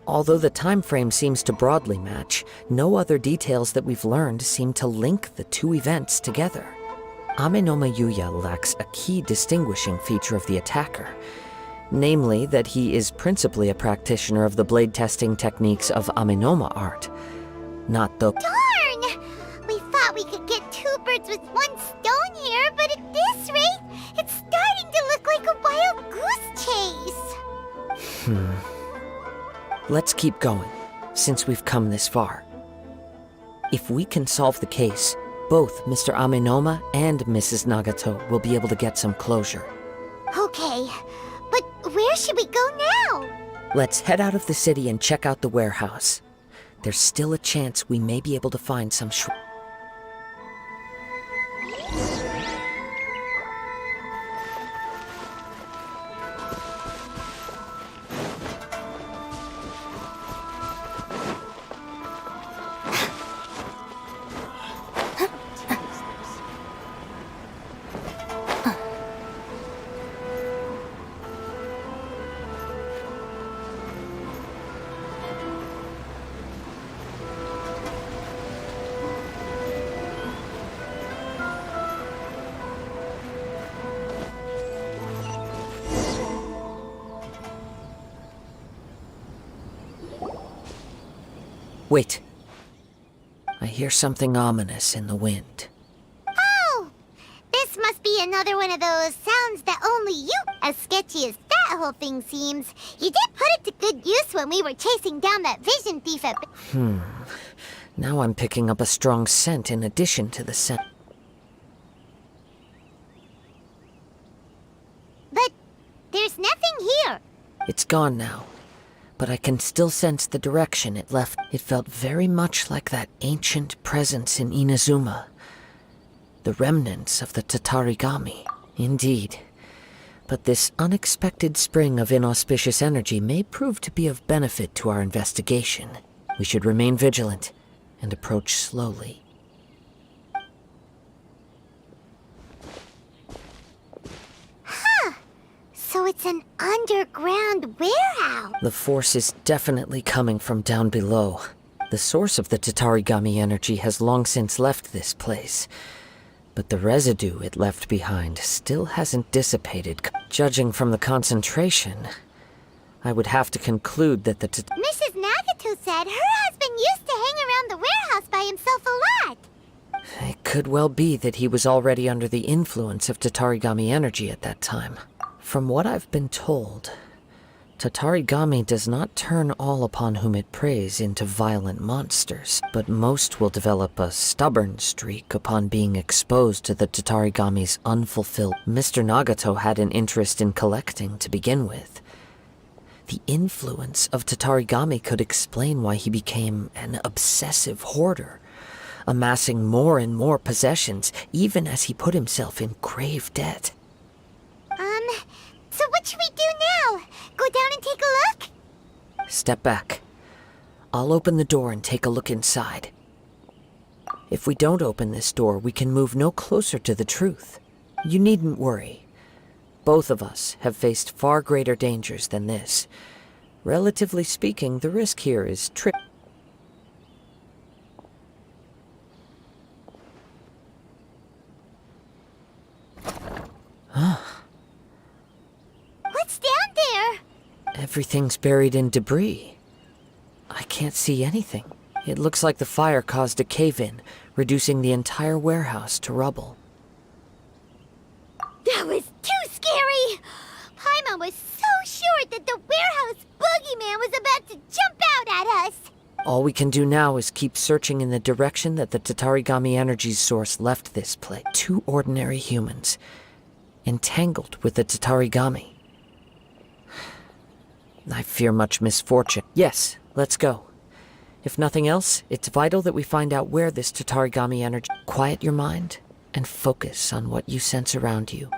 Although the time frame seems to broadly match, no other details that we've learned seem to link the two events together. Amenoma Yuya lacks a key distinguishing feature of the attacker, namely that he is principally a practitioner of the blade testing techniques of Amenoma art, not the— Darn! We thought we could get two birds with one stone here, but at this rate, it's starting to look like a wild goose chase. Let's keep going, since we've come this far. If we can solve the case, both Mr. Amenoma and Mrs. Nagato will be able to get some closure. Okay, but where should we go now? Let's head out of the city and check out the warehouse. There's still a chance we may be able to find some Wait. I hear something ominous in the wind. Oh! This must be another one of those sounds that only you, as sketchy as that whole thing seems. You did put it to good use when we were chasing down that vision thief at... Now I'm picking up a strong scent in addition to the scent. But there's nothing here. It's gone now, but I can still sense the direction it left. It felt very much like that ancient presence in Inazuma. The remnants of the Tatarigami. Indeed. But this unexpected spring of inauspicious energy may prove to be of benefit to our investigation. We should remain vigilant and approach slowly. So it's an underground warehouse. The force is definitely coming from down below. The source of the Tatarigami energy has long since left this place. But the residue it left behind still hasn't dissipated. Judging from the concentration, I would have to conclude that the Mrs. Nagato said her husband used to hang around the warehouse by himself a lot. It could well be that he was already under the influence of Tatarigami energy at that time. From what I've been told, Tatarigami does not turn all upon whom it preys into violent monsters, but most will develop a stubborn streak upon being exposed to the Tatarigami's unfulfilled. Mr. Nagato had an interest in collecting to begin with. The influence of Tatarigami could explain why he became an obsessive hoarder, amassing more and more possessions even as he put himself in grave debt. So what should we do now? Go down and take a look? Step back. I'll open the door and take a look inside. If we don't open this door, we can move no closer to the truth. You needn't worry. Both of us have faced far greater dangers than this. Relatively speaking, the risk here is What's down there? Everything's buried in debris. I can't see anything. It looks like the fire caused a cave-in, reducing the entire warehouse to rubble. That was too scary! Paimon was so sure that the warehouse boogeyman was about to jump out at us! All we can do now is keep searching in the direction that the Tatarigami energy's source left this place. 2 ordinary humans, entangled with the Tatarigami. I fear much misfortune. Yes, let's go. If nothing else, it's vital that we find out where this Tatarigami energy... Quiet your mind and focus on what you sense around you.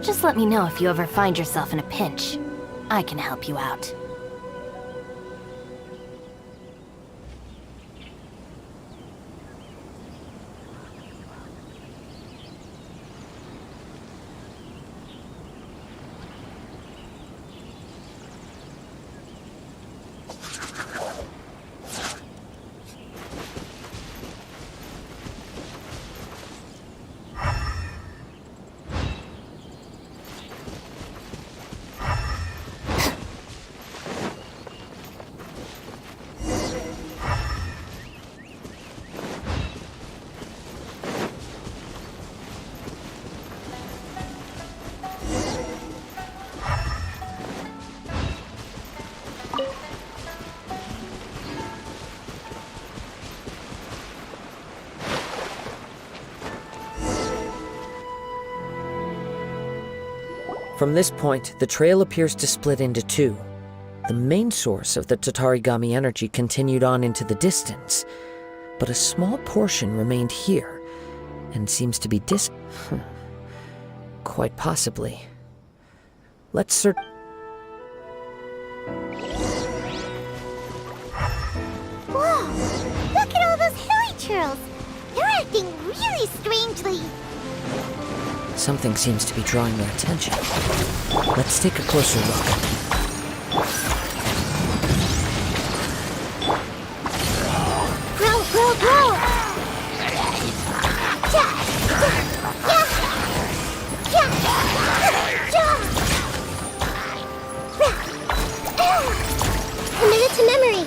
Just let me know if you ever find yourself in a pinch. I can help you out. From this point, the trail appears to split into two. The main source of the Tatarigami energy continued on into the distance, but a small portion remained here, and seems to be quite possibly. Let's search. Whoa! Look at all those hilly churls! They're acting really strangely. Something seems to be drawing their attention. Let's take a closer look. Grow, grow, grow! Committed to memory.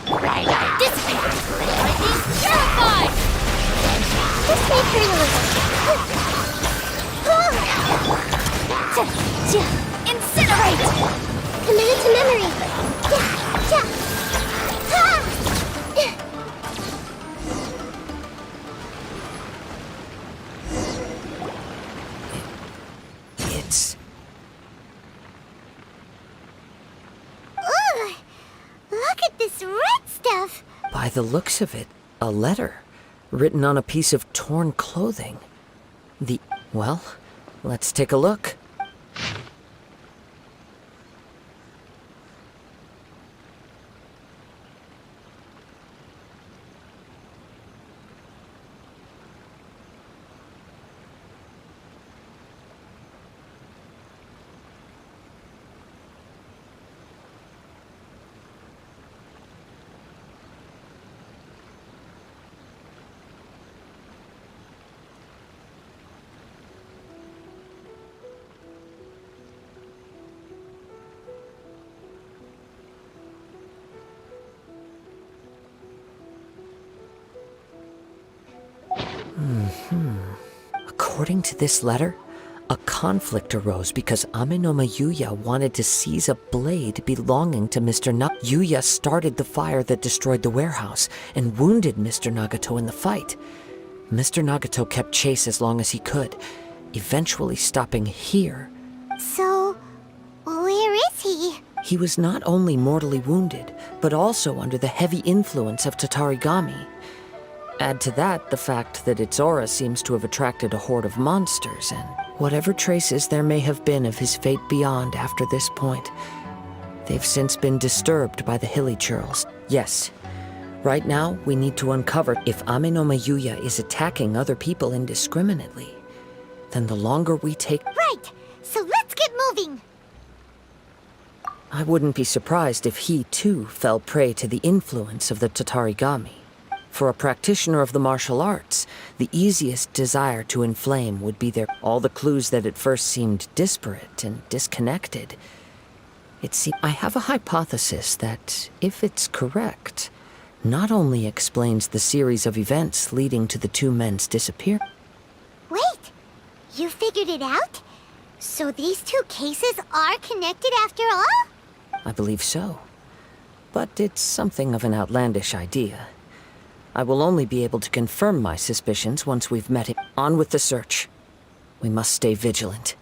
Terrified! This may hurt a little. Incinerate! Committed to memory. It's... Ugh! Look at this red stuff! By the looks of it, a letter, written on a piece of torn clothing. Well, let's take a look. According to this letter, a conflict arose because Amenoma Yuya wanted to seize a blade belonging to Mr. Yuya started the fire that destroyed the warehouse and wounded Mr. Nagato in the fight. Mr. Nagato kept chase as long as he could, eventually stopping here. So, where is he? He was not only mortally wounded, but also under the heavy influence of Tatarigami. Add to that the fact that its aura seems to have attracted a horde of monsters, and whatever traces there may have been of his fate beyond after this point, they've since been disturbed by the hilly churls. Yes, right now we need to uncover if Amenoma Yuya is attacking other people indiscriminately. Then the longer we take... Right! So let's get moving! I wouldn't be surprised if he, too, fell prey to the influence of the Tatarigami. For a practitioner of the martial arts, the easiest desire to inflame would be all the clues that at first seemed disparate and disconnected. I have a hypothesis that, if it's correct, not only explains the series of events leading to the two men's disappearance. Wait! You figured it out? So these two cases are connected after all? I believe so. But it's something of an outlandish idea. I will only be able to confirm my suspicions once we've met him. On with the search. We must stay vigilant.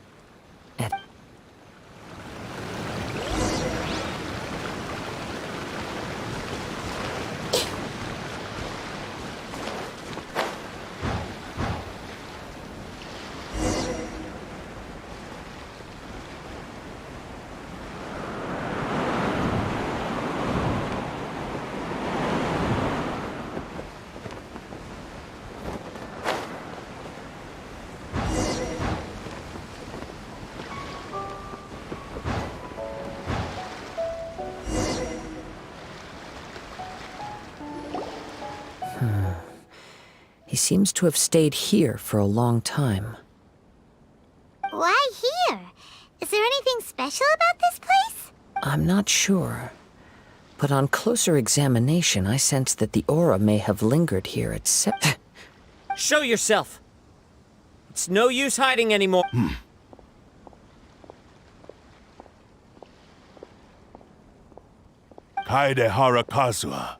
He seems to have stayed here for a long time. Why here? Is there anything special about this place? I'm not sure. But on closer examination, I sense that the aura may have lingered here at Show yourself! It's no use hiding anymore. Kaede Harakazuha.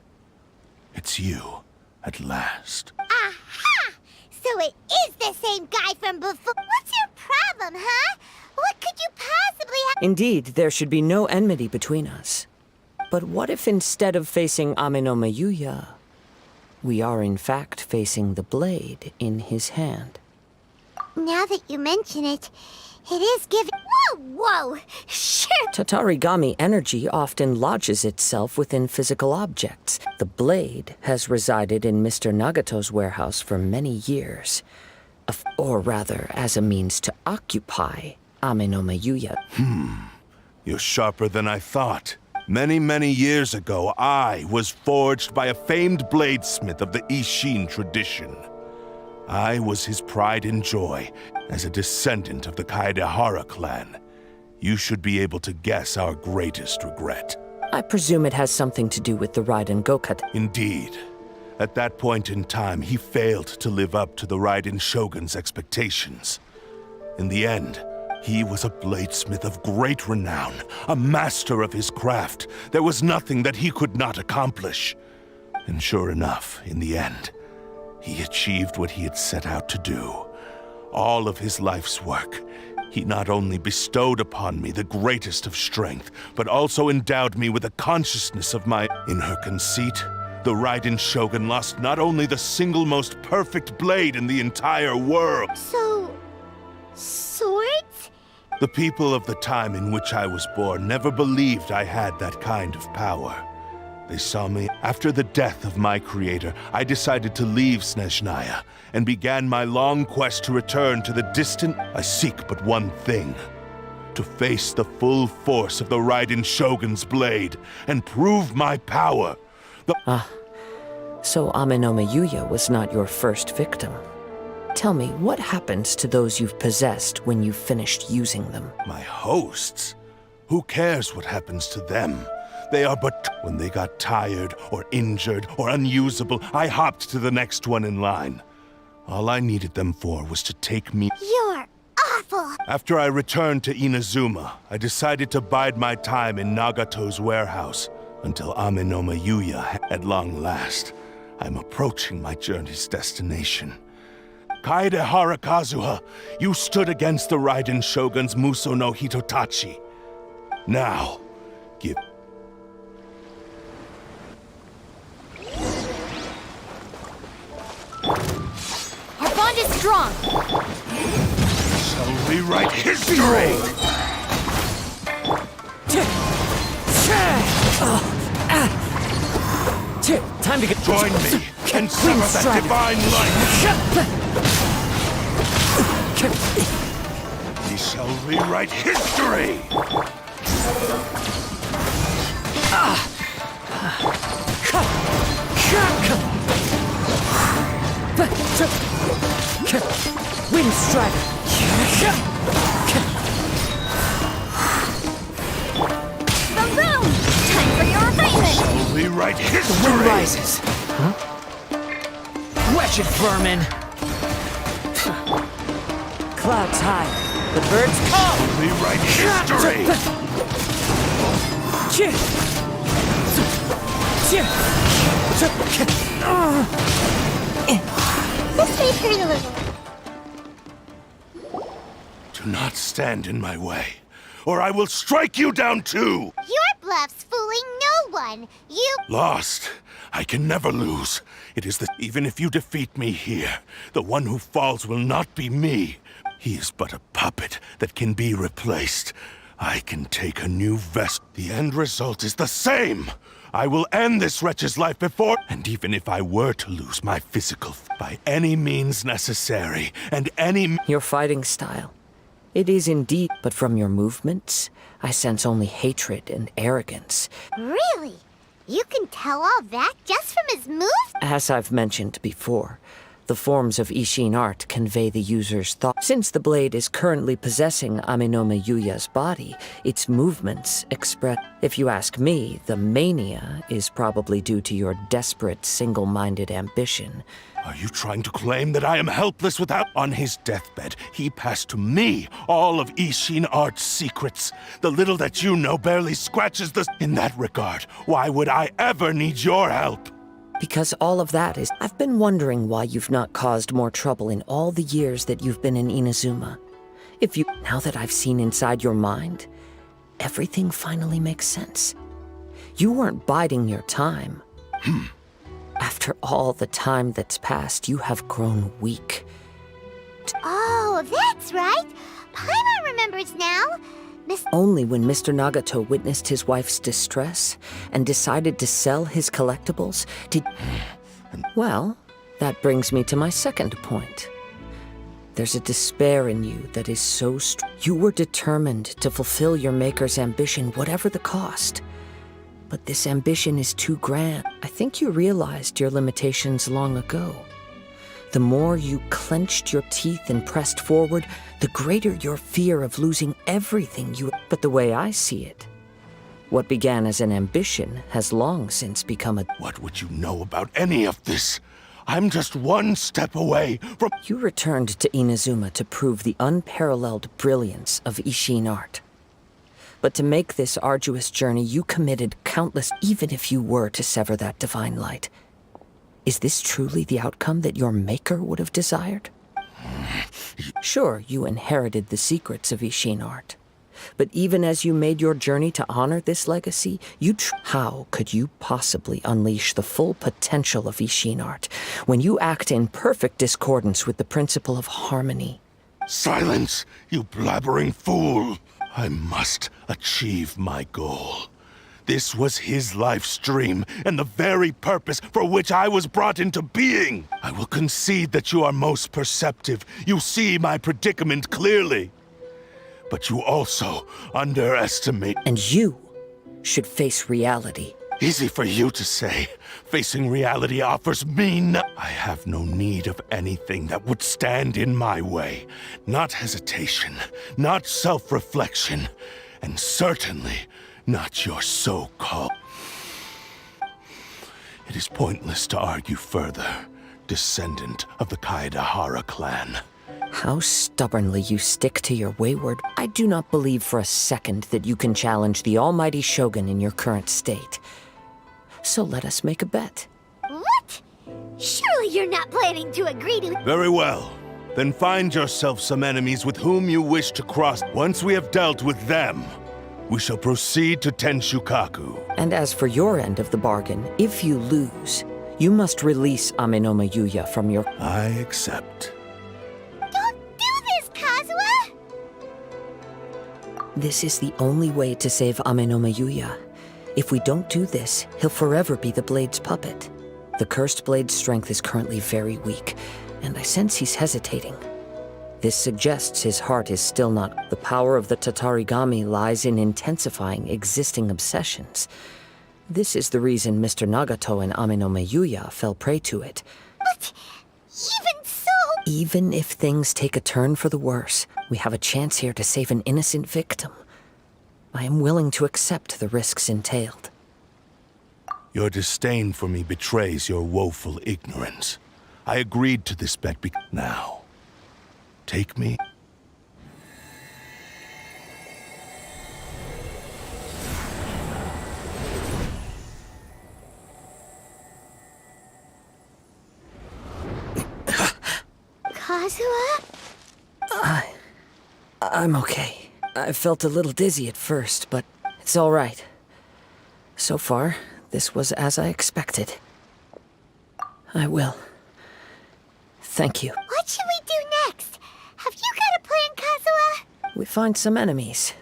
It's you, at last. Aha! So it is the same guy from before. What's your problem, huh? What could you possibly have? Indeed, there should be no enmity between us. But what if instead of facing Ame no Mayuya, we are in fact facing the blade in his hand? Now that you mention it, it is giving. Whoa! Sure! Tatarigami energy often lodges itself within physical objects. The blade has resided in Mr. Nagato's warehouse for many years. Or rather, as a means to occupy Ame no Mayuya. You're sharper than I thought. Many, many years ago, I was forged by a famed bladesmith of the Ishin tradition. I was his pride and joy, as a descendant of the Kaedehara clan. You should be able to guess our greatest regret. I presume it has something to do with the Raiden Gokat. Indeed. At that point in time, he failed to live up to the Raiden Shogun's expectations. In the end, he was a bladesmith of great renown, a master of his craft. There was nothing that he could not accomplish. And sure enough, in the end, he achieved what he had set out to do. All of his life's work. He not only bestowed upon me the greatest of strength, but also endowed me with a consciousness of my... In her conceit, the Raiden Shogun lost not only the single most perfect blade in the entire world... So... swords? The people of the time in which I was born never believed I had that kind of power. They saw me. After the death of my creator, I decided to leave Snezhnaya and began my long quest to return to the distant... I seek but one thing. To face the full force of the Raiden Shogun's blade and prove my power. So Ame no Mayuya was not your first victim. Tell me, what happens to those you've possessed when you've finished using them? My hosts? Who cares what happens to them? They are but... When they got tired, or injured, or unusable, I hopped to the next one in line. All I needed them for was to take me... You're awful! After I returned to Inazuma, I decided to bide my time in Nagato's warehouse until Ame no Mayuya at long last. I'm approaching my journey's destination. Kaedehara Kazuha, you stood against the Raiden Shogun's Muso no Hitotachi. Now, give... Our bond is strong. Shall rewrite history! Time to get... Join me and sever that divine light! We shall rewrite history! Wind Strider! Boom! Time for your assignment! Shall rewrite history! The wind rises. Wretched vermin! Clouds high. The birds call! Rewrite history! This may hurt a little. Do not stand in my way, or I will strike you down too! Your bluff's fooling no one. You... Lost. I can never lose. It is the... Even if you defeat me here, the one who falls will not be me. He is but a puppet that can be replaced. I can take a new vessel. The end result is the same! I will end this wretch's life before... And even if I were to lose my physical... By any means necessary, and any... Your fighting style. It is indeed, but from your movements, I sense only hatred and arrogance. Really? You can tell all that just from his moves? As I've mentioned before, the forms of Ishin art convey the user's thought. Since the blade is currently possessing Ame no Mayuya's body, its movements express... If you ask me, the mania is probably due to your desperate, single-minded ambition. Are you trying to claim that I am helpless without... On his deathbed, he passed to me all of Ishin art's secrets. The little that you know barely scratches the... In that regard, why would I ever need your help? Because all of that is... I've been wondering why you've not caused more trouble in all the years that you've been in Inazuma. If you... Now that I've seen inside your mind, everything finally makes sense. You weren't biding your time. After all the time that's passed, you have grown weak. Oh, that's right. Paimon remembers now. Only when Mr. Nagato witnessed his wife's distress and decided to sell his collectibles did... Well, that brings me to my second point. There's a despair in you that is so You were determined to fulfill your maker's ambition, whatever the cost. But this ambition is too grand. I think you realized your limitations long ago. The more you clenched your teeth and pressed forward, the greater your fear of losing everything you... But the way I see it, what began as an ambition has long since become a... What would you know about any of this? I'm just one step away from... You returned to Inazuma to prove the unparalleled brilliance of Ishin art. But to make this arduous journey, you committed countless... Even if you were to sever that divine light, is this truly the outcome that your maker would have desired? Sure, you inherited the secrets of Ishin art. But even as you made your journey to honor this legacy, how could you possibly unleash the full potential of Ishin art when you act in perfect discordance with the principle of harmony? Silence, you blabbering fool! I must achieve my goal. This was his life's dream, and the very purpose for which I was brought into being. I will concede that you are most perceptive. You see my predicament clearly. But you also underestimate... And you should face reality. Easy for you to say. Facing reality offers me I have no need of anything that would stand in my way. Not hesitation, not self-reflection, and certainly not your so-called... It is pointless to argue further, descendant of the Kaedahara clan. How stubbornly you stick to your wayward... I do not believe for a second that you can challenge the almighty Shogun in your current state. So let us make a bet. What? Surely you're not planning to agree to... Very well. Then find yourself some enemies with whom you wish to cross. Once we have dealt with them, we shall proceed to Tenshukaku. And as for your end of the bargain, if you lose, you must release Amenoma Yuya from your... I accept. Don't do this, Kazuha! This is the only way to save Amenoma Yuya. If we don't do this, he'll forever be the Blade's puppet. The Cursed Blade's strength is currently very weak, and I sense he's hesitating. This suggests his heart is still not... The power of the Tatarigami lies in intensifying existing obsessions. This is the reason Mr. Nagato and Amenoma Yuya fell prey to it. But even so... Even if things take a turn for the worse, we have a chance here to save an innocent victim. I am willing to accept the risks entailed. Your disdain for me betrays your woeful ignorance. I agreed to this bet now. Take me. Kazuha? I'm okay. I felt a little dizzy at first, but it's all right. So far, this was as I expected. I will. Thank you. What should we do next? Have you got a plan, Kazuha? We find some enemies.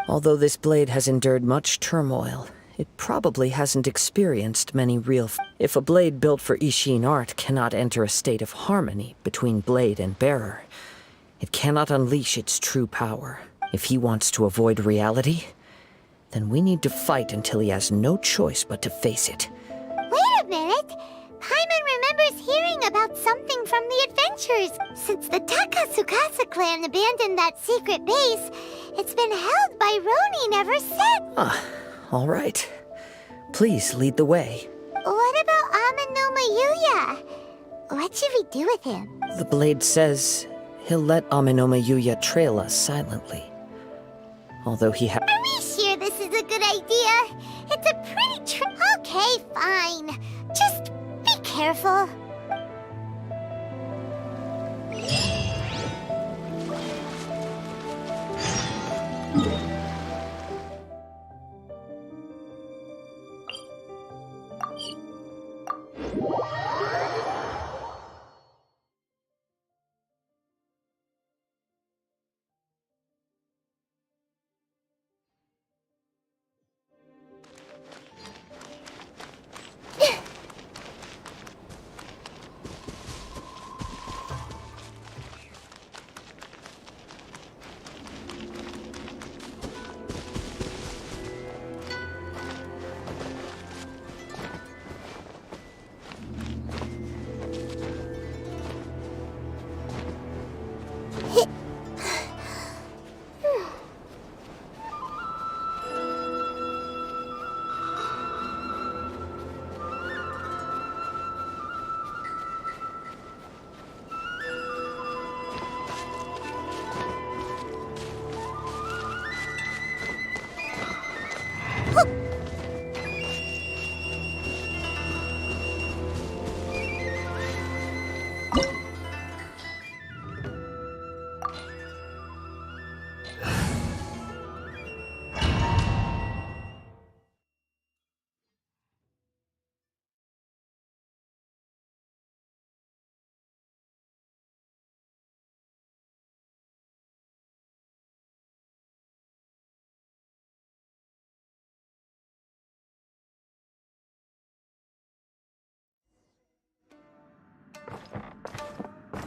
Although this blade has endured much turmoil, it probably hasn't experienced many real... If a blade built for Ishin art cannot enter a state of harmony between blade and bearer, it cannot unleash its true power. If he wants to avoid reality, then we need to fight until he has no choice but to face it. Wait a minute! Paimon remembers hearing about something from the adventures. Since the Takasukasa clan abandoned that secret base, it's been held by Ronin ever since. All right. Please lead the way. What about Amenoma Yuya? What should we do with him? The blade says he'll let Amenoma Yuya trail us silently. Although he Are we sure this is a good idea? It's a pretty Okay, fine. Just careful.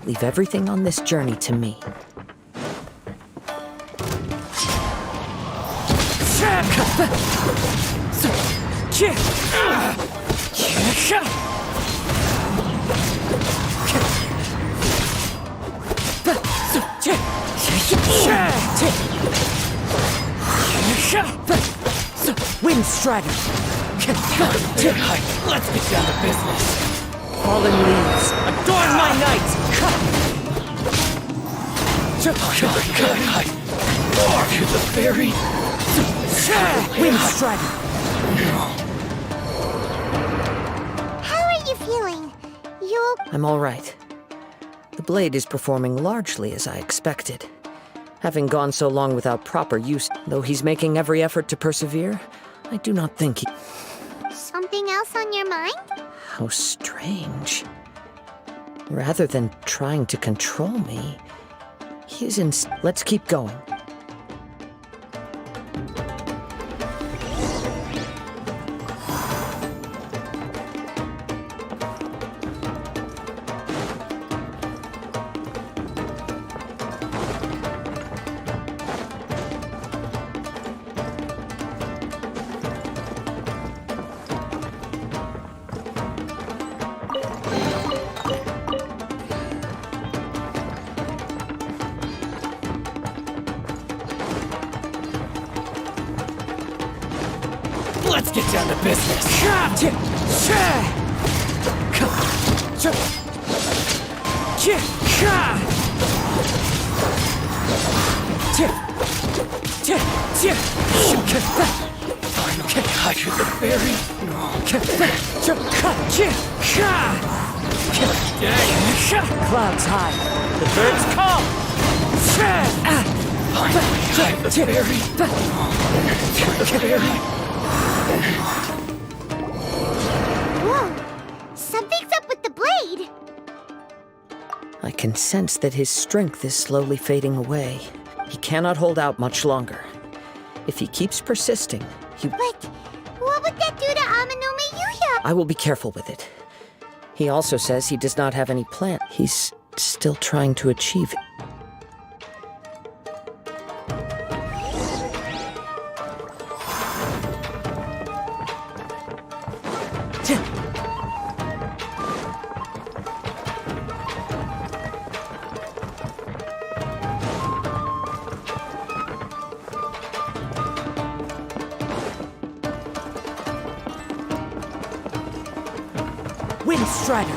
Leave everything on this journey to me. Wind Strider! Let's get down to business. Fallen leaves! Adorn my night! More to the fairy! Wind Strider! How are you feeling? You... I'm all right. The blade is performing largely as I expected. Having gone so long without proper use, though he's making every effort to persevere, I do not think he... Something else on your mind? How strange. Rather than trying to control me, he's in... Let's keep going. Let's get down to business. Hide with the fairy. Clouds high. The birds call. Finally, hide the fairy. The fairy. Whoa! Something's up with the blade! I can sense that his strength is slowly fading away. He cannot hold out much longer. If he keeps persisting, he... But what would that do to Amanome Yuya? I will be careful with it. He also says he does not have any plan. He's still trying to achieve it. Wind Strider!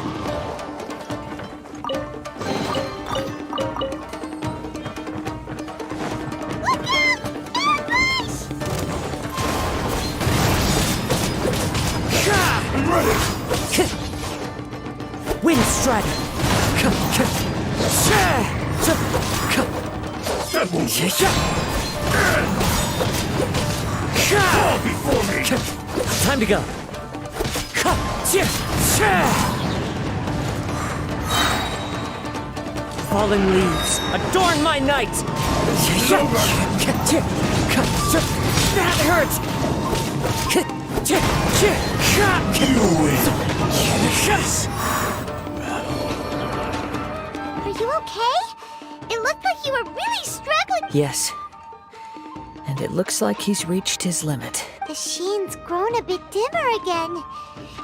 Strider! Fall before me! Time to go! Fallen leaves, adorn my night! That hurts! You win! Are you okay? It looked like you were really struggling. Yes. And it looks like he's reached his limit. The sheen's grown a bit dimmer again.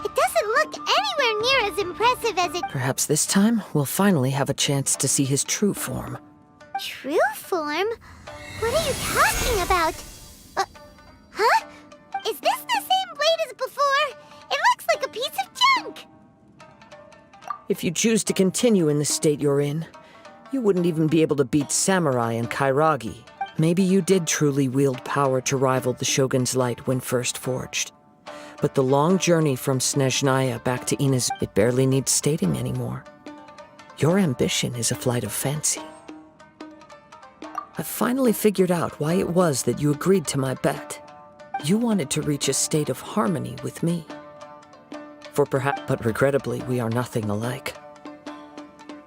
It doesn't look anywhere near as impressive as it... Perhaps this time, we'll finally have a chance to see his true form. True form? What are you talking about? Huh? Is this the same blade as before? It looks like a piece of junk! If you choose to continue in the state you're in, you wouldn't even be able to beat Samurai and Kairagi. Maybe you did truly wield power to rival the Shogun's light when first forged. But the long journey from Snezhnaya back to Inaz, it barely needs stating anymore. Your ambition is a flight of fancy. I've finally figured out why it was that you agreed to my bet. You wanted to reach a state of harmony with me. But regrettably, we are nothing alike.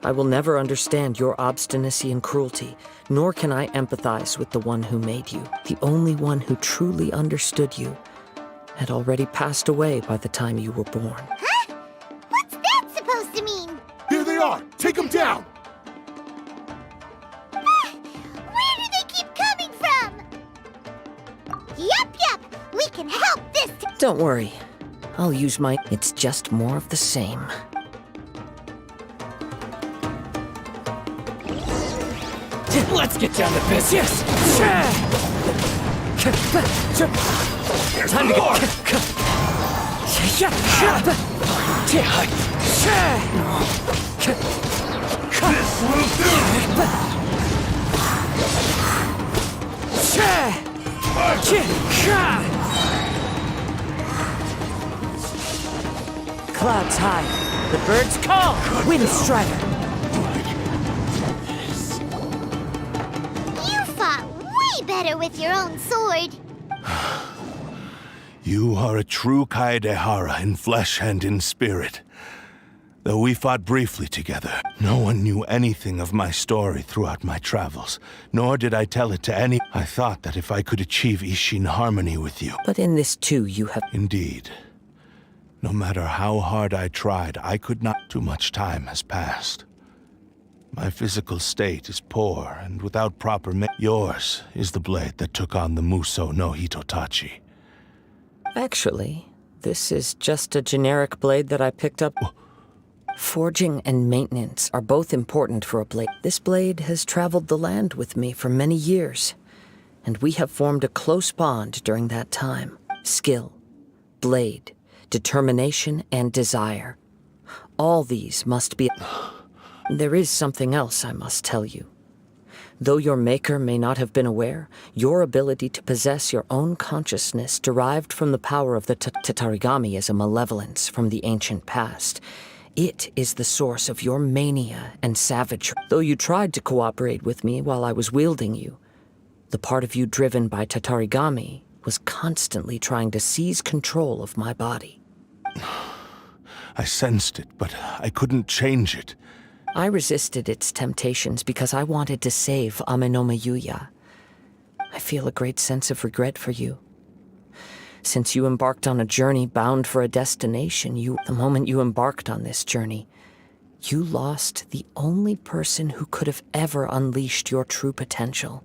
I will never understand your obstinacy and cruelty, nor can I empathize with the one who made you. The only one who truly understood you had already passed away by the time you were born. Huh? What's that supposed to mean? Here they are! Take them down! Where do they keep coming from? Yup! We can help this Don't worry. I'll use my... It's just more of the same. Let's get down to business! Time to go! This will do! Clouds high. The birds call. Wind Strider. You fought way better with your own sword. You are a true Kaedehara in flesh and in spirit. Though we fought briefly together, no one knew anything of my story throughout my travels, nor did I tell it to any. I thought that if I could achieve Ishin harmony with you... But in this too, you have... Indeed. No matter how hard I tried, I could not... Too much time has passed. My physical state is poor, and without proper yours is the blade that took on the Muso no Hitotachi. Actually, this is just a generic blade that I picked up. Forging and maintenance are both important for a blade. This blade has traveled the land with me for many years, and we have formed a close bond during that time. Skill, blade, determination, and desire. All these must be... There is something else I must tell you. Though your maker may not have been aware, your ability to possess your own consciousness derived from the power of the Tatarigami is a malevolence from the ancient past. It is the source of your mania and savagery. Though you tried to cooperate with me while I was wielding you, the part of you driven by Tatarigami was constantly trying to seize control of my body. I sensed it, but I couldn't change it. I resisted its temptations because I wanted to save Amenoma Yuya. I feel a great sense of regret for you. Since you embarked on a journey bound for a destination, the moment you embarked on this journey, you lost the only person who could have ever unleashed your true potential.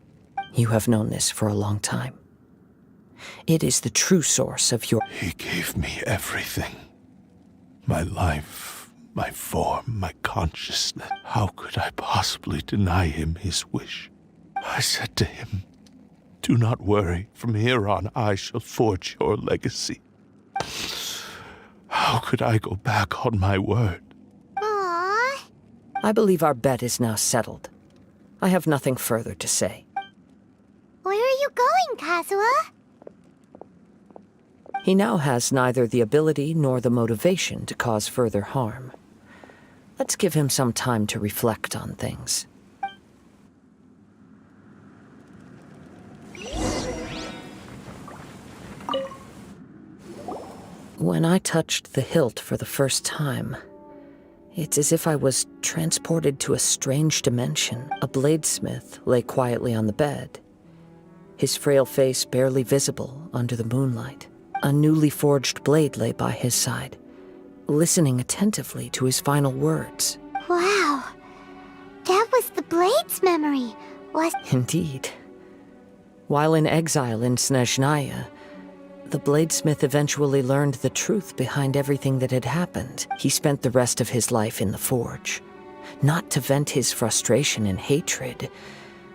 You have known this for a long time. It is the true source of your... He gave me everything. My life. My form, my consciousness. How could I possibly deny him his wish? I said to him, "Do not worry. From here on, I shall forge your legacy." How could I go back on my word? Aww. I believe our bet is now settled. I have nothing further to say. Where are you going, Kazuha? He now has neither the ability nor the motivation to cause further harm. Let's give him some time to reflect on things. When I touched the hilt for the first time, it's as if I was transported to a strange dimension. A bladesmith lay quietly on the bed, his frail face barely visible under the moonlight. A newly forged blade lay by his side, listening attentively to his final words. Wow, that was the blade's memory, was... Indeed. While in exile in Snezhnaya, the bladesmith eventually learned the truth behind everything that had happened. He spent the rest of his life in the forge, not to vent his frustration and hatred,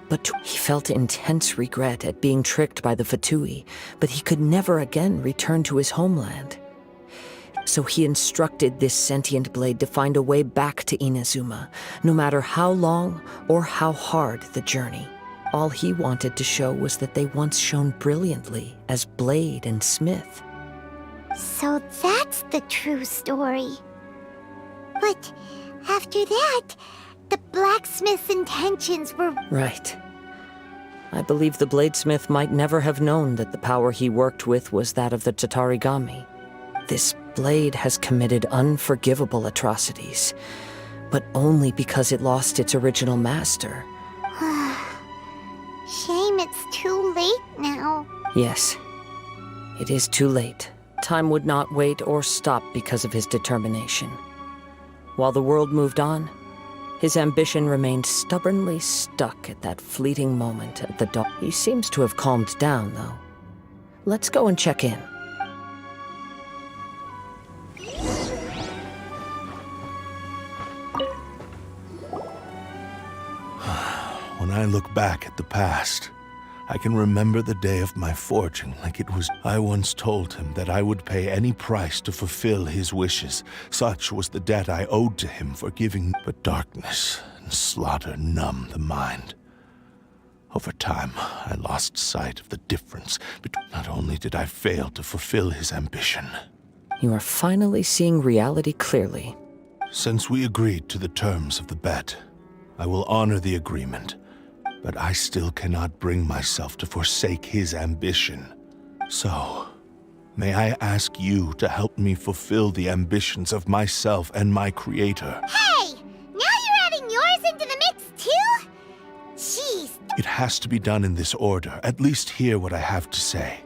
but he felt intense regret at being tricked by the Fatui, but he could never again return to his homeland. So he instructed this sentient blade to find a way back to Inazuma, no matter how long or how hard the journey. All he wanted to show was that they once shone brilliantly as blade and smith. So that's the true story. But after that, the blacksmith's intentions were... Right. I believe the bladesmith might never have known that the power he worked with was that of the Tatarigami. This blade has committed unforgivable atrocities, but only because it lost its original master. Shame it's too late now. Yes, it is too late. Time would not wait or stop because of his determination. While the world moved on, his ambition remained stubbornly stuck at that fleeting moment at the dawn. He seems to have calmed down, though. Let's go and check in. When I look back at the past, I can remember the day of my forging like it was. I once told him that I would pay any price to fulfill his wishes. Such was the debt I owed to him for giving. But darkness and slaughter numb the mind. Over time, I lost sight of the difference between. Not only did I fail to fulfill his ambition. You are finally seeing reality clearly. Since we agreed to the terms of the bet, I will honor the agreement. But I still cannot bring myself to forsake his ambition. So, may I ask you to help me fulfill the ambitions of myself and my creator? Hey! Now you're adding yours into the mix too? Jeez. It has to be done in this order. At least hear what I have to say.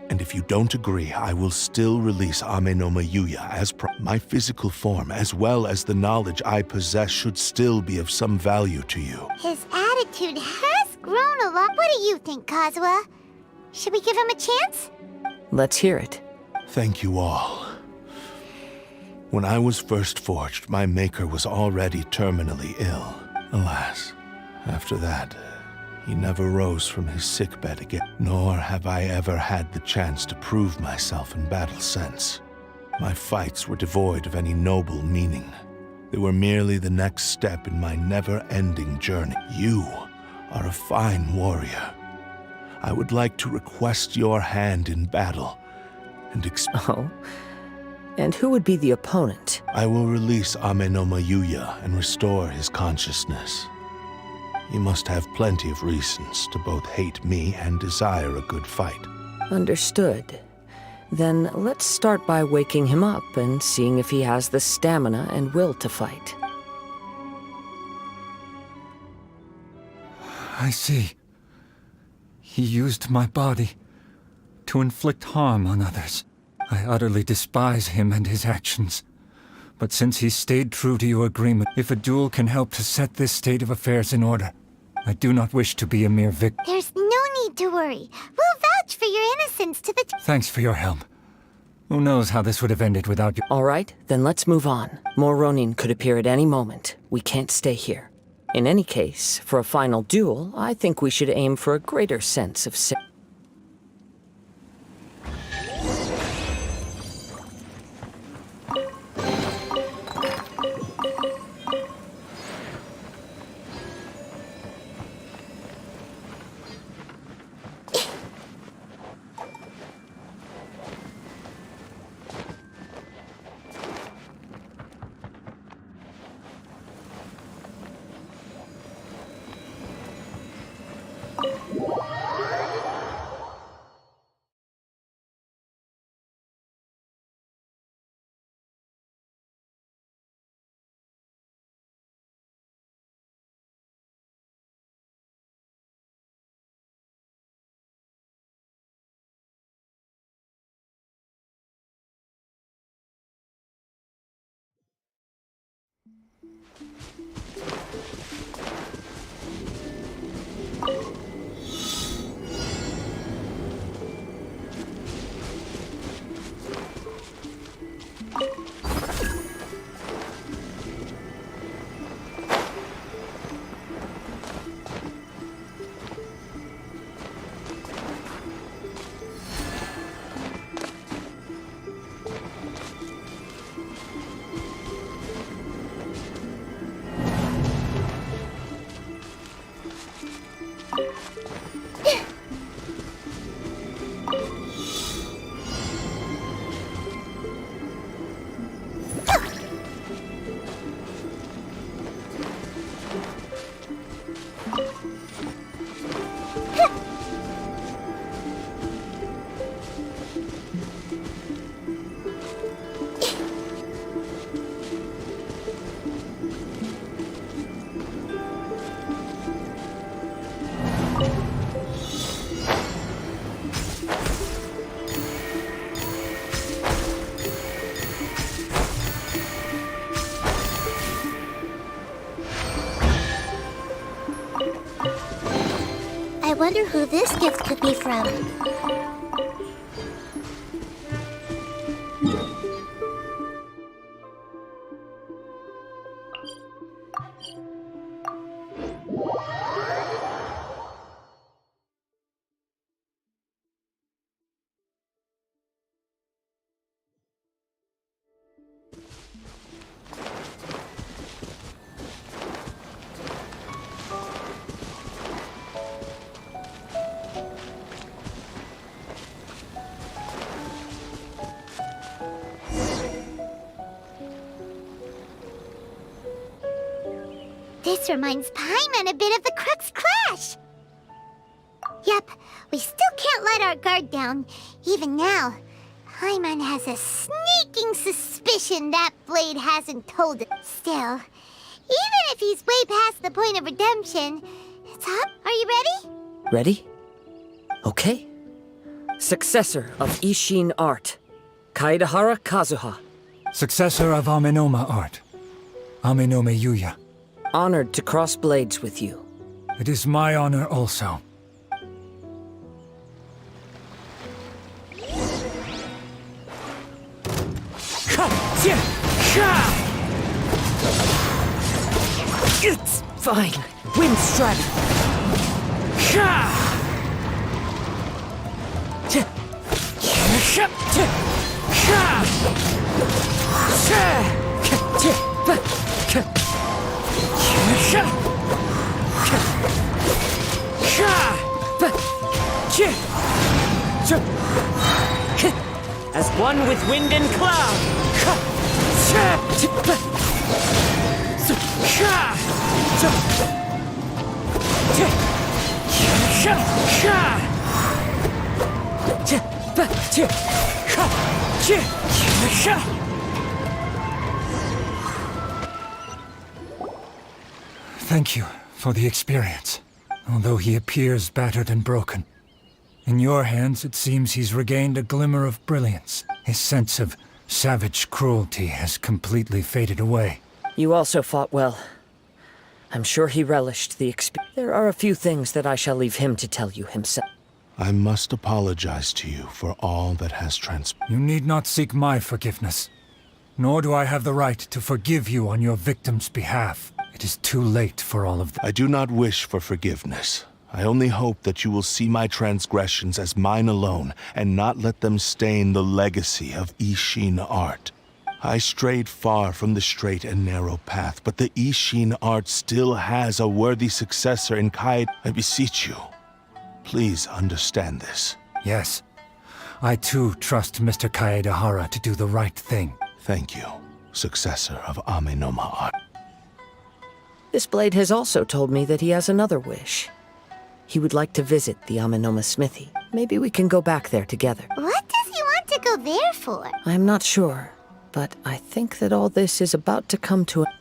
And if you don't agree, I will still release Ame no Mayuya as my physical form, as well as the knowledge I possess, should still be of some value to you. His attitude has grown a lot. What do you think, Kazuha? Should we give him a chance? Let's hear it. Thank you all. When I was first forged, my maker was already terminally ill. Alas, after that, he never rose from his sickbed again, nor have I ever had the chance to prove myself in battle since. My fights were devoid of any noble meaning. They were merely the next step in my never-ending journey. You are a fine warrior. I would like to request your hand in battle and Oh? And who would be the opponent? I will release Ame no Mayuya and restore his consciousness. He must have plenty of reasons to both hate me and desire a good fight. Understood. Then let's start by waking him up and seeing if he has the stamina and will to fight. I see. He used my body to inflict harm on others. I utterly despise him and his actions. But since he stayed true to your agreement, if a duel can help to set this state of affairs in order, I do not wish to be a mere victim. There's no need to worry. We'll vouch for your innocence to the... Thanks for your help. Who knows how this would have ended without you? All right, then let's move on. More Ronin could appear at any moment. We can't stay here. In any case, for a final duel, I think we should aim for a greater sense of I wonder who this gift could be from. This reminds Paimon a bit of the Crux Clash! Yep, we still can't let our guard down, even now. Paimon has a sneaking suspicion that Blade hasn't told it. Still, even if he's way past the point of redemption, it's up. Are you ready? Ready? Okay. Successor of Ishin art, Kaedahara Kazuha. Successor of Amenoma art, Amenome Yuya. Honored to cross blades with you. It is my honor also. It's fine. Wind strike. As one with wind and cloud. Thank you for the experience, although he appears battered and broken. In your hands, it seems he's regained a glimmer of brilliance. His sense of savage cruelty has completely faded away. You also fought well. I'm sure he relished the experience. There are a few things that I shall leave him to tell you himself. I must apologize to you for all that has transpired. You need not seek my forgiveness. Nor do I have the right to forgive you on your victim's behalf. It is too late for all of that. I do not wish for forgiveness. I only hope that you will see my transgressions as mine alone, and not let them stain the legacy of Ishin art. I strayed far from the straight and narrow path, but the Ishin art still has a worthy successor in Kaede. I beseech you, please understand this. Yes. I too trust Mr. Kaedahara to do the right thing. Thank you, successor of Amenoma art. This blade has also told me that he has another wish. He would like to visit the Amenoma smithy. Maybe we can go back there together. What does he want to go there for? I'm not sure, but I think that all this is about to come to an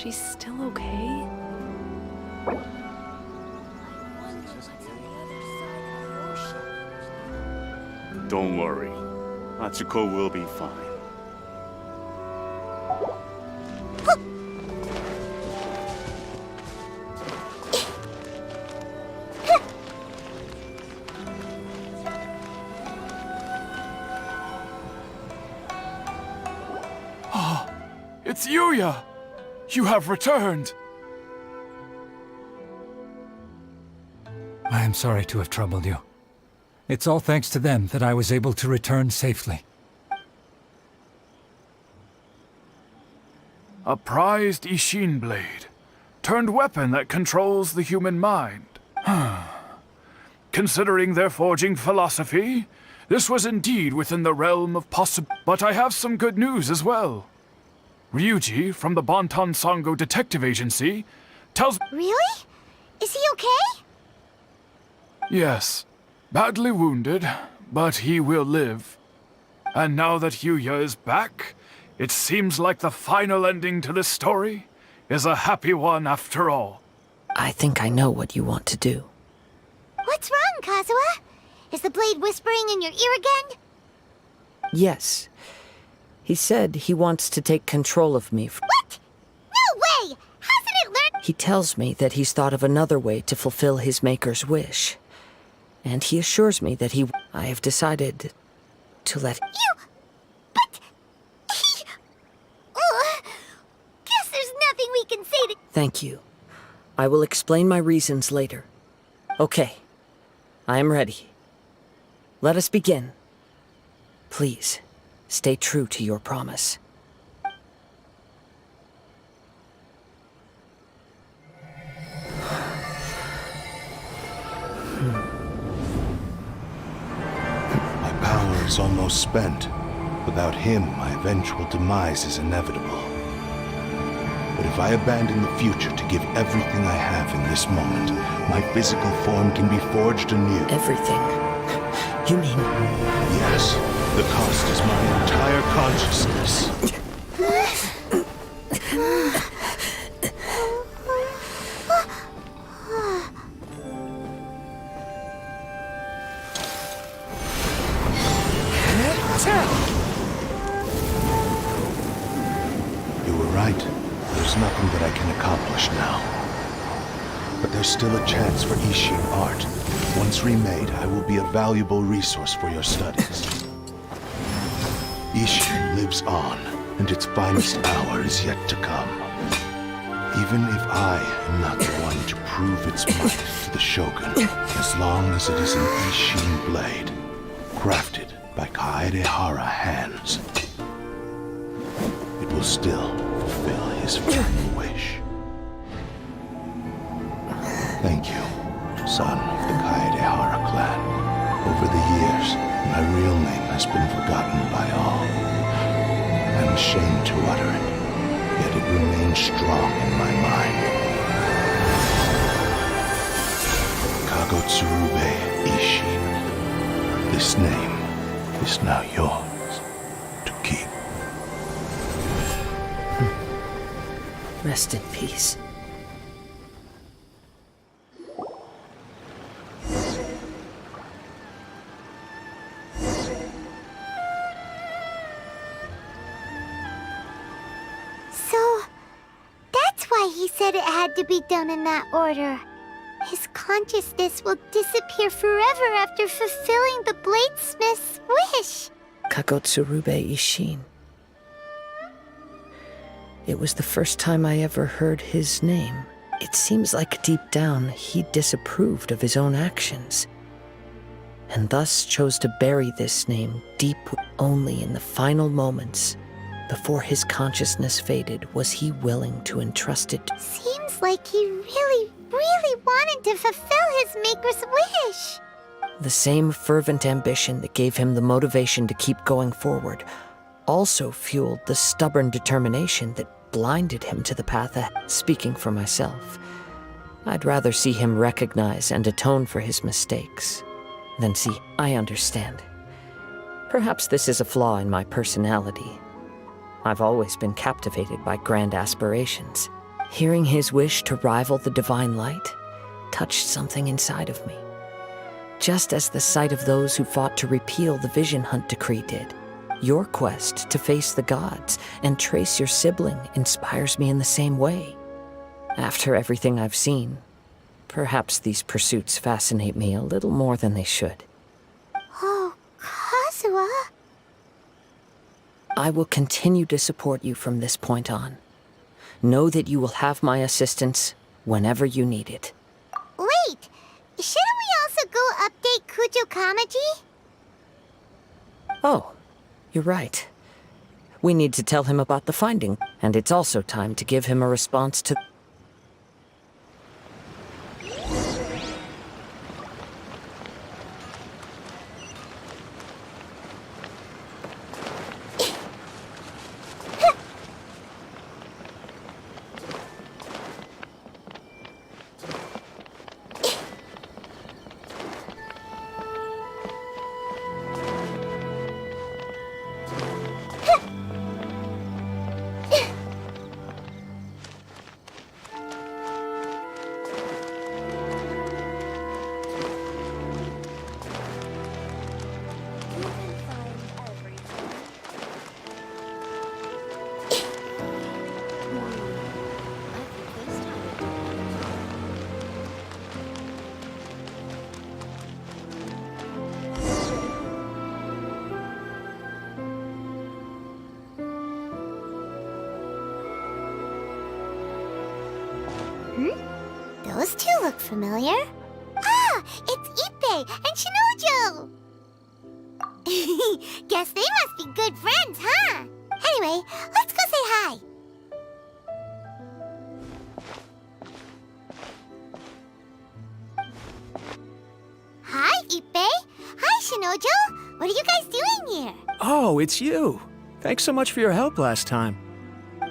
She's still okay? Don't worry. Atsuko will be fine. It's Yuya! You have returned! I am sorry to have troubled you. It's all thanks to them that I was able to return safely. A prized Ishin blade, turned weapon that controls the human mind. Considering their forging philosophy, this was indeed within the realm of possible. But I have some good news as well. Ryuji, from the Bonton Sango Detective Agency, tells— Really? Is he okay? Yes. Badly wounded, but he will live. And now that Yuya is back, it seems like the final ending to this story is a happy one after all. I think I know what you want to do. What's wrong, Kazuha? Is the blade whispering in your ear again? Yes. He said he wants to take control of me. What? No way! Hasn't it learned— He tells me that he's thought of another way to fulfill his maker's wish. And he assures me that I have decided to let— You— But— He— Guess there's nothing we can say to— Thank you. I will explain my reasons later. Okay. I am ready. Let us begin. Please, stay true to your promise. My power is almost spent. Without him, my eventual demise is inevitable. But if I abandon the future to give everything I have in this moment, my physical form can be forged anew. Everything? You mean— Yes. The cost is my entire consciousness. You were right. There's nothing that I can accomplish now. But there's still a chance for Ishin art. Once remade, I will be a valuable resource for your studies. Ishin lives on, and its finest hour is yet to come. Even if I am not the one to prove its might to the Shogun, as long as it is an Ishin blade, crafted by Kaedehara hands, it will still fulfill his final wish. Thank you, son of the Kaedehara clan. Over the years, my real name has been forgotten by all. I'm ashamed to utter it, yet it remains strong in my mind. Kagotsurube Ishin. This name is now yours to keep. Rest in peace. So, that's why he said it had to be done in that order. His consciousness will disappear forever after fulfilling the bladesmith's wish. Kagotsurube Ishin. It was the first time I ever heard his name. It seems like deep down he disapproved of his own actions, and thus chose to bury this name deep. Only in the final moments, before his consciousness faded, was he willing to entrust it. Seems like he really wanted to fulfill his maker's wish. The same fervent ambition that gave him the motivation to keep going forward also fueled the stubborn determination that blinded him to the path ahead. Speaking for myself, I'd rather see him recognize and atone for his mistakes than see— I understand. Perhaps this is a flaw in my personality. I've always been captivated by grand aspirations. Hearing his wish to rival the divine light touched something inside of me, just as the sight of those who fought to repeal the Vision Hunt decree did. Your quest to face the gods and trace your sibling inspires me in the same way. After everything I've seen, perhaps these pursuits fascinate me a little more than they should. Oh, Kazuha. I will continue to support you from this point on. Know that you will have my assistance whenever you need it. Wait, shouldn't we also go update Kujo Kamaji? Oh, you're right. We need to tell him about the finding, and it's also time to give him a response to... Those two look familiar. Ah, it's Ippei and Shinojo! Guess they must be good friends, huh? Anyway, let's go say hi. Hi, Ippei. Hi, Shinojo. What are you guys doing here? Oh, it's you. Thanks so much for your help last time.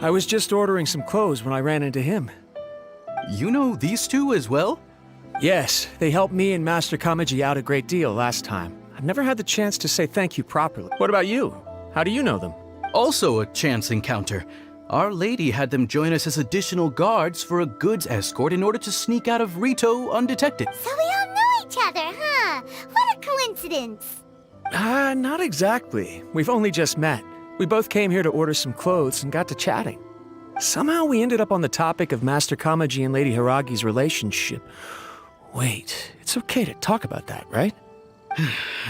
I was just ordering some clothes when I ran into him. You know these two as well? Yes, they helped me and Master Kamaji out a great deal last time. I've never had the chance to say thank you properly. What about you? How do you know them? Also a chance encounter. Our lady had them join us as additional guards for a goods escort in order to sneak out of Rito undetected. So we all know each other, huh? What a coincidence. Not exactly. We've only just met. We both came here to order some clothes and got to chatting. Somehow we ended up on the topic of Master Kamaji and Lady Hiragi's relationship. Wait, it's okay to talk about that, right?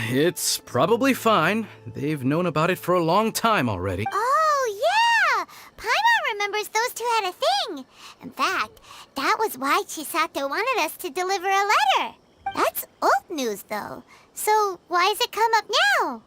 It's probably fine. They've known about it for a long time already. Oh, yeah! Paimon remembers those two had a thing. In fact, that was why Chisato wanted us to deliver a letter. That's old news, though. So why has it come up now?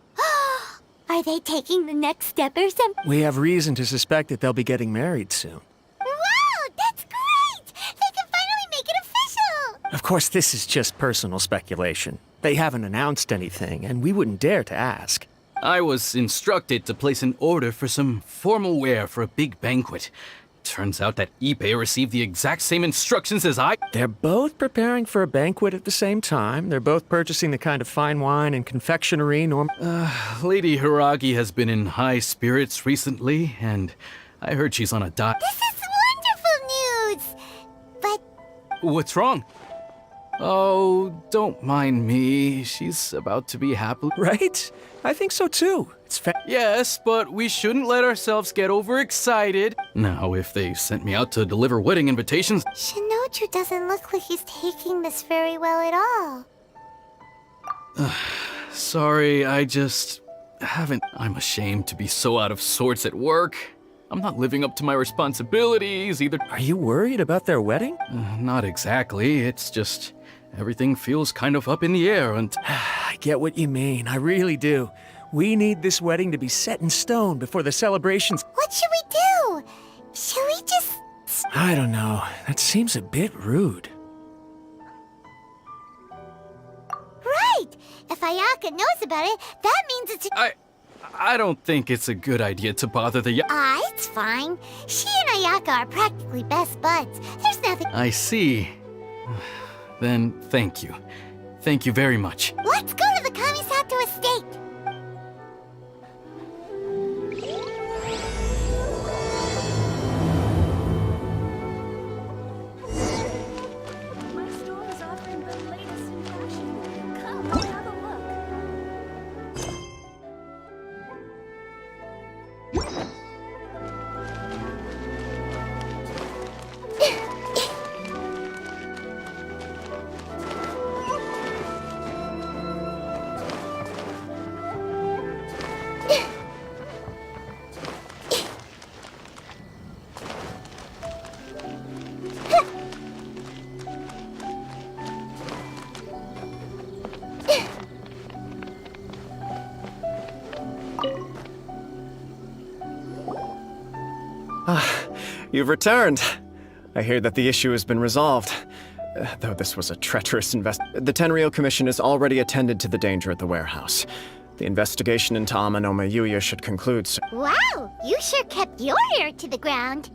Are they taking the next step or something? We have reason to suspect that they'll be getting married soon. Wow, that's great! They can finally make it official! Of course, this is just personal speculation. They haven't announced anything, and we wouldn't dare to ask. I was instructed to place an order for some formal wear for a big banquet. Turns out that Ippei received the exact same instructions as I. They're both preparing for a banquet at the same time. They're both purchasing the kind of fine wine and confectionery Lady Hiragi has been in high spirits recently, and I heard she's on a diet. This is wonderful news! But... What's wrong? Oh, don't mind me. She's about to be happy. Right? I think so too. Yes, but we shouldn't let ourselves get overexcited. Now, if they sent me out to deliver wedding invitations... Shinoju doesn't look like he's taking this very well at all. Sorry, I just haven't... I'm ashamed to be so out of sorts at work. I'm not living up to my responsibilities either. Are you worried about their wedding? Not exactly. It's just... everything feels kind of up in the air and... I get what you mean. I really do. We need this wedding to be set in stone before the celebrations. What should we do? Should we just... I don't know. That seems a bit rude. Right! If Ayaka knows about it, that means it's... I don't think it's a good idea to bother the... it's fine. She and Ayaka are practically best buds. There's nothing... I see. Then, thank you. Thank you very much. Let's go to the Kamisato estate! You've returned. I hear that the issue has been resolved. Though this was a treacherous The Tenryou Commission has already attended to the danger at the warehouse. The investigation into Amanoma Yuya should conclude soon. Wow, you sure kept your ear to the ground.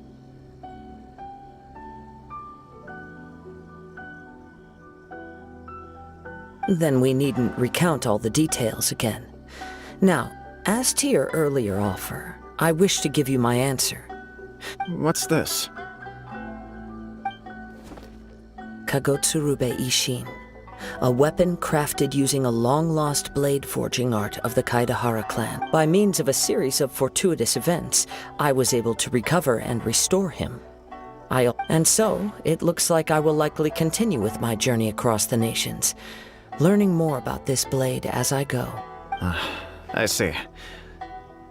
Then we needn't recount all the details again. Now, as to your earlier offer, I wish to give you my answer. What's this? Kagotsurube Ishin, a weapon crafted using a long-lost blade forging art of the Kaidahara clan. By means of a series of fortuitous events, I was able to recover and restore him. And so, it looks like I will likely continue with my journey across the nations, learning more about this blade as I go. I see.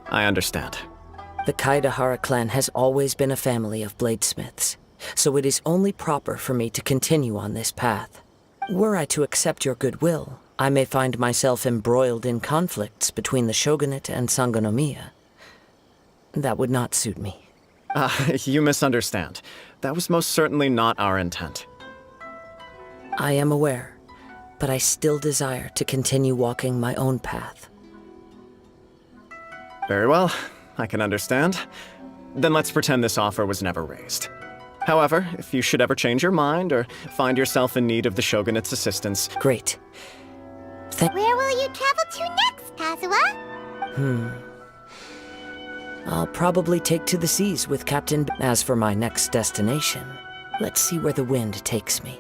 I understand. The Kaidahara clan has always been a family of bladesmiths, so it is only proper for me to continue on this path. Were I to accept your goodwill, I may find myself embroiled in conflicts between the shogunate and Sangonomiya. That would not suit me. You misunderstand. That was most certainly not our intent. I am aware, but I still desire to continue walking my own path. Very well, I can understand. Then let's pretend this offer was never raised. However, if you should ever change your mind or find yourself in need of the Shogunate's assistance... Great. Where will you travel to next, Kazuha? I'll probably take to the seas with Captain B. As for my next destination, let's see where the wind takes me.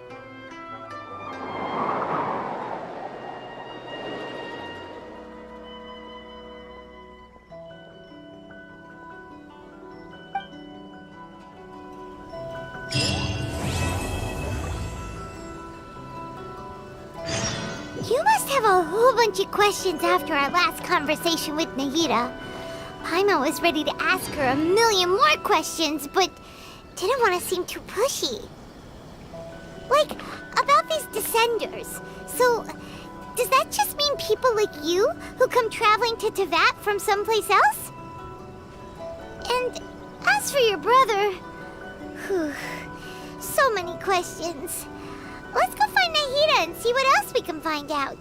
You must have a whole bunch of questions after our last conversation with Nahida. Paimon was ready to ask her a million more questions, but didn't want to seem too pushy. Like, about these descenders. So, does that just mean people like you who come traveling to Teyvat from someplace else? And as for your brother... Whew, so many questions. Let's go find Nahida and see what else we can find out.